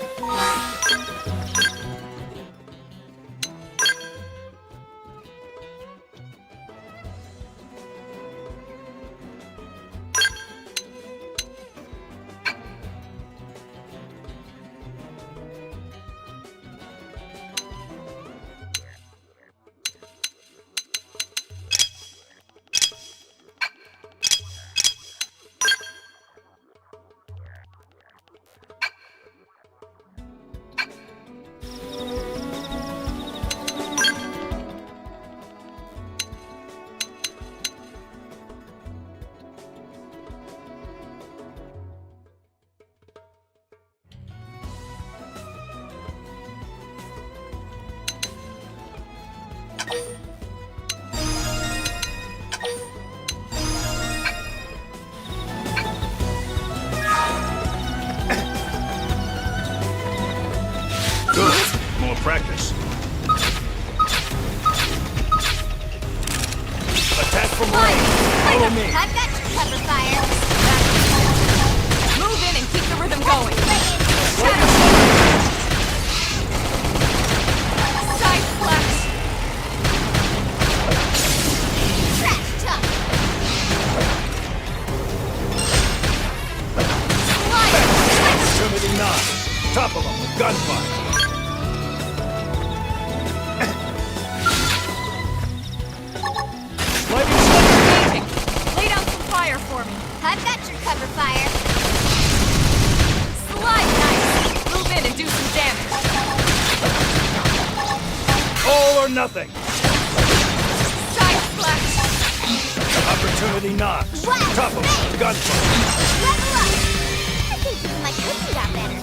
Good. More practice. Attack from range. Follow me. I've got your cover fire! Move in and keep the rhythm going. Side flash. Trash chuck! Opportunity knocks. Top of them with gunfire. Lightning strike. Engaging. Lay down some fire for me. I've got your cover fire! Slide knife. Move in and do some damage. All or nothing. Side flash. Opportunity knocks. Wow. Top of them with gunfire. Level up! I think even my cooking got better.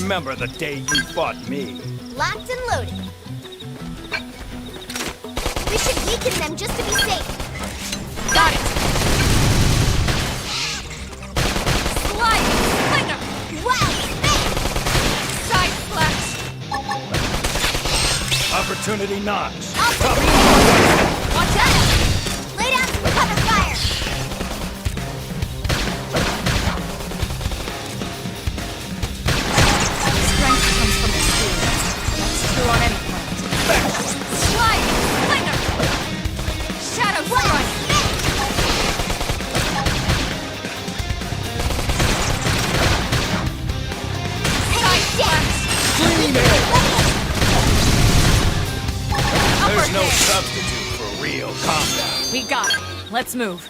remember the day you fought me. Locked and loaded. We should weaken them just to be safe. Got it! Slide! Slinger! Wow! Side flash! Opportunity knocks. Watch out! Lay down to cover fire! Strength comes from the speed. That's true on any planet. Slide! Slinger! Shadow strike! Side flash! There's no substitute for real combat. We got it. Let's move.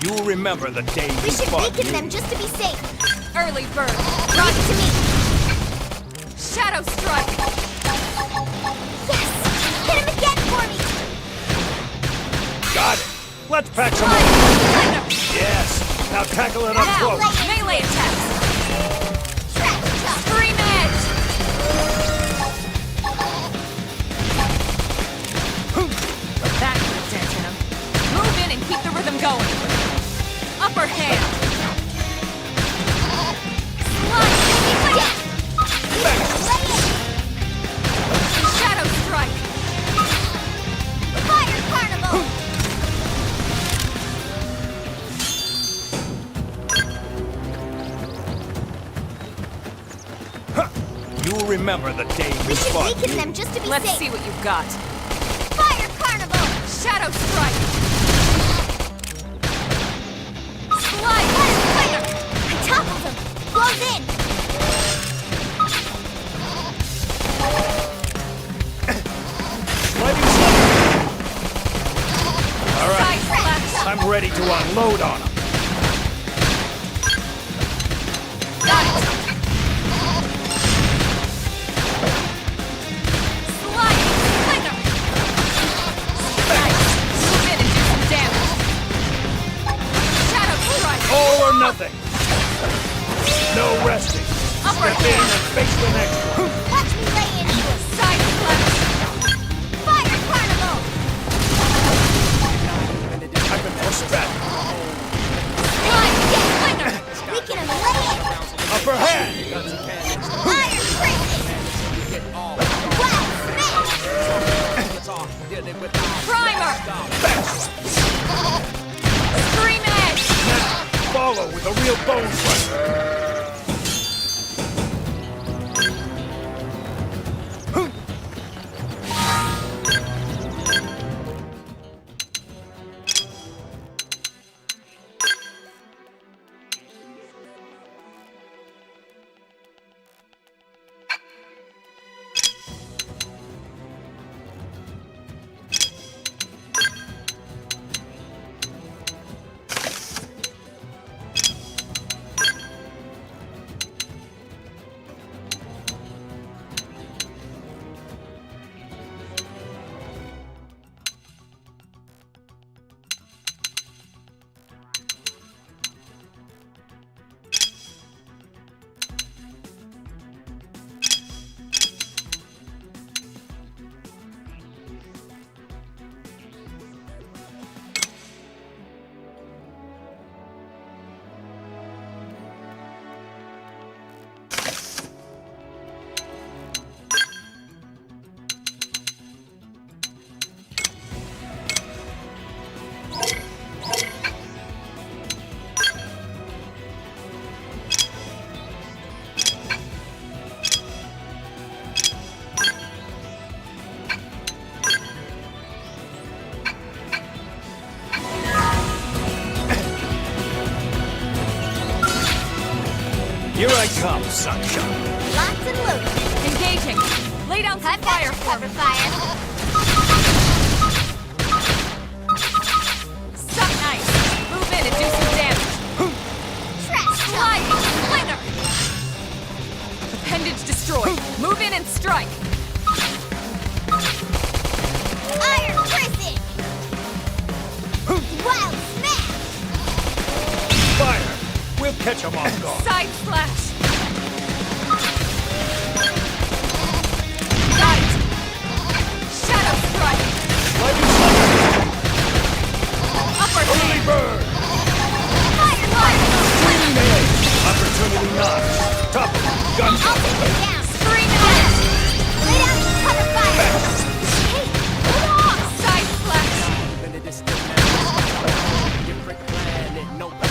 You'll remember the day We you should fought weaken me. them just to be safe. Early bird. Right to me. Shadow strike. Yes! Hit him again for me! Got it. Let's pack some Slide! more. Slinger! Yes. Now tackle it up Now, close. melee attacks. Trash tough! Scream edge. That could have dented him. Move in and keep the rhythm going. Upper hand. Slide. Yeah! Lay it! Shadow strike. Fire carnival! You'll remember the day We you should fought weaken me. them just to be Let's safe. see what you've got. Fire carnival! Shadow strike. Slide. Fire! I toppled him! Close in! Sliding slipper. All Side right. flash. I'm ready to unload on them. Got it. Slide. Slinger. Nice. Move in and do some damage. Shadow strike. All or nothing. No resting. Upper Step in hand. and face the next one. Watch me lay into it! Side flash. Fire carnival! I've been pushed back. Slide. Slinger. Weaken him! Lay it! Upper hand. Fire crazy! Wow! Smash! Primer. Scream edge. Now, follow with a real bone crusher. sunshine. Lots and loads. Engaging. Lay down some fire for me. fire. Suck nice. Move in and do some damage. Trash. Sliding. Slinger. Appendage destroyed. Move in and strike. Iron prison. Wild smash. Fire! We'll catch him off guard. Side slash. Got it. Shadow strike. Lightning Slugger! Upper Early hand. bird! Fire. Screaming edge! Opportunity knocks. Top gun. I'll take it down. Scream edge. Lay down and cover fire. Hey, hold on. Side slash. Different planet, no the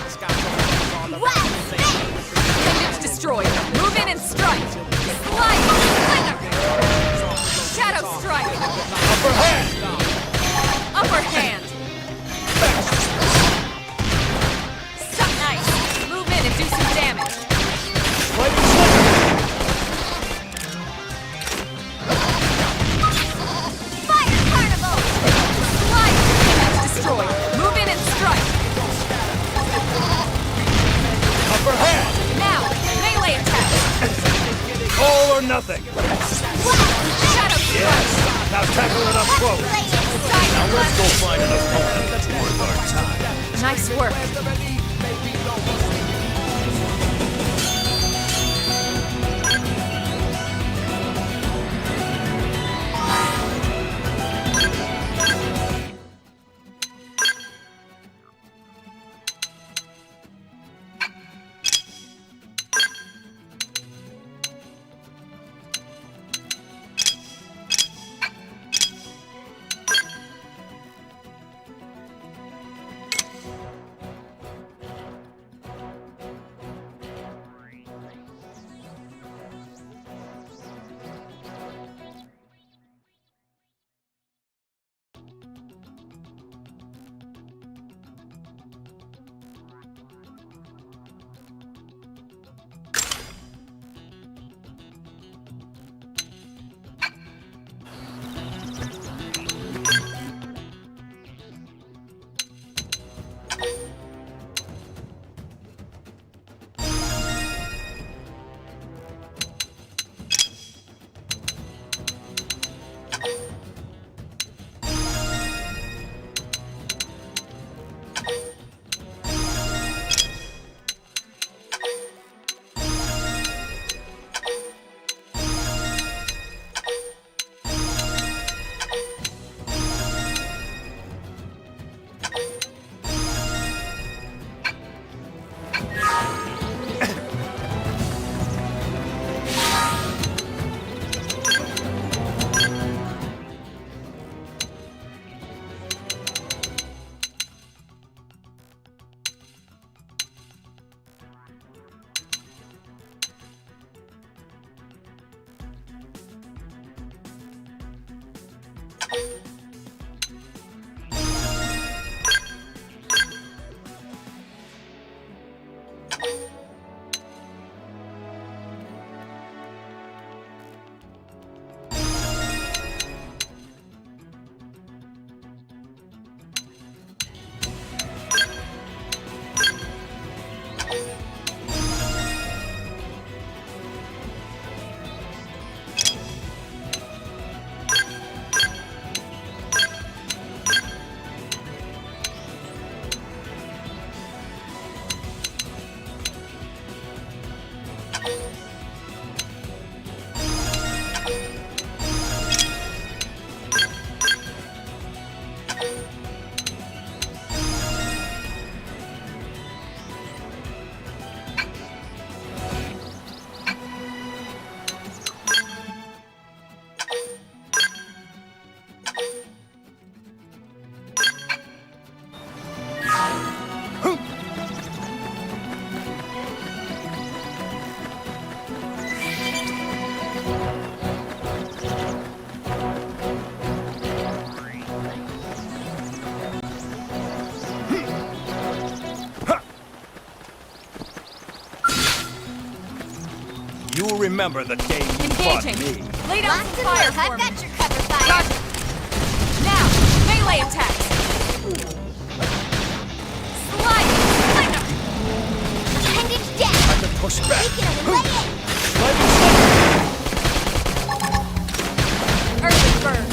sky troubles all around. Wild smash. Appendage destroyed. Move in and strike. Slide. Slinger. Shadow strike. Upper hand! Upper hand. Suck nice. Move in and do some damage. Lightning Slugger! Fire carnival. Slide. Appendage destroyed. Move in and strike. Upper hand! Now, melee attack. All or nothing! Shadow strike. Yes! Now tackle it up close! Side Now let's slash. go find an opponent that's worth our time. Nice work. remember the day you fought Engaging. me. Lay down Lots some of fire work. for I've me. got your cover fire. Roger. Now, melee attacks. Slide. Slinger. Appendage down. I can push back. Weaken him and lay in. Earthen burn.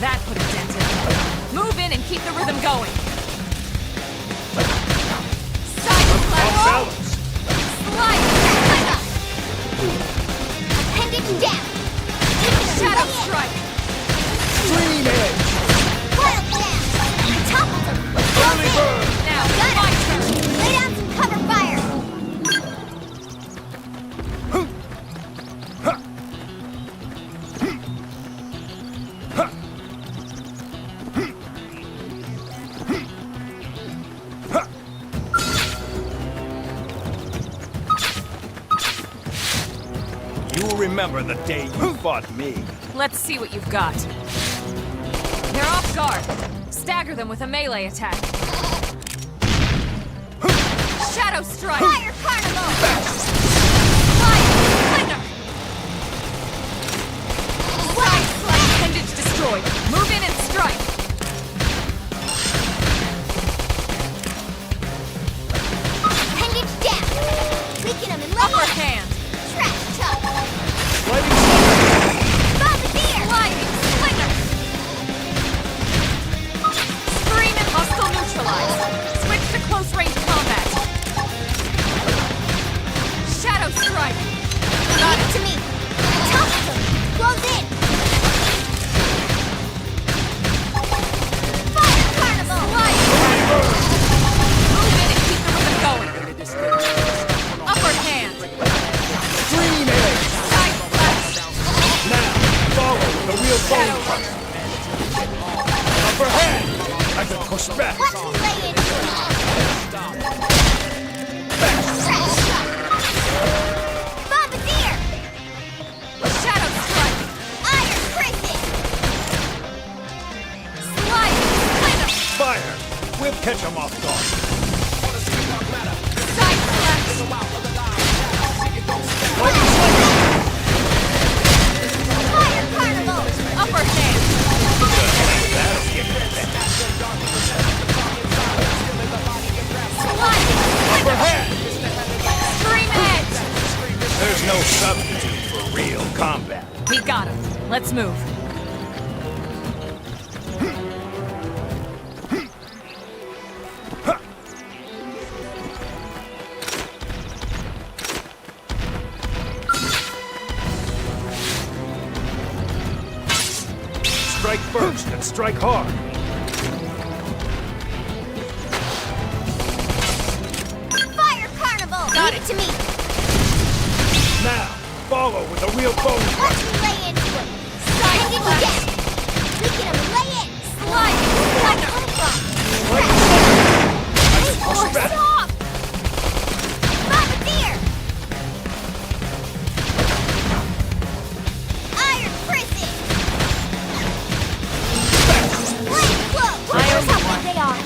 That put a dent in it. Move in and keep the rhythm going. Side Off slash. balance. Slide. Slinger. Appendage down. Shadow strike. Green edge. Wild down. Toppled him. Early bird. Now, Got my it. turn. Lay down some cover fire. You'll remember the day you fought me. Let's see what you've got. They're off guard. Stagger them with a melee attack. Shadow strike. Fire carnival. Fire. Slinger. Side slash. Appendage destroyed. Move in and strike. Appendage down. Weaken him and lay Upper in. hand. Trash tuck. Bombardier. Sliding. Slinger. Scream and hostile neutralize. Switch to close range combat. Shadow strike. Got Leave it it. to me. Toppled him. Close in. Fire carnival. Move in and keep the rhythm going. Upper hand. Green edge. Side slash. Now, follow with the real Shadow bone. runner. Upper hand. I can push back. Watch me lay into him. Trash tuck. Bombardier. Shadow strike. Iron prison. Slide. Slinger. Fire. We'll catch him off guard. Side slash. Fire carnival. Upper hand. Slide. Upper hand. Scream edge. There's no substitute for real combat. We got him. Let's move. Strike first and strike hard. Fire carnival. Got Leave it. to me. Now, follow with a real bone. Watch me lay into him. Side Appendage slash. down. Weaken him and lay in. Slide. Where did Slinger. that come from? Push back. Stop! Bombardier! Iron prison! Blade cloak! Iron Here's how one. big they are.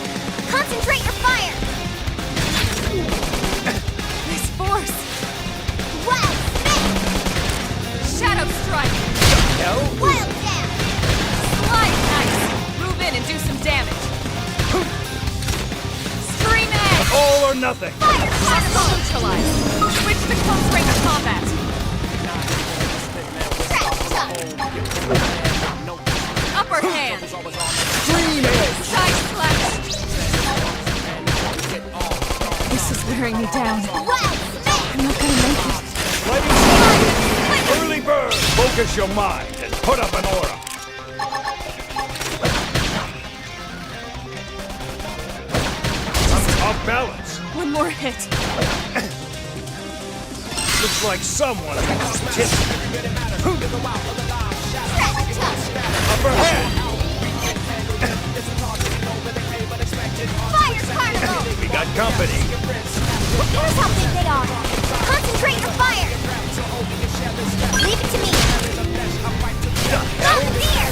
Concentrate your fire! Nice force. Wild snake! Shadow strike. Wild down! Slide. Nice. Move in and do some damage. Scream edge. All or nothing. Fire Hostile carnival! neutralize. Switch to close range combat. Trash tuck! Upper hand. Green edge. Side slash. This is wearing me down. Wild snake! I'm not gonna make it. Lightning strike. Early bird. Focus your mind and put up an aura. Off balance. One more hit. Looks like someone has tipped. Trash tuck! Upper hand. Fire carnival! We got company. Here's how big they are. Concentrate your fire! Leave it to me. Bombardier!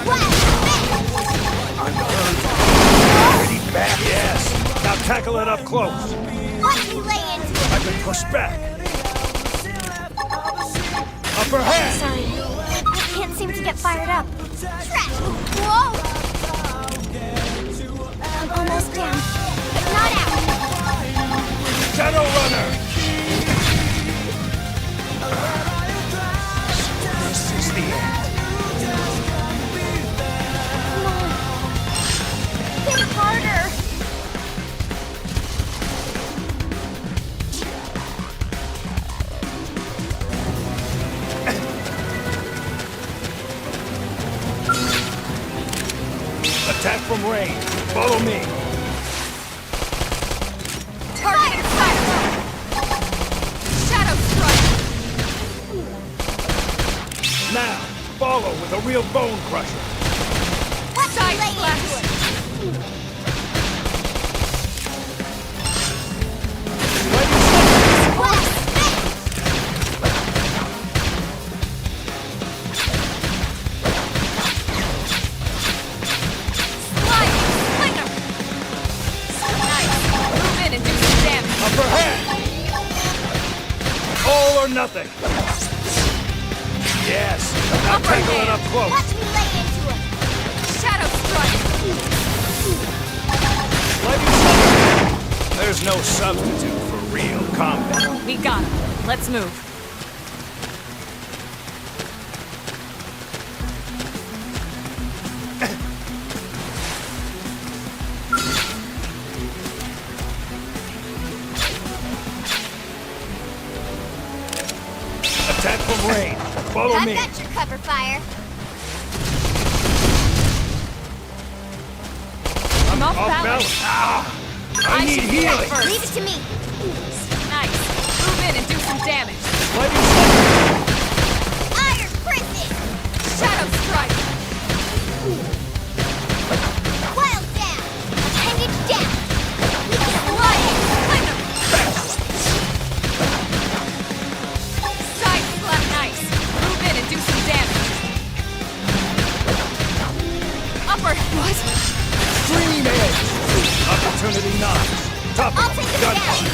Wild snake! Pretty bad. Yes. Now tackle it up close. Watch me lay into it! I've been pushed back. Upper hand! Sorry. I can't seem to get fired up. Trash! Whoa! I'm almost down, but not out. Shadow Runner! This is the end. Come on. Hit harder. Attack from range. Follow me. Target fire! Shadow strike! Now, follow with a real bone crusher. Watch me Side lay slash! into it. Blast! Slide! Slinger! Nice! Move in and do some damage. Upper hand! All or nothing. Yes. Now Upper tangle it hand. up close. Watch me lay into it. Shadow strike! Lightning strike. There's no substitute for real combat. We got him. Let's move. Attack from range. Follow I've me. got your cover fire. I'm off Off balance. balance. Ah! I need should do that healing. first. Leave it to me. Nice. Move in and do some damage. Lightning strike. Iron prison. Shadow strike! Wild down. Appendage down. Light! Slinger! Side slap nice. Move in and do some damage. Upper. What? Dream edge. Opportunity knocks. Top I'll take him gun down. punch.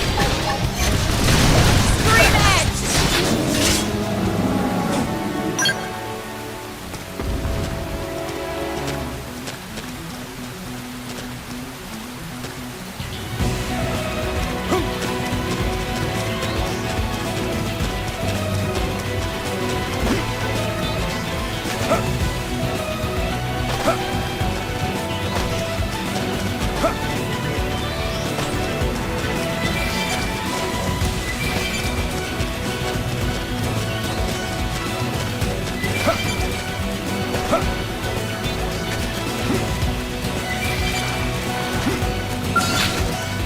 Scream edge!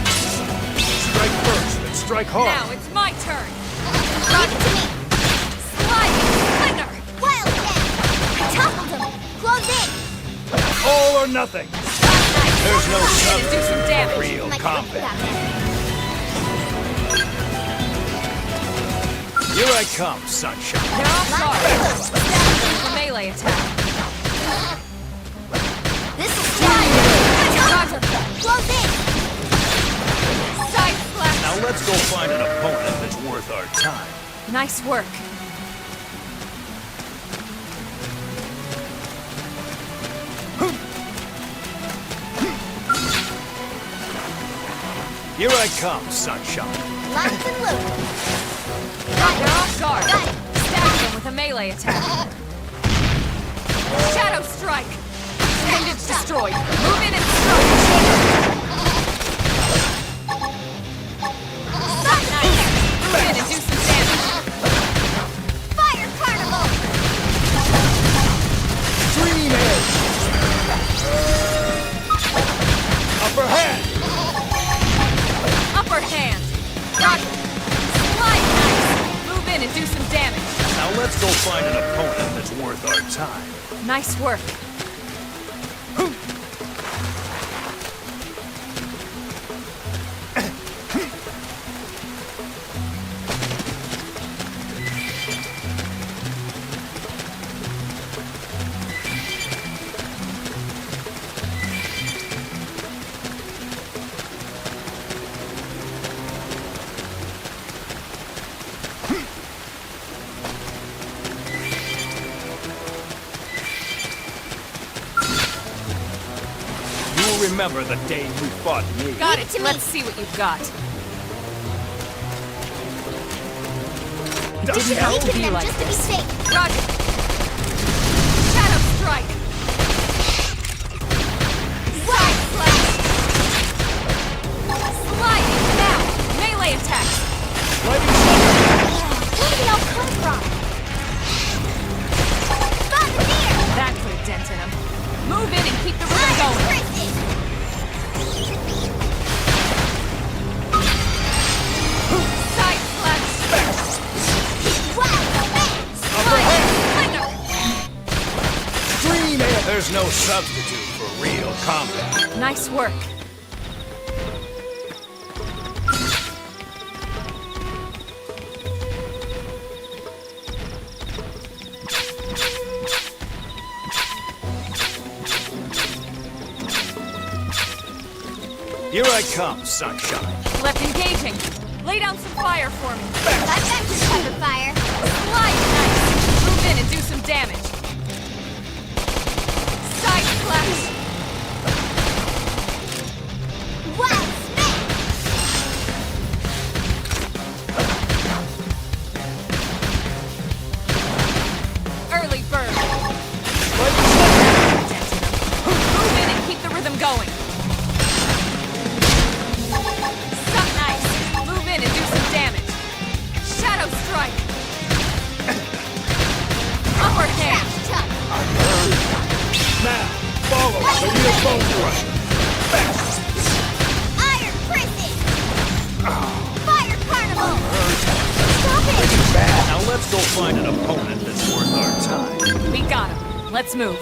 Strike first, then strike hard. Now it's my turn. Leave it to me. Slide! Slinger! Wild down. I toppled him. Close in. All or nothing. Nice. There's no Move in and do substitute some for damage. real My combat. got that. Here I come, sunshine. They're off guard. Stab them with a melee attack. This is fire. Roger. Close in. Side slap. Now let's go find an opponent that's worth our time. Nice work. Here I come, sunshine. Locked and loaded. They're off guard. Got it. Stab them with a melee attack. Shadow strike. Appendage destroyed. Move in and strike. Nice. Move in and do some damage. Fire carnival. Dream edge. Upper hand. Upper hand. Roger. Slide nice. Move in and do some damage. Now let's go find an opponent that's worth our time. Nice work. remember the day you fought me. Got it. Let's see what you've got. Didn't have to be like this. Roger. Shadow strike. Side slash. Sliding now. Melee attack. Lightning strike. Where did they all come from? That put a dent in him. Move in and keep the rhythm going. Side slash. There's no substitute for real combat. Nice work. Here I come, sunshine. Left engaging. Lay down some fire for me. I've got this type of fire. Slide nice. Move in and do some damage. Side slash. Wow, Early bird. Move in and keep the rhythm going. Suck nice. Move in and do some damage. Shadow strike. Upward hand. Now, follow the real bone thrust. Iron prison! Fire carnival! Stop it! Now let's go find an opponent that's worth our time. We got him. Let's move.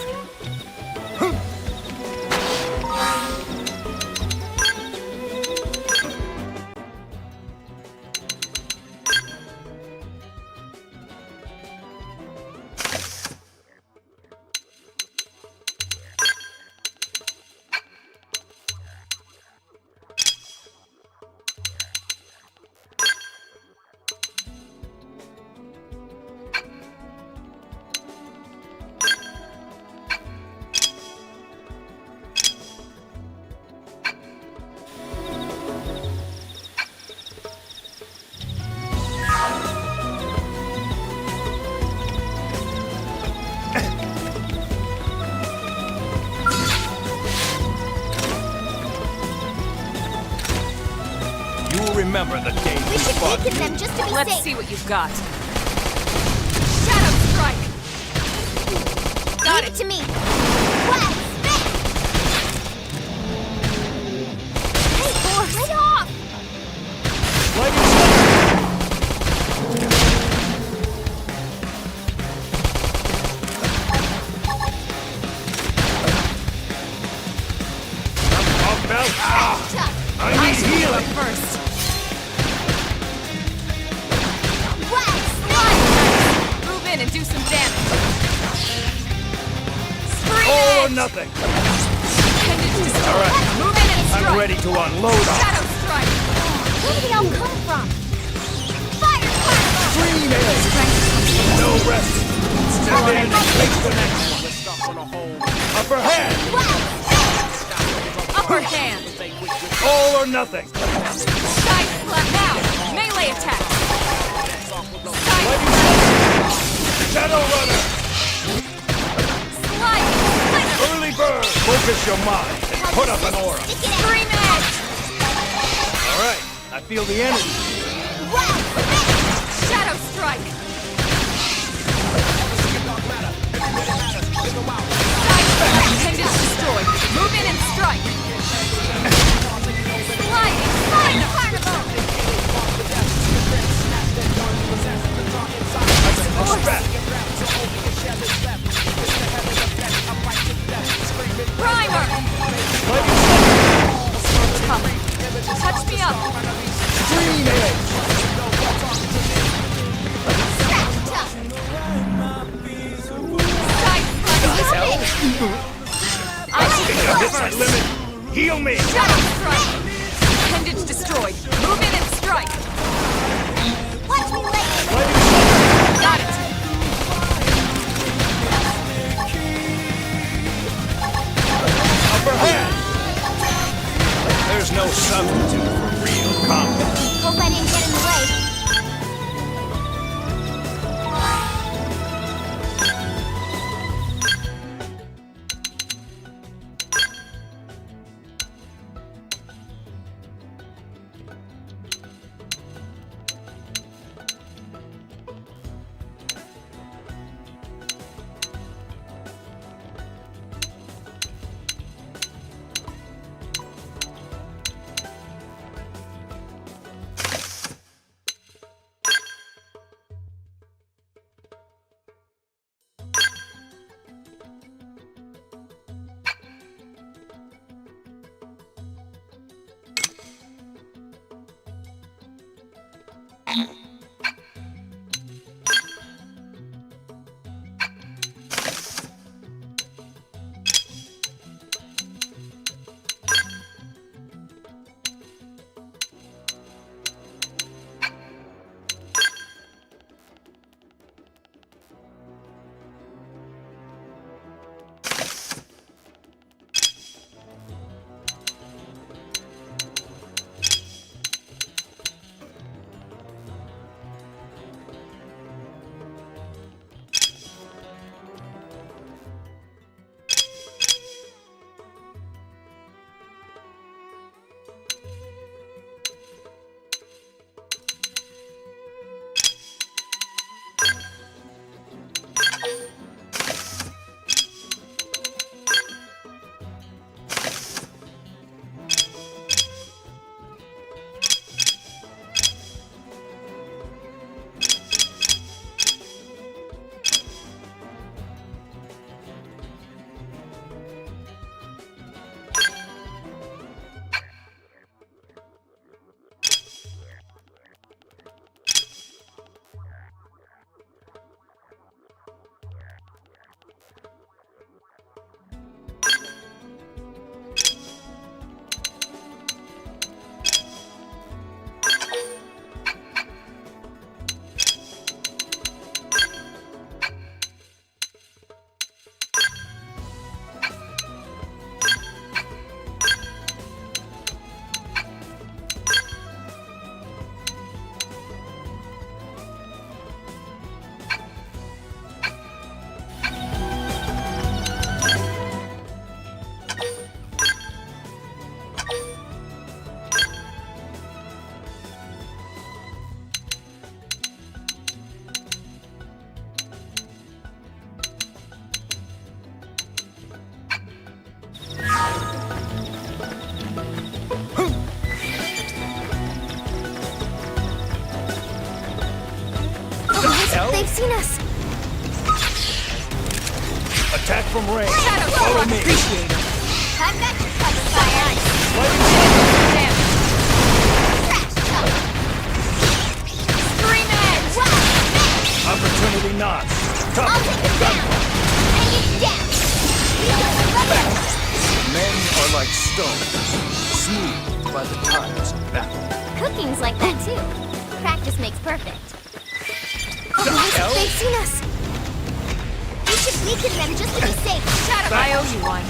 Remember the day We you should fought weaken me. them just to be Let's safe. see what you've got. Shadow strike. Got Leave it. to me. Wow, spit! Hey, boy, right off! Lightning strike. Off belt. Tough. I Nice need healing. first. Wow, Slide. Move in and do some damage. Scream All or it. nothing. Appendage destroyed. All right. Move in and strike. I'm ready to unload on. Shadow strike. where did they all come from? Fire carnival! Green egg. No rest. Step in and take the next one. Upper hand. Wow, Upper hand. All or nothing. Side slap now. Melee attack. Side Shadow runner. slide. Splinter. Early bird. Focus your mind and put up an aura. Scream edge. All right. I feel the energy. Shadow strike. Side slap. Appendage destroyed. Move in and strike. Sliding. Fire carnival. Respect. Primer. Tough. Touch me up. Green egg. Side slap. Hit my limit. Heal me. Shadow strike. Appendage destroyed. Move in and They've seen us! Attack from range. Follow me. Appreciate it. I've got you covered, fire! Scream edge! Opportunity knocks. Tough. I'll take it down! And you down! Men are like stone, smooth by the times of battle. Cooking's like that too. Practice makes perfect. They've seen us! We should weaken them just to be safe. Shut up! I owe you one.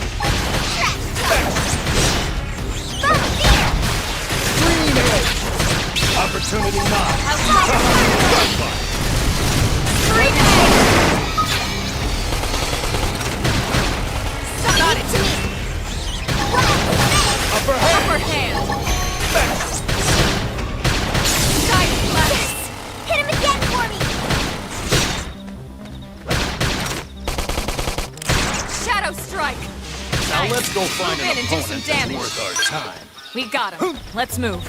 Green edge. Opportunity knocks. Scream edge! Got it to me! Upper hand. Upper hand. Yes! Hit him again for me! Shadow strike. Now Nice. let's go find Move an in and do some opponent that's damage. worth our time. We got him. Let's move.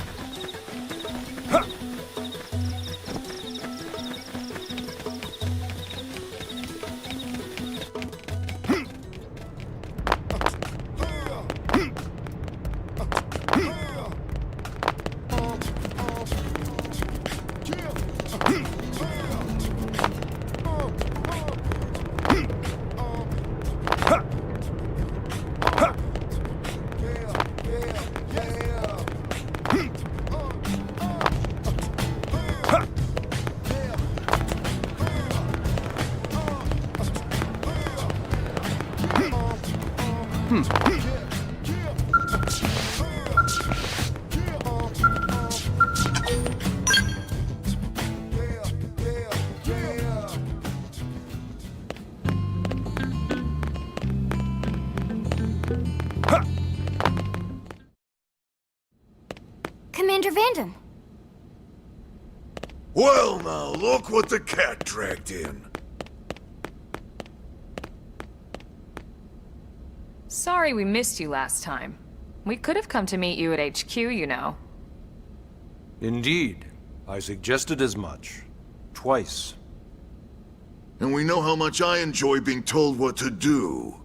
Commander Vanden. Well now, look what the cat dragged in. Sorry we missed you last time. We could have come to meet you at HQ, you know. Indeed. I suggested as much. Twice. And we know how much I enjoy being told what to do.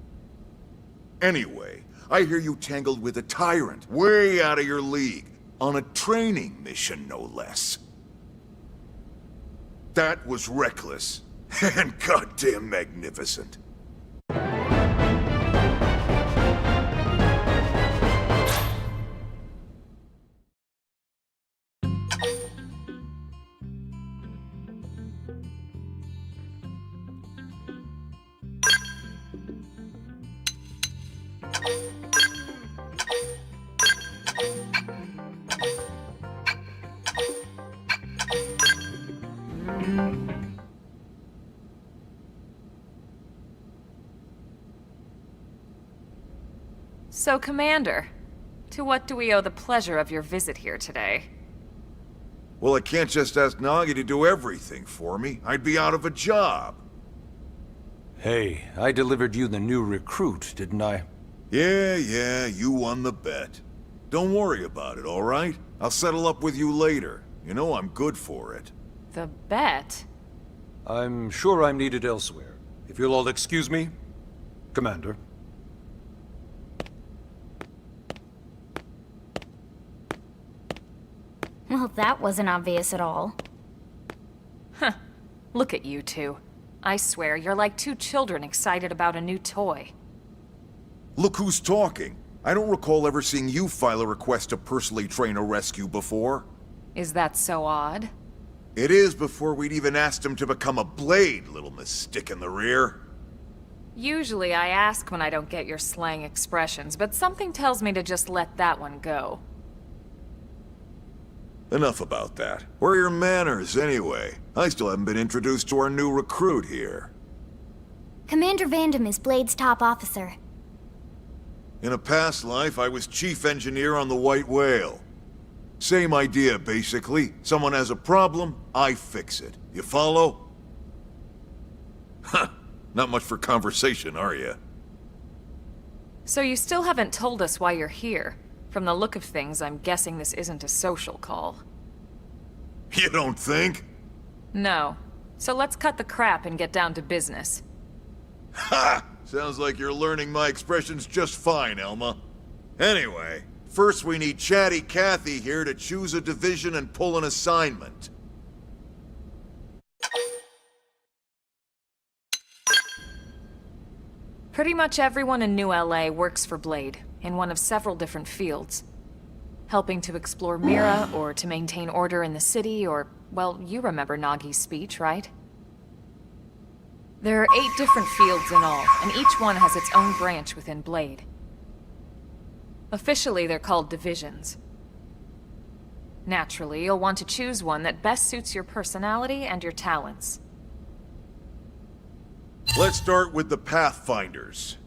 Anyway, I hear you tangled with a tyrant, way out of your league, on a training mission, no less. That was reckless, and goddamn magnificent. So, Commander, to what do we owe the pleasure of your visit here today? Well, I can't just ask Nagi to do everything for me. I'd be out of a job. Hey, I delivered you the new recruit, didn't I? Yeah, you won the bet. Don't worry about it, all right? I'll settle up with you later. You know I'm good for it. The bet? I'm sure I'm needed elsewhere. If you'll all excuse me, Commander. Well, that wasn't obvious at all. Huh. Look at you two. I swear, you're like two children excited about a new toy. Look who's talking. I don't recall ever seeing you file a request to personally train a rescue before. Is that so odd? It is before we'd even asked him to become a blade, little miss stick in the rear. Usually I ask when I don't get your slang expressions, but something tells me to just let that one go. Enough about that. Where are your manners, anyway? I still haven't been introduced to our new recruit here. Commander Vanden is Blade's top officer. In a past life, I was chief engineer on the White Whale. Same idea, basically. Someone has a problem, I fix it. You follow? Huh. Not much for conversation, are you? So you still haven't told us why you're here. From the look of things, I'm guessing this isn't a social call. You don't think? No. So let's cut the crap and get down to business. Ha! Sounds like you're learning my expressions just fine, Elma. Anyway, first we need Chatty Cathy here to choose a division and pull an assignment. Pretty much everyone in New LA works for Blade, in one of several different fields. Helping to explore Mira, or to maintain order in the city, or, well, you remember Nagi's speech, right? There are 8 different fields in all, and each one has its own branch within Blade. Officially, they're called divisions. Naturally, you'll want to choose one that best suits your personality and your talents. Let's start with the Pathfinders.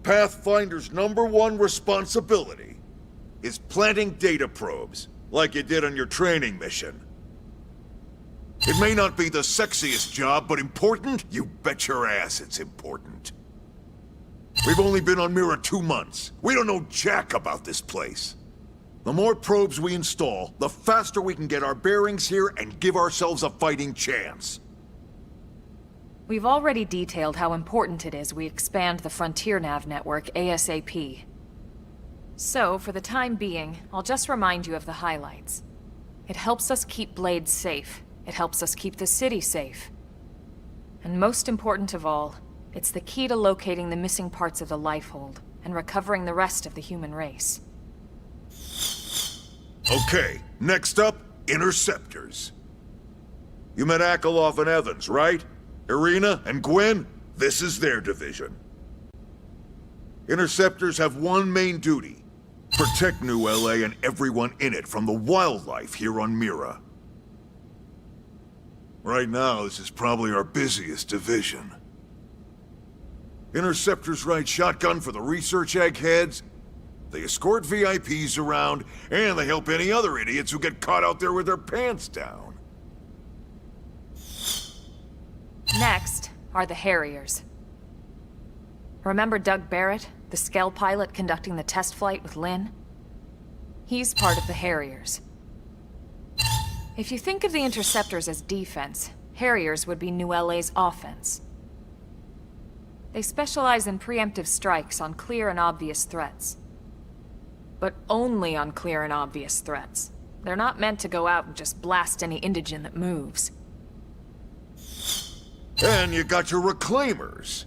Pathfinder's #1 responsibility is planting data probes, like you did on your training mission. It may not be the sexiest job, but important? You bet your ass it's important. We've only been on Mira 2 months. We don't know jack about this place. The more probes we install, the faster we can get our bearings here and give ourselves a fighting chance. We've already detailed how important it is we expand the Frontier Nav network ASAP. So, for the time being, I'll just remind you of the highlights. It helps us keep Blade safe. It helps us keep the city safe. And most important of all, it's the key to locating the missing parts of the Lifehold and recovering the rest of the human race. Okay, next up, Interceptors. You met Akalov and Evans, right? Irina and Gwen? This is their division. Interceptors have one main duty: protect New LA and everyone in it from the wildlife here on Mira. Right now, this is probably our busiest division. Interceptors ride shotgun for the research eggheads, they escort VIPs around, and they help any other idiots who get caught out there with their pants down. Next are the Harriers. Remember Doug Barrett, the Skell pilot conducting the test flight with Lynn? He's part of the Harriers. If you think of the Interceptors as defense, Harriers would be New LA's offense. They specialize in preemptive strikes on clear and obvious threats. But only on clear and obvious threats. They're not meant to go out and just blast any indigent that moves. And you got your Reclaimers.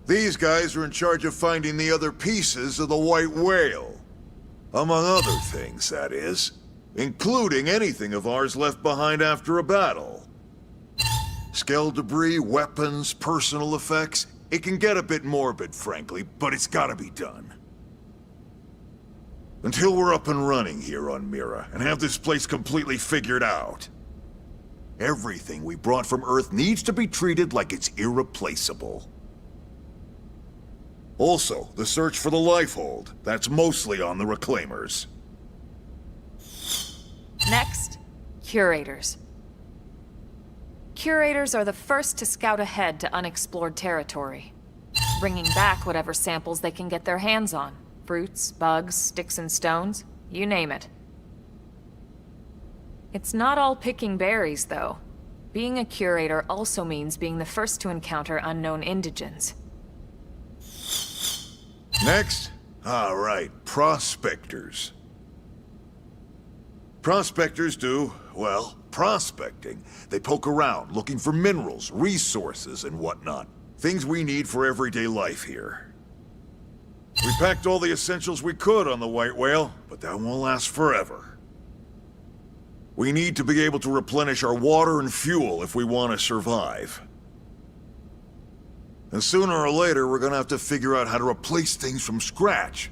These guys are in charge of finding the other pieces of the White Whale. Among other things, that is. Including anything of ours left behind after a battle. Skell debris, weapons, personal effects. It can get a bit morbid, frankly, but it's gotta be done. Until we're up and running here on Mira, and have this place completely figured out. Everything we brought from Earth needs to be treated like it's irreplaceable. Also, the search for the Lifehold. That's mostly on the Reclaimers. Next, Curators. Curators are the first to scout ahead to unexplored territory, bringing back whatever samples they can get their hands on. Fruits, bugs, sticks and stones, you name it. It's not all picking berries, though. Being a curator also means being the first to encounter unknown indigents. Next? All right, Prospectors. Prospectors do, well, prospecting. They poke around, looking for minerals, resources, and whatnot. Things we need for everyday life here. We packed all the essentials we could on the White Whale, but that won't last forever. We need to be able to replenish our water and fuel if we want to survive. And sooner or later, we're gonna have to figure out how to replace things from scratch.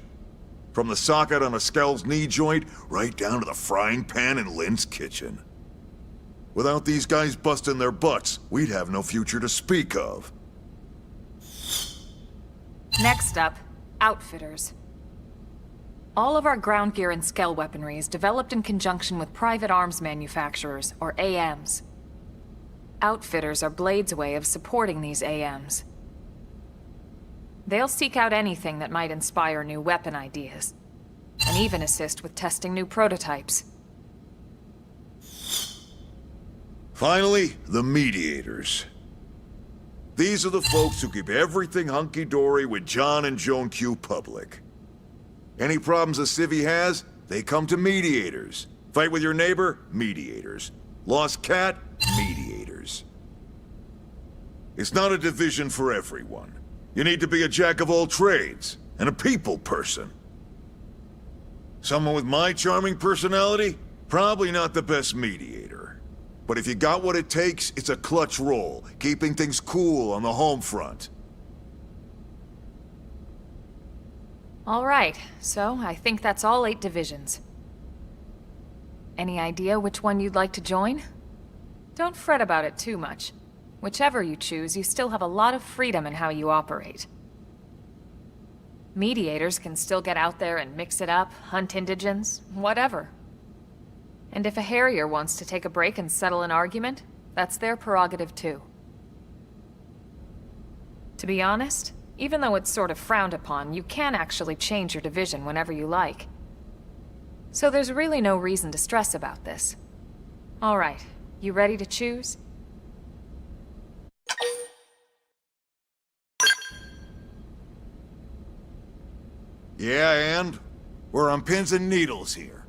From the socket on a Skell's knee joint, right down to the frying pan in Lynn's kitchen. Without these guys busting their butts, we'd have no future to speak of. Next up, Outfitters. All of our ground gear and Skell weaponry is developed in conjunction with private arms manufacturers, or AMs. Outfitters are Blade's way of supporting these AMs. They'll seek out anything that might inspire new weapon ideas, and even assist with testing new prototypes. Finally, the mediators. These are the folks who keep everything hunky-dory with John and Joan Q public. Any problems a civvy has, they come to mediators. Fight with your neighbor? Mediators. Lost cat? Mediators. It's not a division for everyone. You need to be a jack of all trades, and a people person. Someone with my charming personality? Probably not the best mediator. But if you got what it takes, it's a clutch role, keeping things cool on the home front. All right, so I think that's all 8 divisions. Any idea which one you'd like to join? Don't fret about it too much. Whichever you choose, you still have a lot of freedom in how you operate. Mediators can still get out there and mix it up, hunt indigents, whatever. And if a Harrier wants to take a break and settle an argument, that's their prerogative too. To be honest, even though it's sort of frowned upon, you can actually change your division whenever you like. So there's really no reason to stress about this. All right, you ready to choose? Yeah, and? We're on pins and needles here.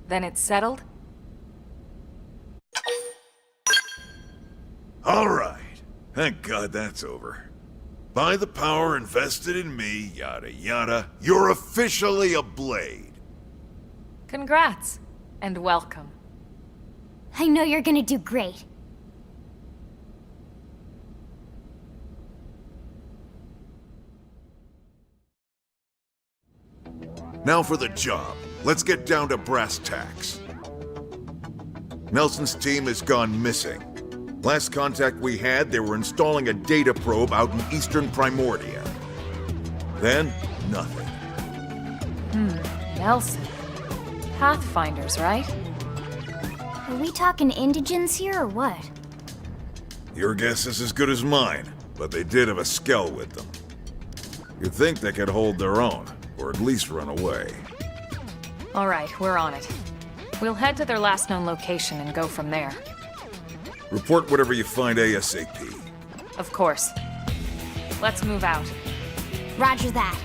Then it's settled? All right. Thank God that's over. By the power invested in me, yada yada, you're officially a Blade. Congrats, and welcome. I know you're gonna do great. Now for the job. Let's get down to brass tacks. Nelson's team has gone missing. Last contact we had, they were installing a data probe out in eastern Primordia. Then, nothing. Nelson. Pathfinders, right? Are we talking indigents here or what? Your guess is as good as mine, but they did have a skell with them. You'd think they could hold their own, or at least run away. All right, we're on it. We'll head to their last known location and go from there. Report whatever you find ASAP. Of course. Let's move out. Roger that.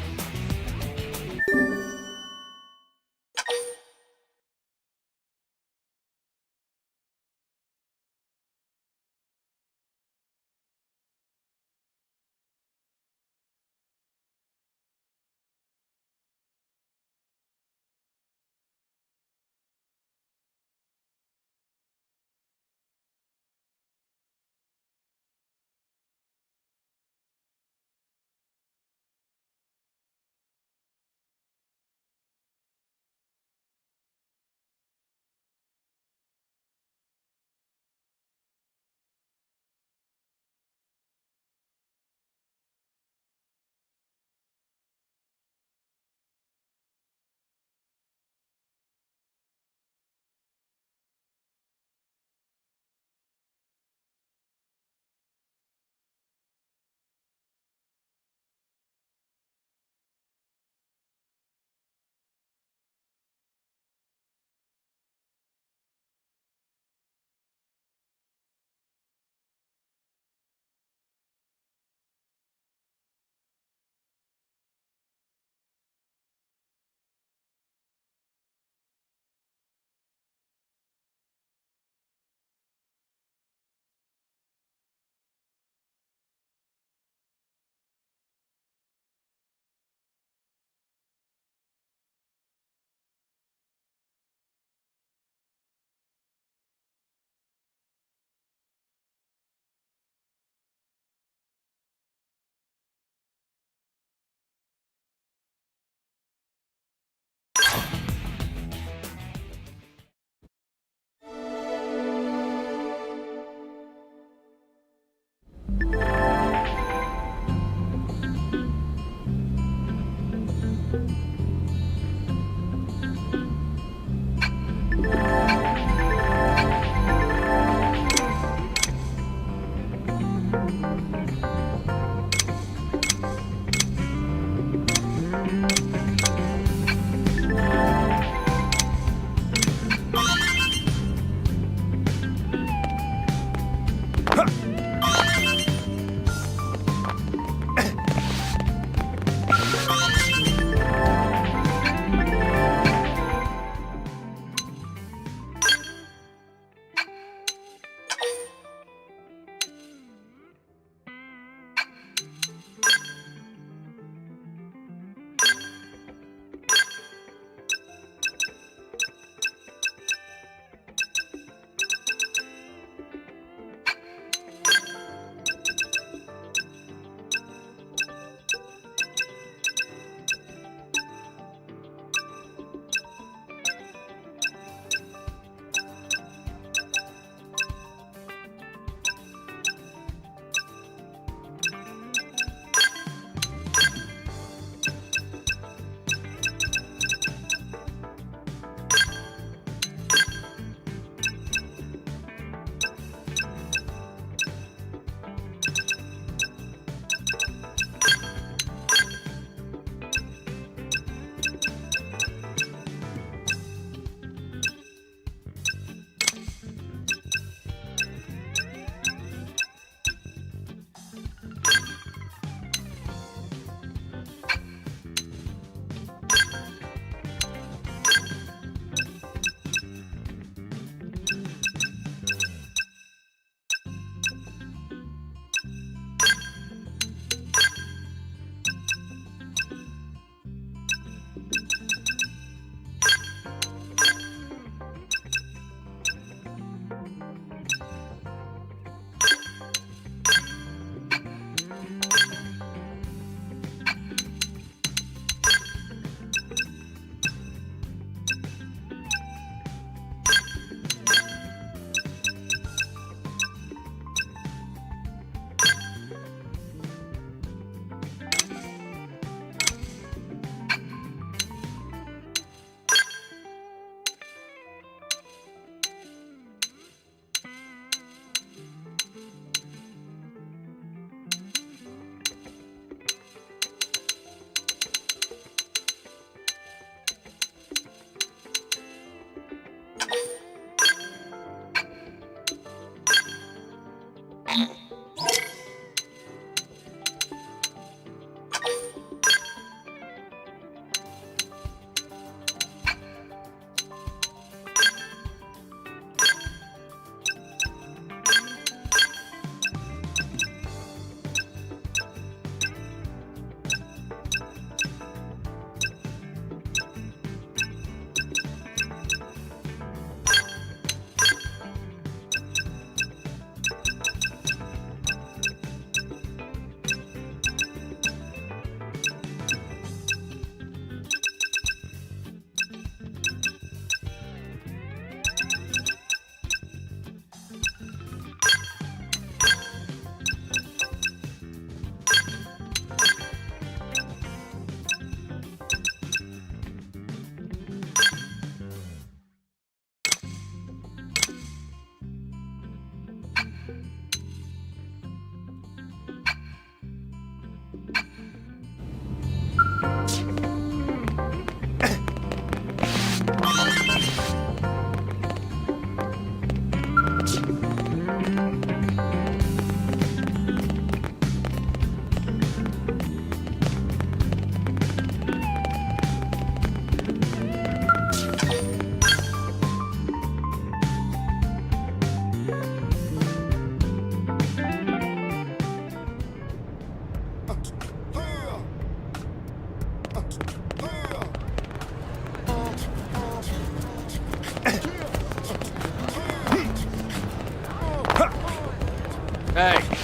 Hey.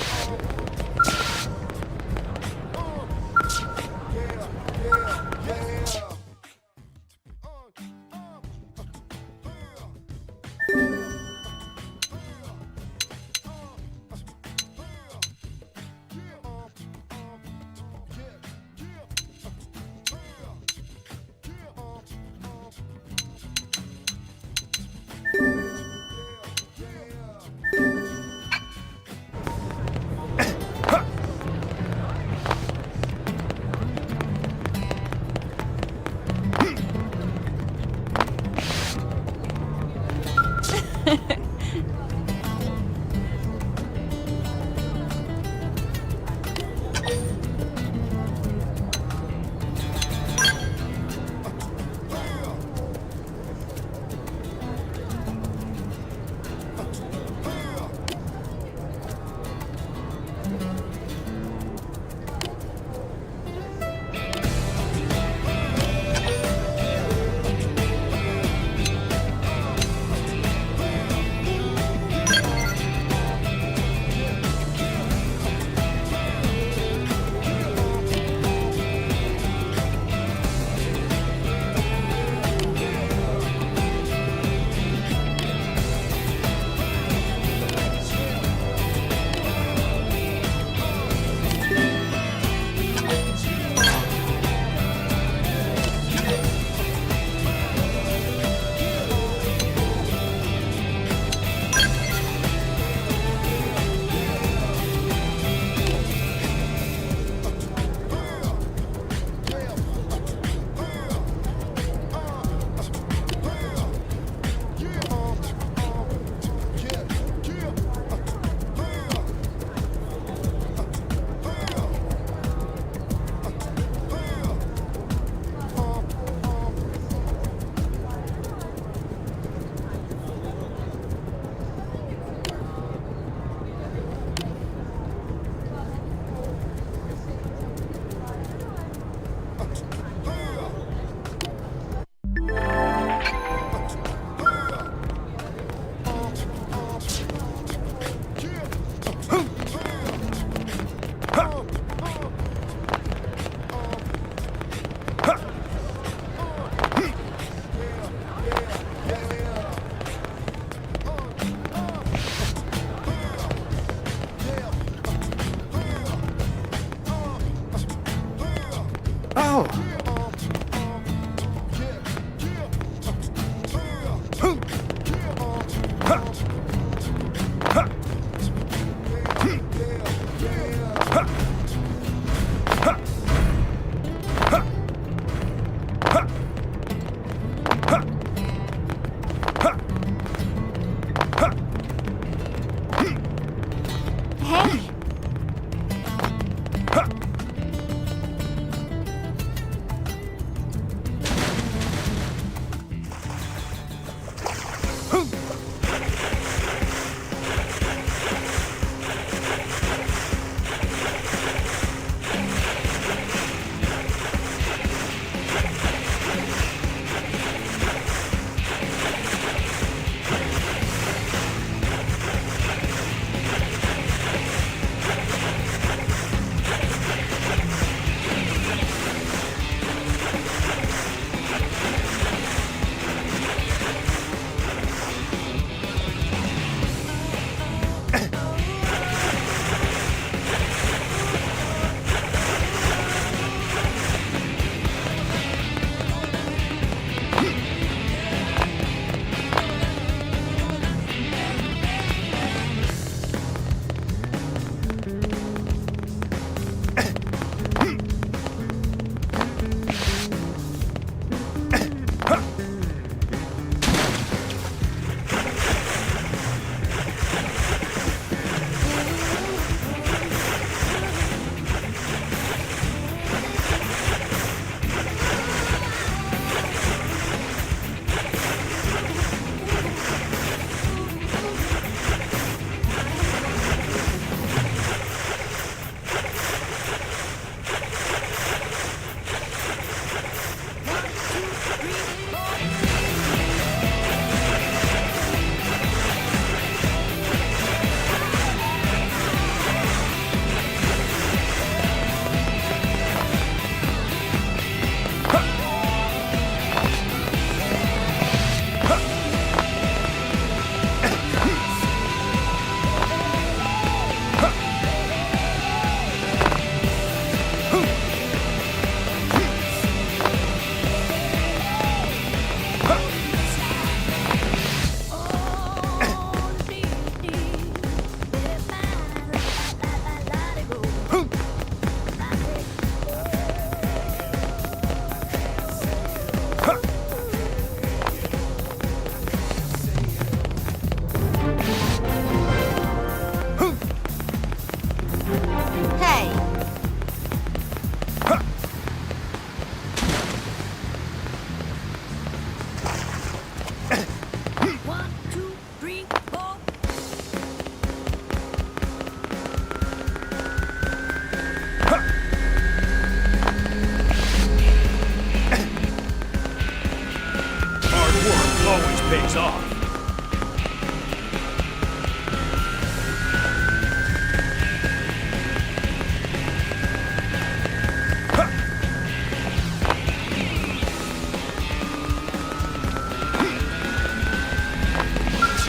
Ease off.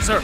Sir.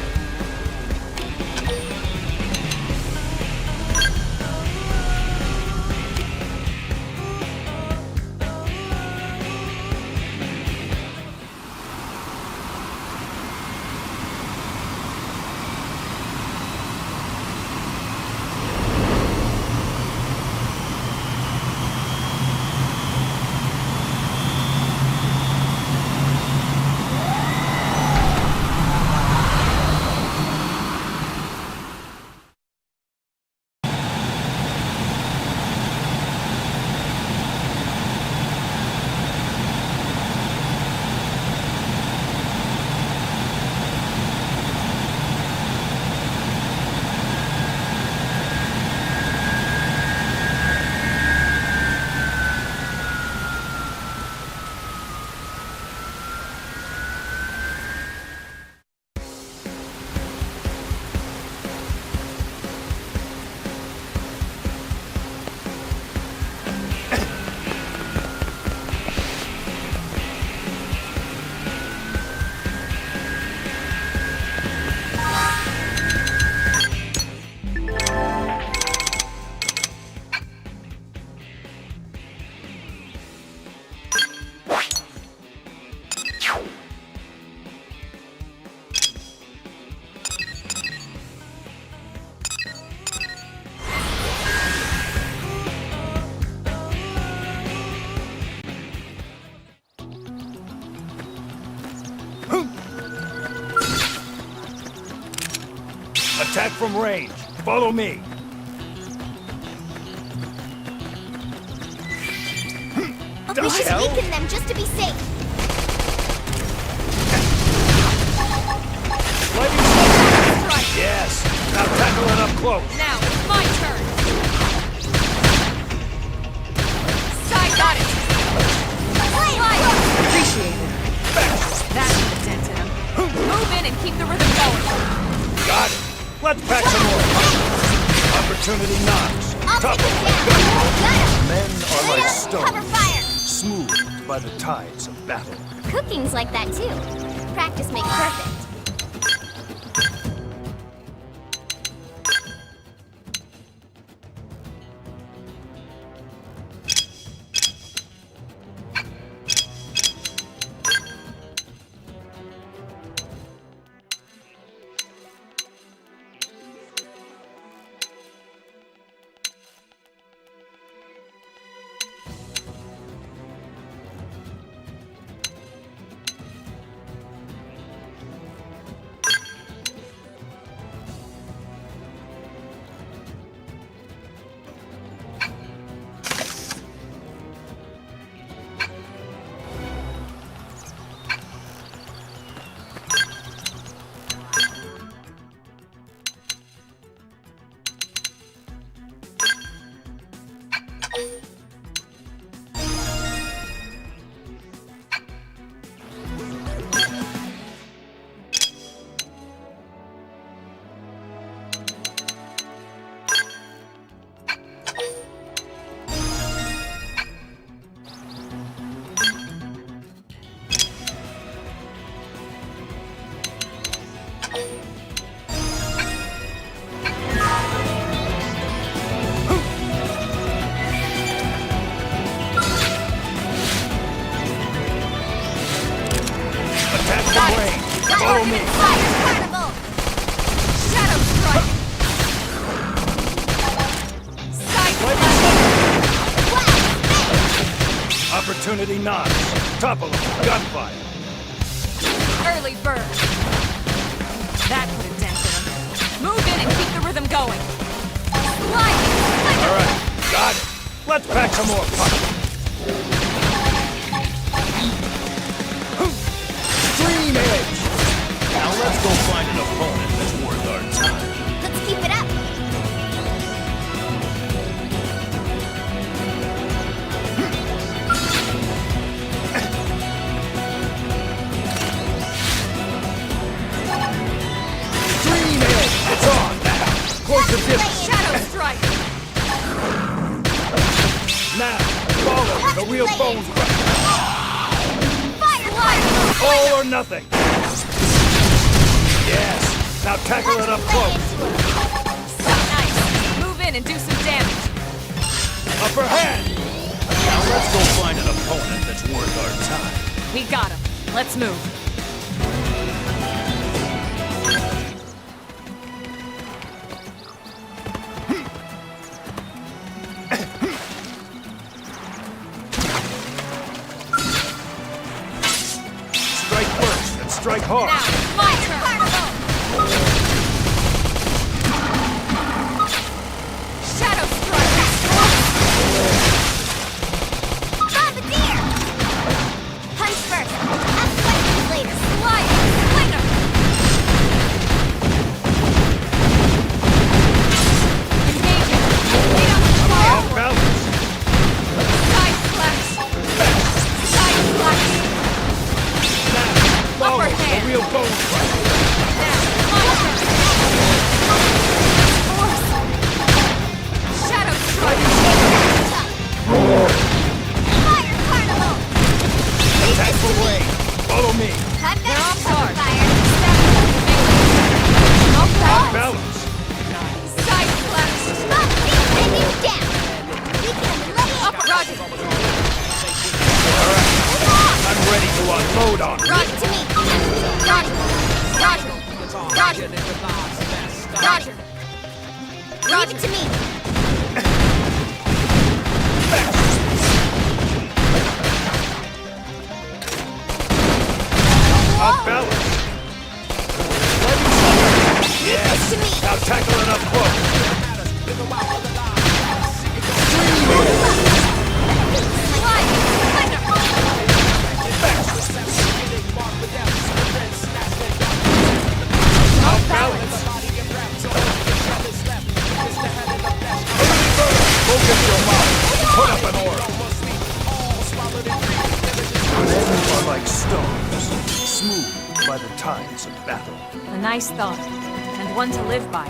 Attack from range. Follow me. We should weaken them just to be safe. Lightning strike. Yes. Now tackle it up close. Now it's my turn. Side got it. Appreciate it. That should have dented him. Move in and keep the rhythm going. Got it. Let's pack some more. Opportunity knocks. I'll Tough. take it down. Got him. Men are like Cover stones, fire. smoothed by the tides of battle. Cooking's like that too. Practice makes perfect. Follow me. Fire carnival. Shadow strike. Side blast. Opportunity knocks. Topple him. Gunfire. Early bird. That could have dented him. Move in and keep the rhythm going. Sliding. All right. Got it. Let's pack some more punch. Stream edge. Now let's go find an opponent that's worth our time. Let's keep it up. Now, follow the real bone crusher. Fire! All or nothing. Yes. Now tackle it up close. So nice. Move in and do some damage. Upper hand. Now let's go find an opponent that's worth our time. We got him. Let's move. Strike first and strike hard. Now, my turn. Shadow strike. Bombardier! Punch first. Ask questions later. Slide. Slinger. Engaging. Lead on the Off fire. balance. Side slash. Side slash. Now, follow Upper hand. the real bone crusher. Now, my turn. Force. Shadow strike. Fire carnival! Attack for way. Follow me. I've They're got off some guard. fire. Off Off balance. balance. Side slash. Stop being you down! We can lay it! Up, Roger. I'm ready to unload on you. Roger. To me! Roger. Roger. Roger. Roger. Leave it to me! Off balance. Yes. To me! Now tackle it up close. Off balance. Focus your mouth. Put up an order. Men are like stones, smooth by the tides of battle. A nice thought, and one to live by.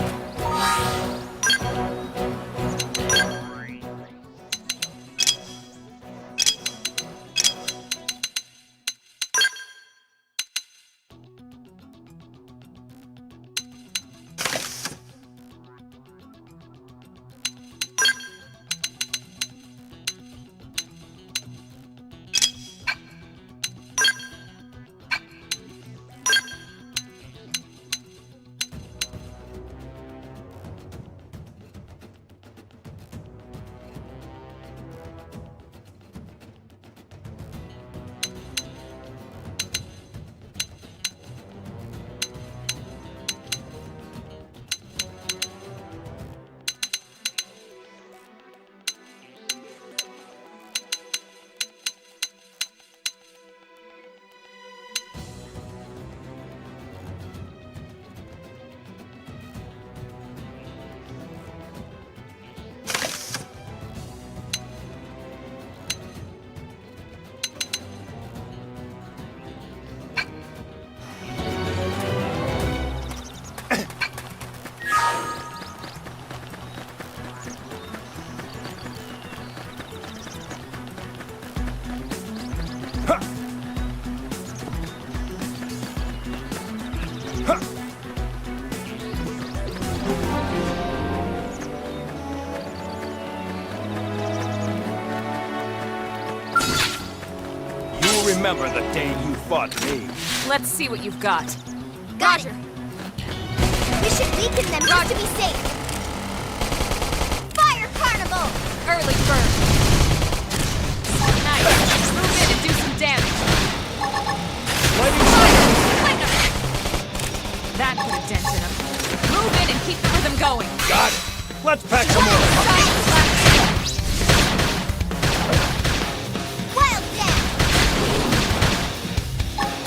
You'll remember the day you fought me. Let's see what you've got. Got it! We should weaken them just to be safe! Fire carnival! Early bird. Nice. Move in and do some damage. Slinger. That put a dent in him. Move in and keep the rhythm going. Got it. Let's pack some more. Side slash. Wild dance!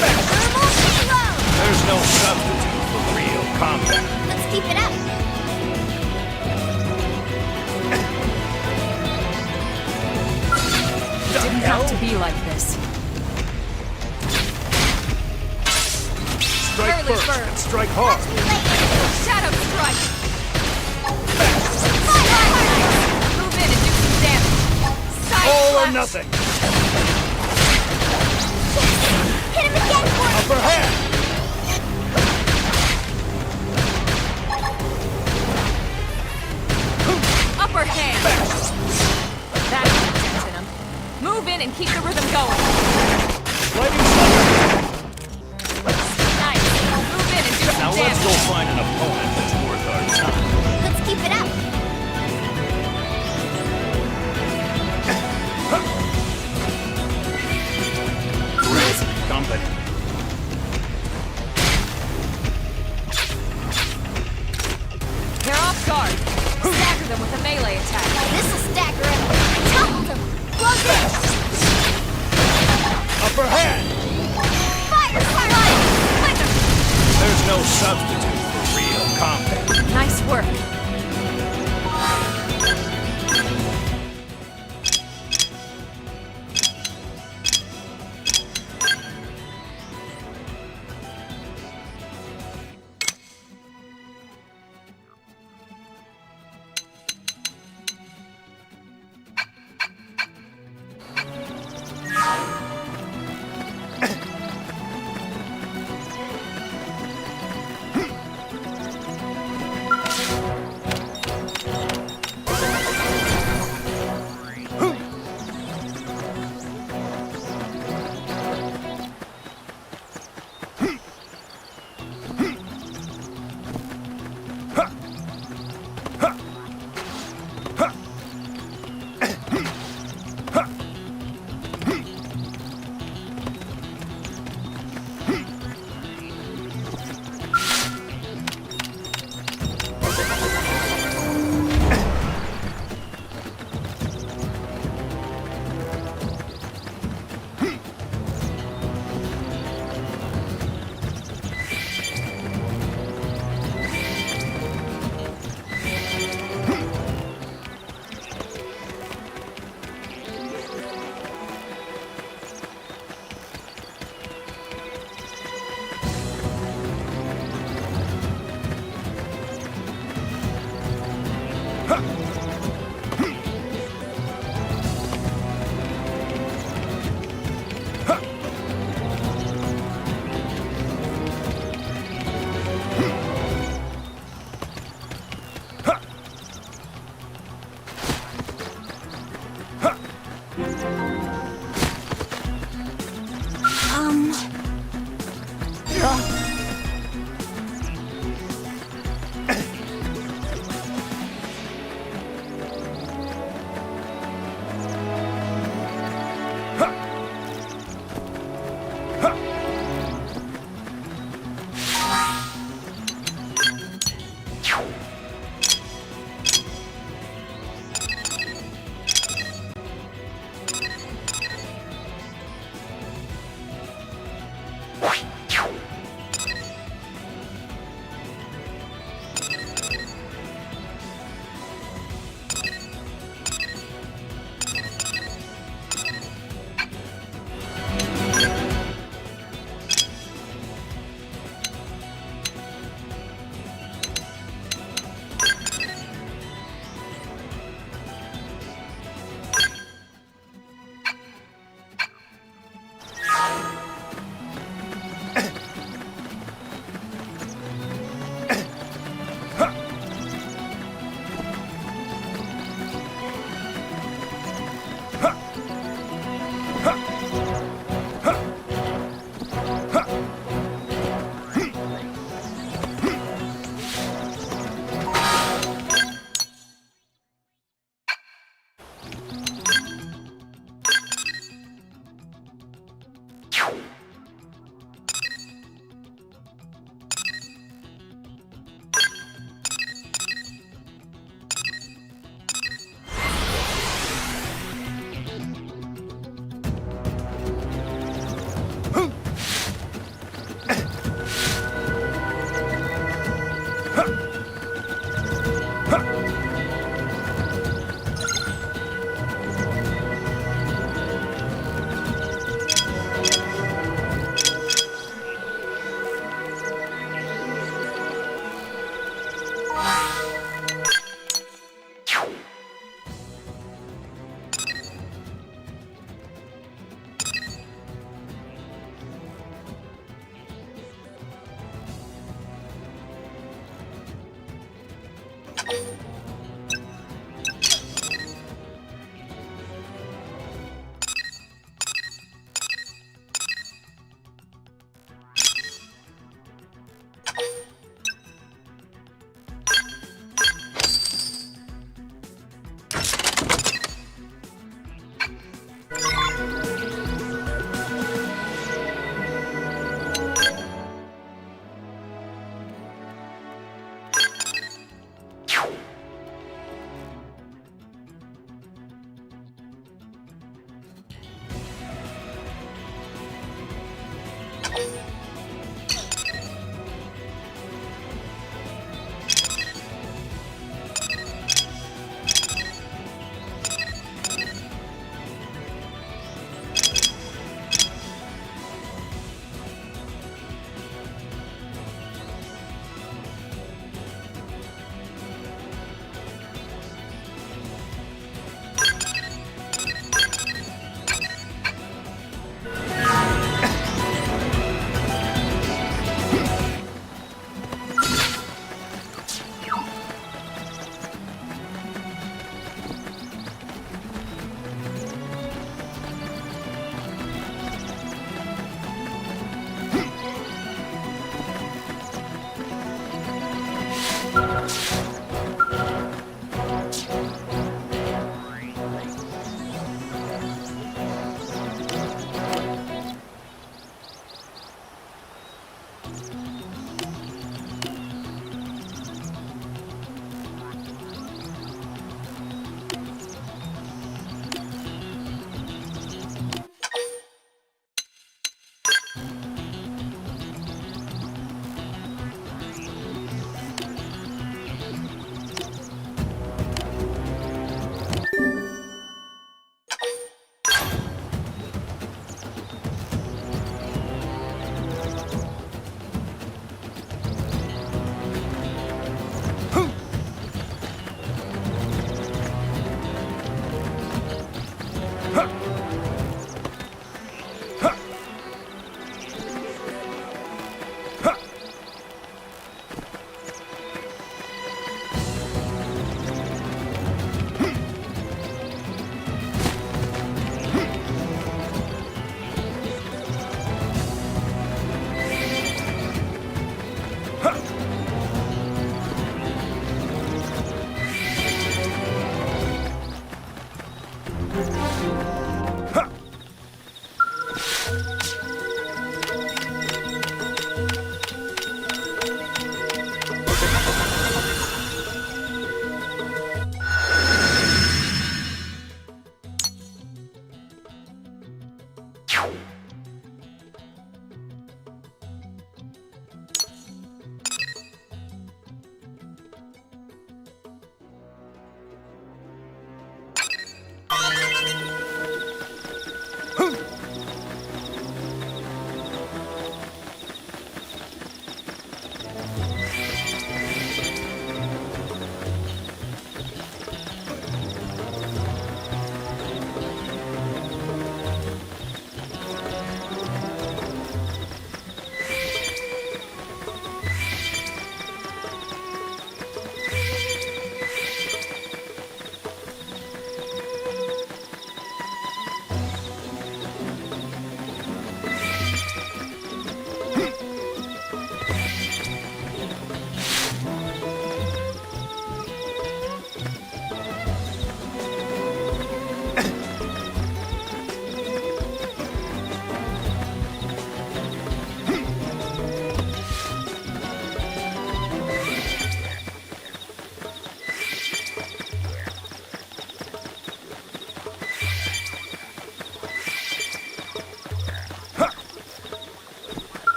Thermal payload! There's no substitute for real combat. Let's keep it up! Didn't have to be like this. Strike Early first bird. and strike hard. Shadow strike. Move in and do some damage. or nothing. Hit him again, Gordon! Upper hand. Upper hand! That's the sense in him. Move in and keep the rhythm going. Lightning slugger. Nice. Move in and do some Now let's damage. go find an opponent that's worth our time. Let's keep it up! Great company. They're off guard. Stagger them with a melee attack. This'll stagger him! Topple him! Plug in! Upper hand. Fire! Fire! There's no substitute for real combat. Nice work.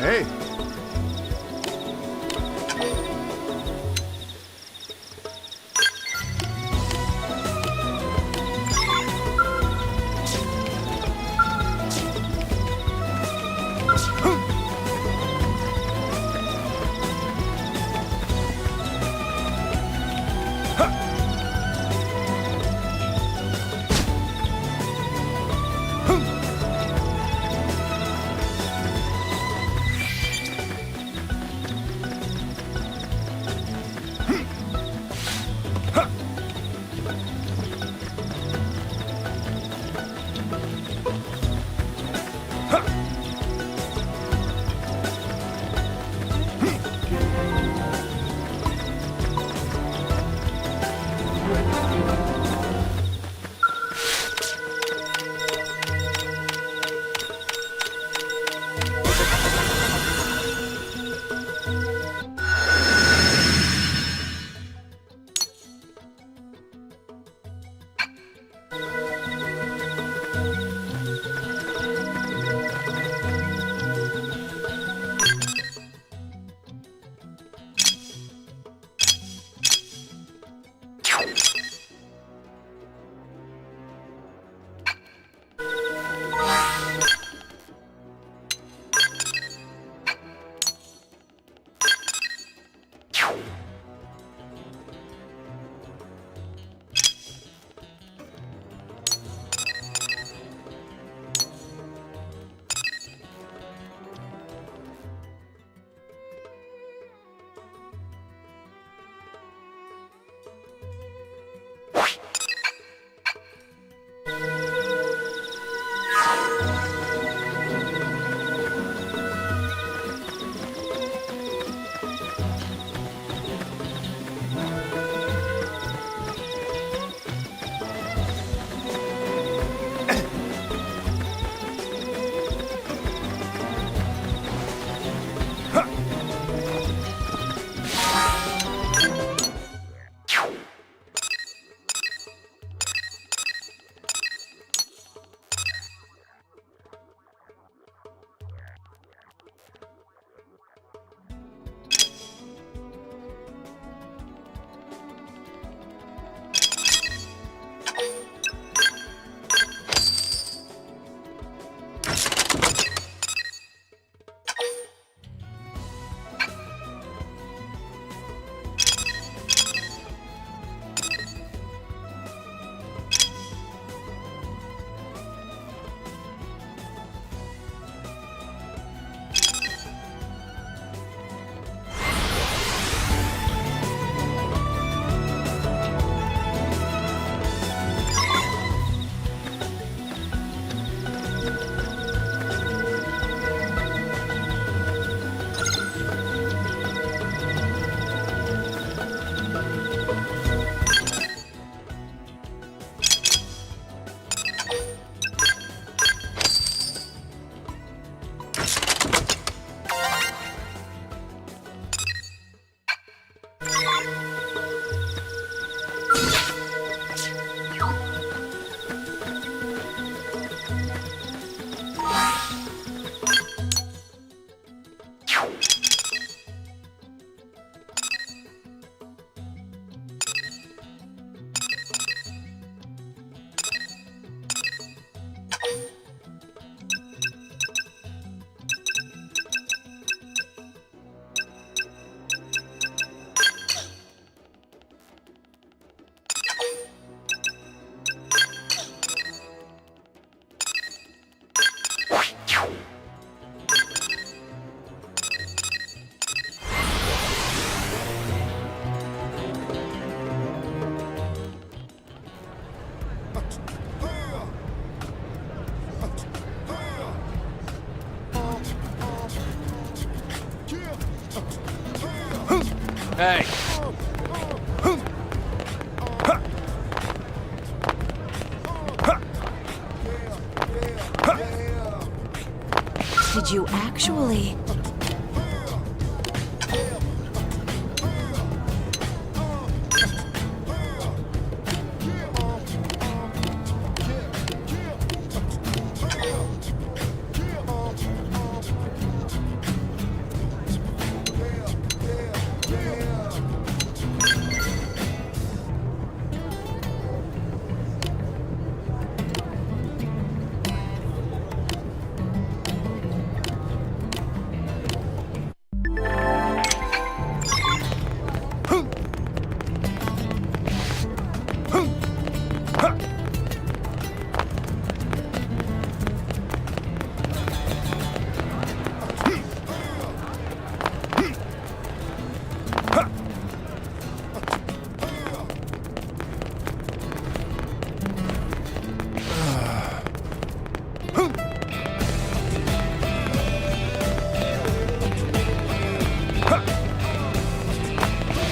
Hey. Hey! Did you actually?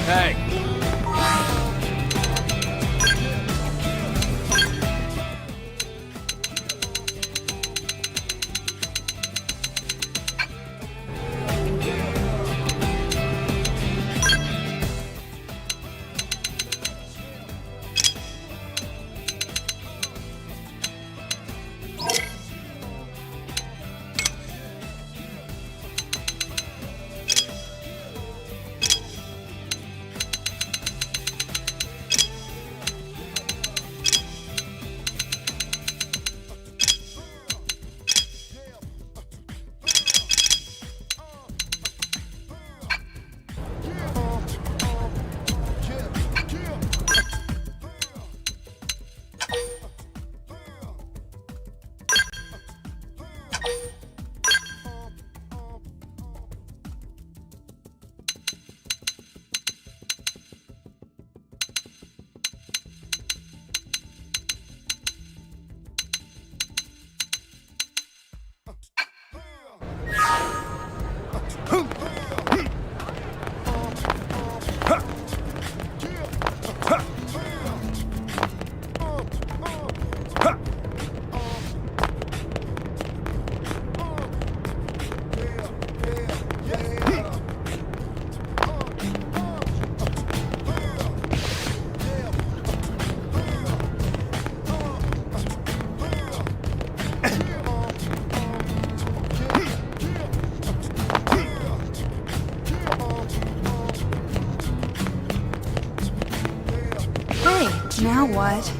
Hey! Now what?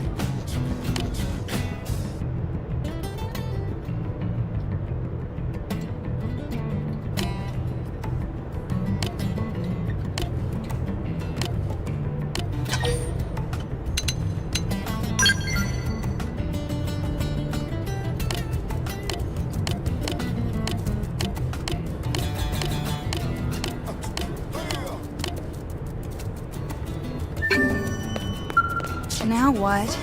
Now what?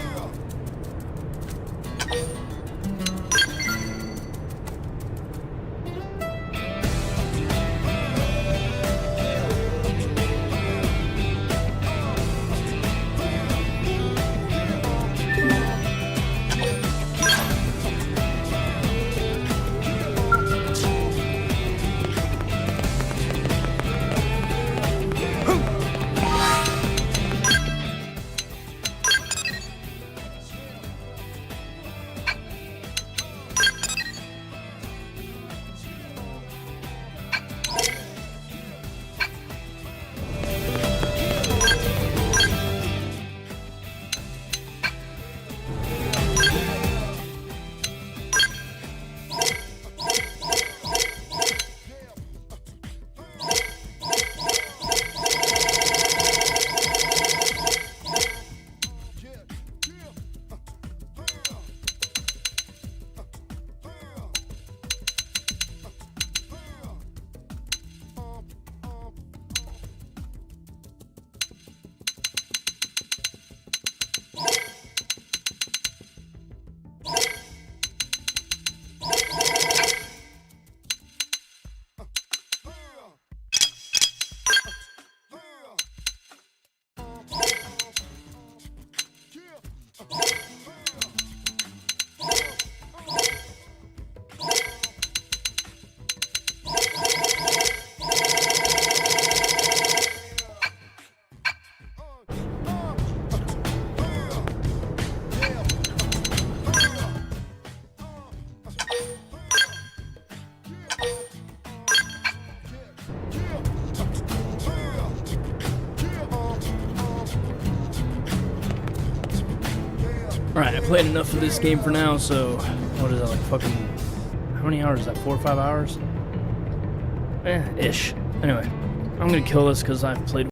Alright, I played enough of this game for now, so what is that, like fucking, how many hours is that, 4 or 5 hours? Ish. Anyway, I'm gonna kill this because I've played